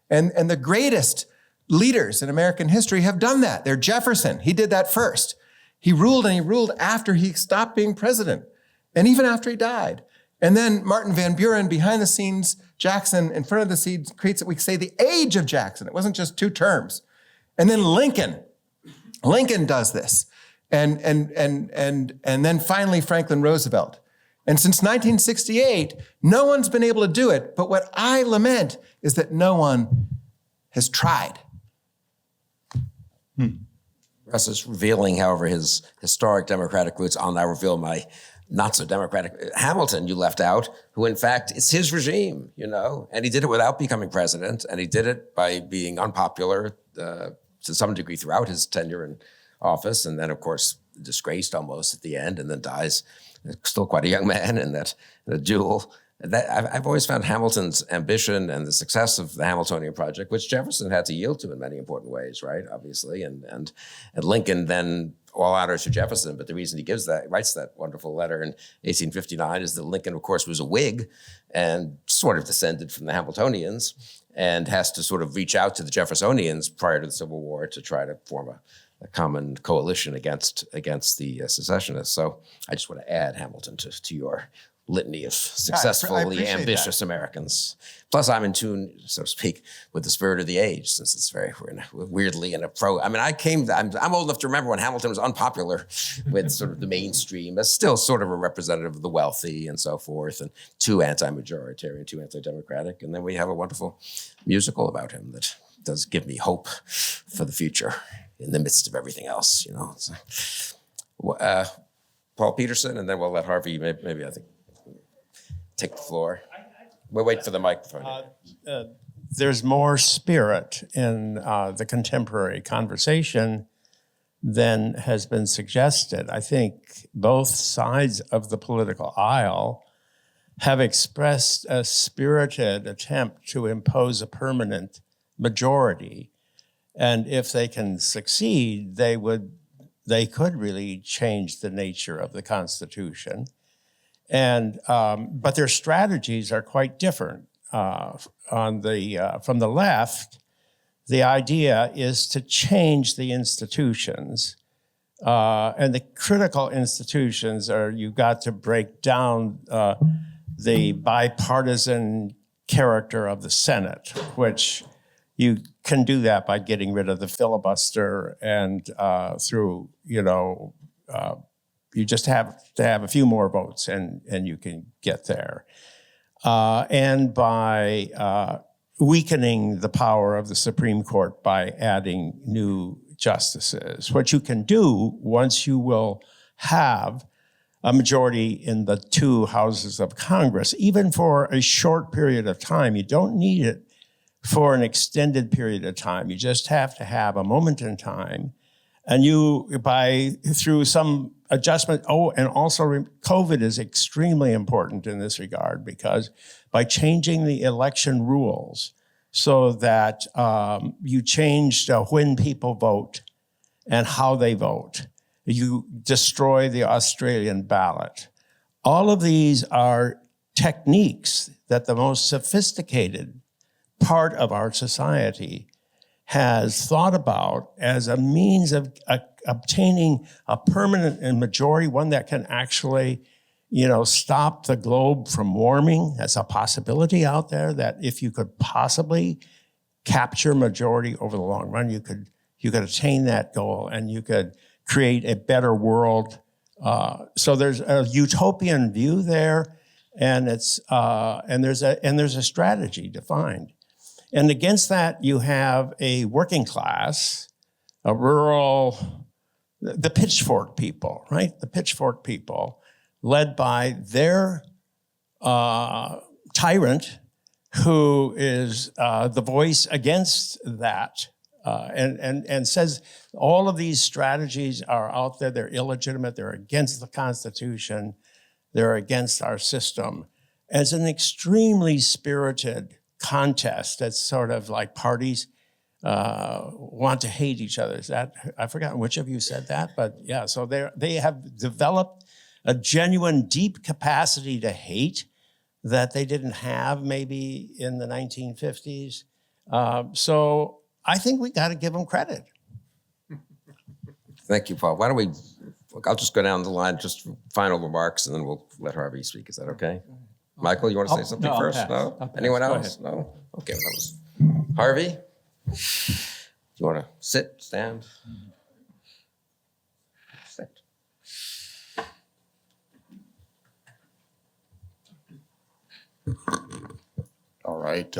Speaker 22: And the greatest leaders in American history have done that. They're Jefferson. He did that first. He ruled, and he ruled after he stopped being president, and even after he died. And then Martin Van Buren, behind the scenes, Jackson, in front of the scenes, creates what we say the age of Jackson. It wasn't just 2 terms. And then Lincoln does this. And then finally Franklin Roosevelt. And since 1968, no one's been able to do it. But what I lament is that no one has tried.
Speaker 17: Russ is revealing, however, his historic Democratic roots. I'll now reveal my not so democratic. Hamilton, you left out, who in fact, it's his regime, and he did it without becoming president, and he did it by being unpopular to some degree throughout his tenure in office, and then, of course, disgraced almost at the end, and then dies still quite a young man in a duel. I've always found Hamilton's ambition and the success of the Hamiltonian project, which Jefferson had to yield to in many important ways, right? Obviously, and Lincoln then, all honors to Jefferson, but the reason he writes that wonderful letter in 1859 is that Lincoln, of course, was a Whig and sort of descended from the Hamiltonians, and has to sort of reach out to the Jeffersonians prior to the Civil War to try to form a common coalition against the secessionists. So I just want to add Hamilton to your litany of successfully ambitious that. Americans. Plus, I'm in tune, so to speak, with the spirit of the age, since it's very weirdly in a pro. I mean, I'm old enough to remember when Hamilton was unpopular with sort of the mainstream, but still sort of a representative of the wealthy and so forth, and too anti-majoritarian, too anti-democratic. And then we have a wonderful musical about him that does give me hope for the future in the midst of everything else, Paul Peterson, and then we'll let Harvey, maybe I think, take the floor. We'll wait for the microphone.
Speaker 7: There's more spirit in the contemporary conversation than has been suggested. I think both sides of the political aisle have expressed a spirited attempt to impose a permanent majority. And if they can succeed, they could really change the nature of the Constitution. And but their strategies are quite different. From the left, the idea is to change the institutions, and the critical institutions are you've got to break down the bipartisan character of the Senate, which you can do that by getting rid of the filibuster and through you just have to have a few more votes and you can get there. And by weakening the power of the Supreme Court by adding new justices. What you can do once you will have a majority in the 2 houses of Congress, even for a short period of time, you don't need it for an extended period of time. You just have to have a moment in time. And through some adjustment, and also COVID is extremely important in this regard, because by changing the election rules so that you changed when people vote and how they vote, you destroy the Australian ballot. All of these are techniques that the most sophisticated part of our society has thought about as a means of obtaining a permanent majority, one that can actually, stop the globe from warming. That's a possibility out there, that if you could possibly capture majority over the long run, you could attain that goal and you could create a better world. So there's a utopian view there, and there's a strategy defined. And against that, you have a working class, a rural, the pitchfork people, right? The pitchfork people, led by their tyrant, who is the voice against that and says all of these strategies are out there, they're illegitimate, they're against the Constitution, they're against our system. As an extremely spirited contest that's sort of like parties want to hate each other. Is that, I've forgotten which of you said that, but yeah, so they have developed a genuine deep capacity to hate that they didn't have maybe in the 1950s. So I think we got to give them credit.
Speaker 17: Thank you, Paul. Why don't we, I'll just go down the line, just final remarks, and then we'll let Harvey speak. Is that okay? Michael, you want to say something first?
Speaker 19: Pass.
Speaker 17: No? Anyone else? No? Okay, well, that was Harvey. Do you want to sit, stand? Sit.
Speaker 11: All right.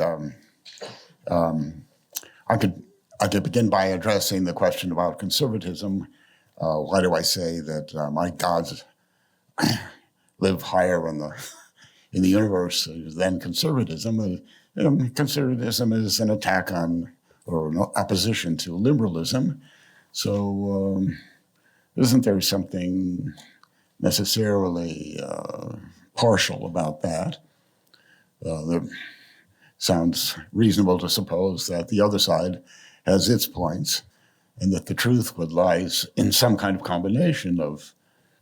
Speaker 11: I could begin by addressing the question about conservatism. Why do I say that my gods live higher in the universe than conservatism? Conservatism is an attack on or an opposition to liberalism. So isn't there something necessarily partial about that? It sounds reasonable to suppose that the other side has its points and that the truth would lie in some kind of combination of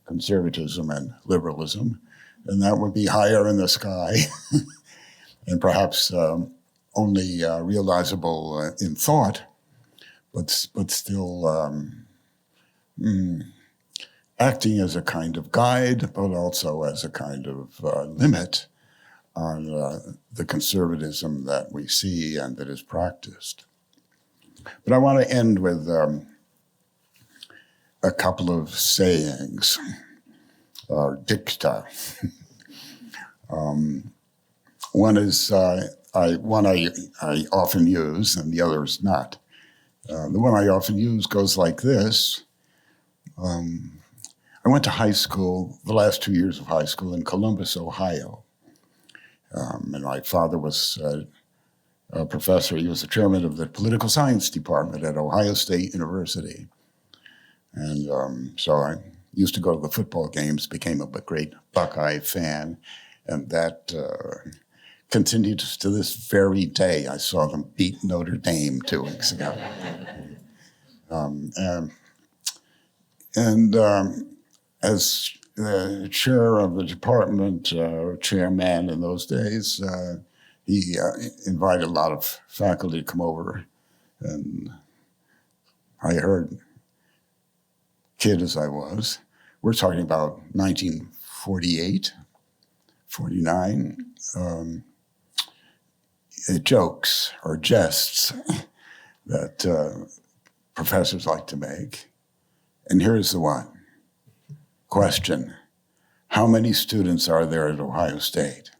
Speaker 11: conservatism and liberalism, and that would be higher in the sky and perhaps only realizable in thought, but still acting as a kind of guide, but also as a kind of limit on the conservatism that we see and that is practiced. But I want to end with a couple of sayings, or dicta. One is one I often use, and the other is not. The one I often use goes like this. I went to high school, the last 2 years of high school, in Columbus, Ohio. And my father was a professor. He was the chairman of the political science department at Ohio State University. And so I used to go to the football games, became a great Buckeye fan, and that continued to this very day. I saw them beat Notre Dame 2 weeks ago. As the chair of the department, chairman in those days, he invited a lot of faculty to come over, and I heard, kid as I was, we're talking about 1948, 49, jokes or jests that professors like to make. And here's the one. Question, how many students are there at Ohio State?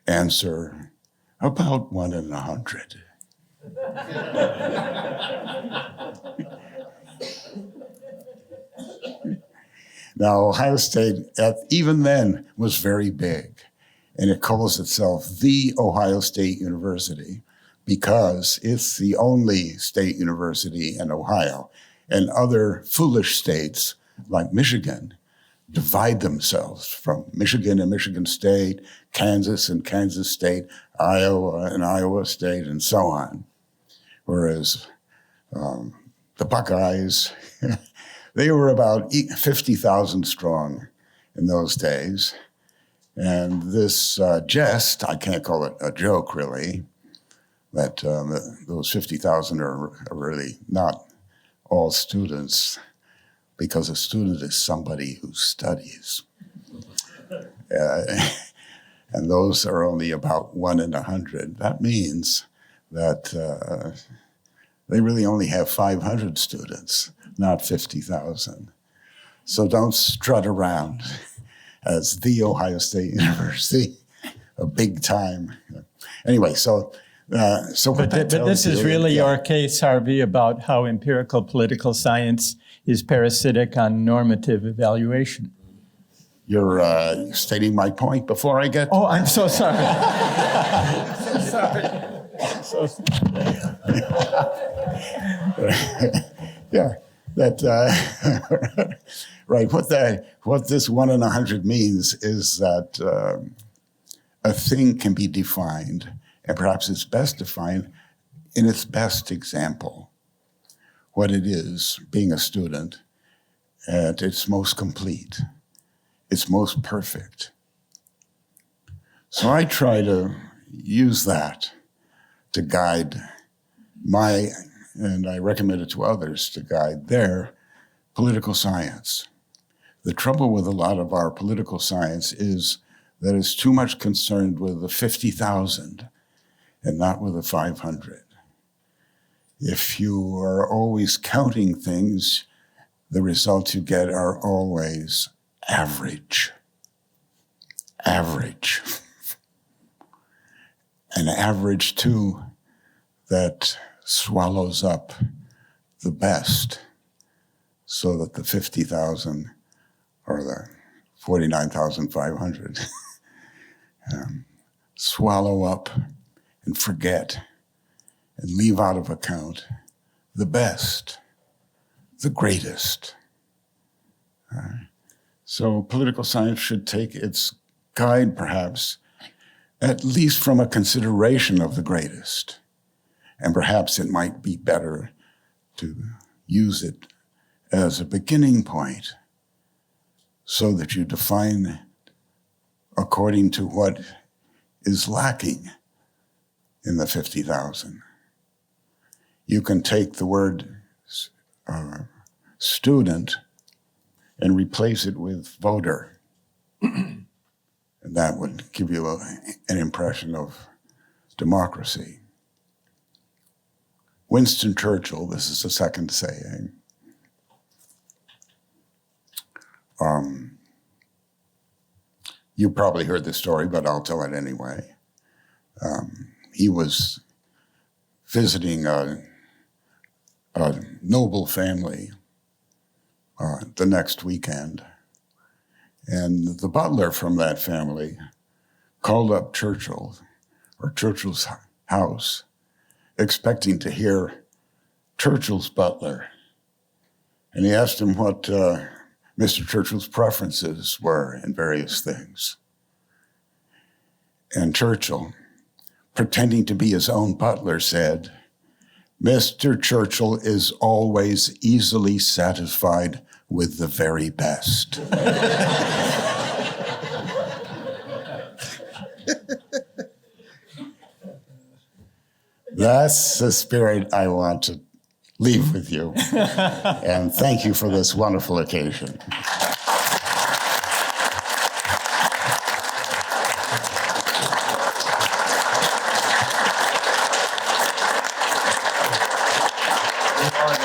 Speaker 11: Answer, about 1 in 100. Now, Ohio State, even then, was very big, and it calls itself the Ohio State University because it's the only state university in Ohio, and other foolish states like Michigan divide themselves from Michigan and Michigan State, Kansas and Kansas State, Iowa and Iowa State, and so on. Whereas the Buckeyes, they were about 50,000 strong in those days. And this jest, I can't call it a joke really, that those 50,000 are really not all students, because a student is somebody who studies. And those are only about 1 in 100. That means that they really only have 500 students, not 50,000. So don't strut around as the Ohio State University, a big time. Anyway, but
Speaker 21: this is really your case, Harvey, about how empirical political science is parasitic on normative evaluation.
Speaker 11: You're stating my point before I get...
Speaker 21: Oh, I'm so sorry.
Speaker 11: Yeah, that right. What this 1 in 100 means is that a thing can be defined, and perhaps it's best defined in its best example. What it is, being a student, at its most complete, its most perfect. So I try to use that to guide and I recommend it to others to guide their political science. The trouble with a lot of our political science is that it's too much concerned with the 50,000 and not with the 500. If you are always counting things, the results you get are always average. Average. An average, too, that swallows up the best, so that the 50,000 or the 49,500 swallow up and forget and leave out of account the best, the greatest. So political science should take its guide, perhaps, at least from a consideration of the greatest. And perhaps it might be better to use it as a beginning point so that you define according to what is lacking in the 50,000. You can take the word student and replace it with voter. And that would give you an impression of democracy. Winston Churchill, this is the second saying. You probably heard this story, but I'll tell it anyway. He was visiting a noble family the next weekend. And the butler from that family called up Churchill, or Churchill's house, expecting to hear Churchill's butler. And he asked him what Mr. Churchill's preferences were in various things. And Churchill, pretending to be his own butler, said, "Mr. Churchill is always easily satisfied with the very best." That's the spirit I want to leave with you. And thank you for this wonderful occasion.
Speaker 18: Good morning.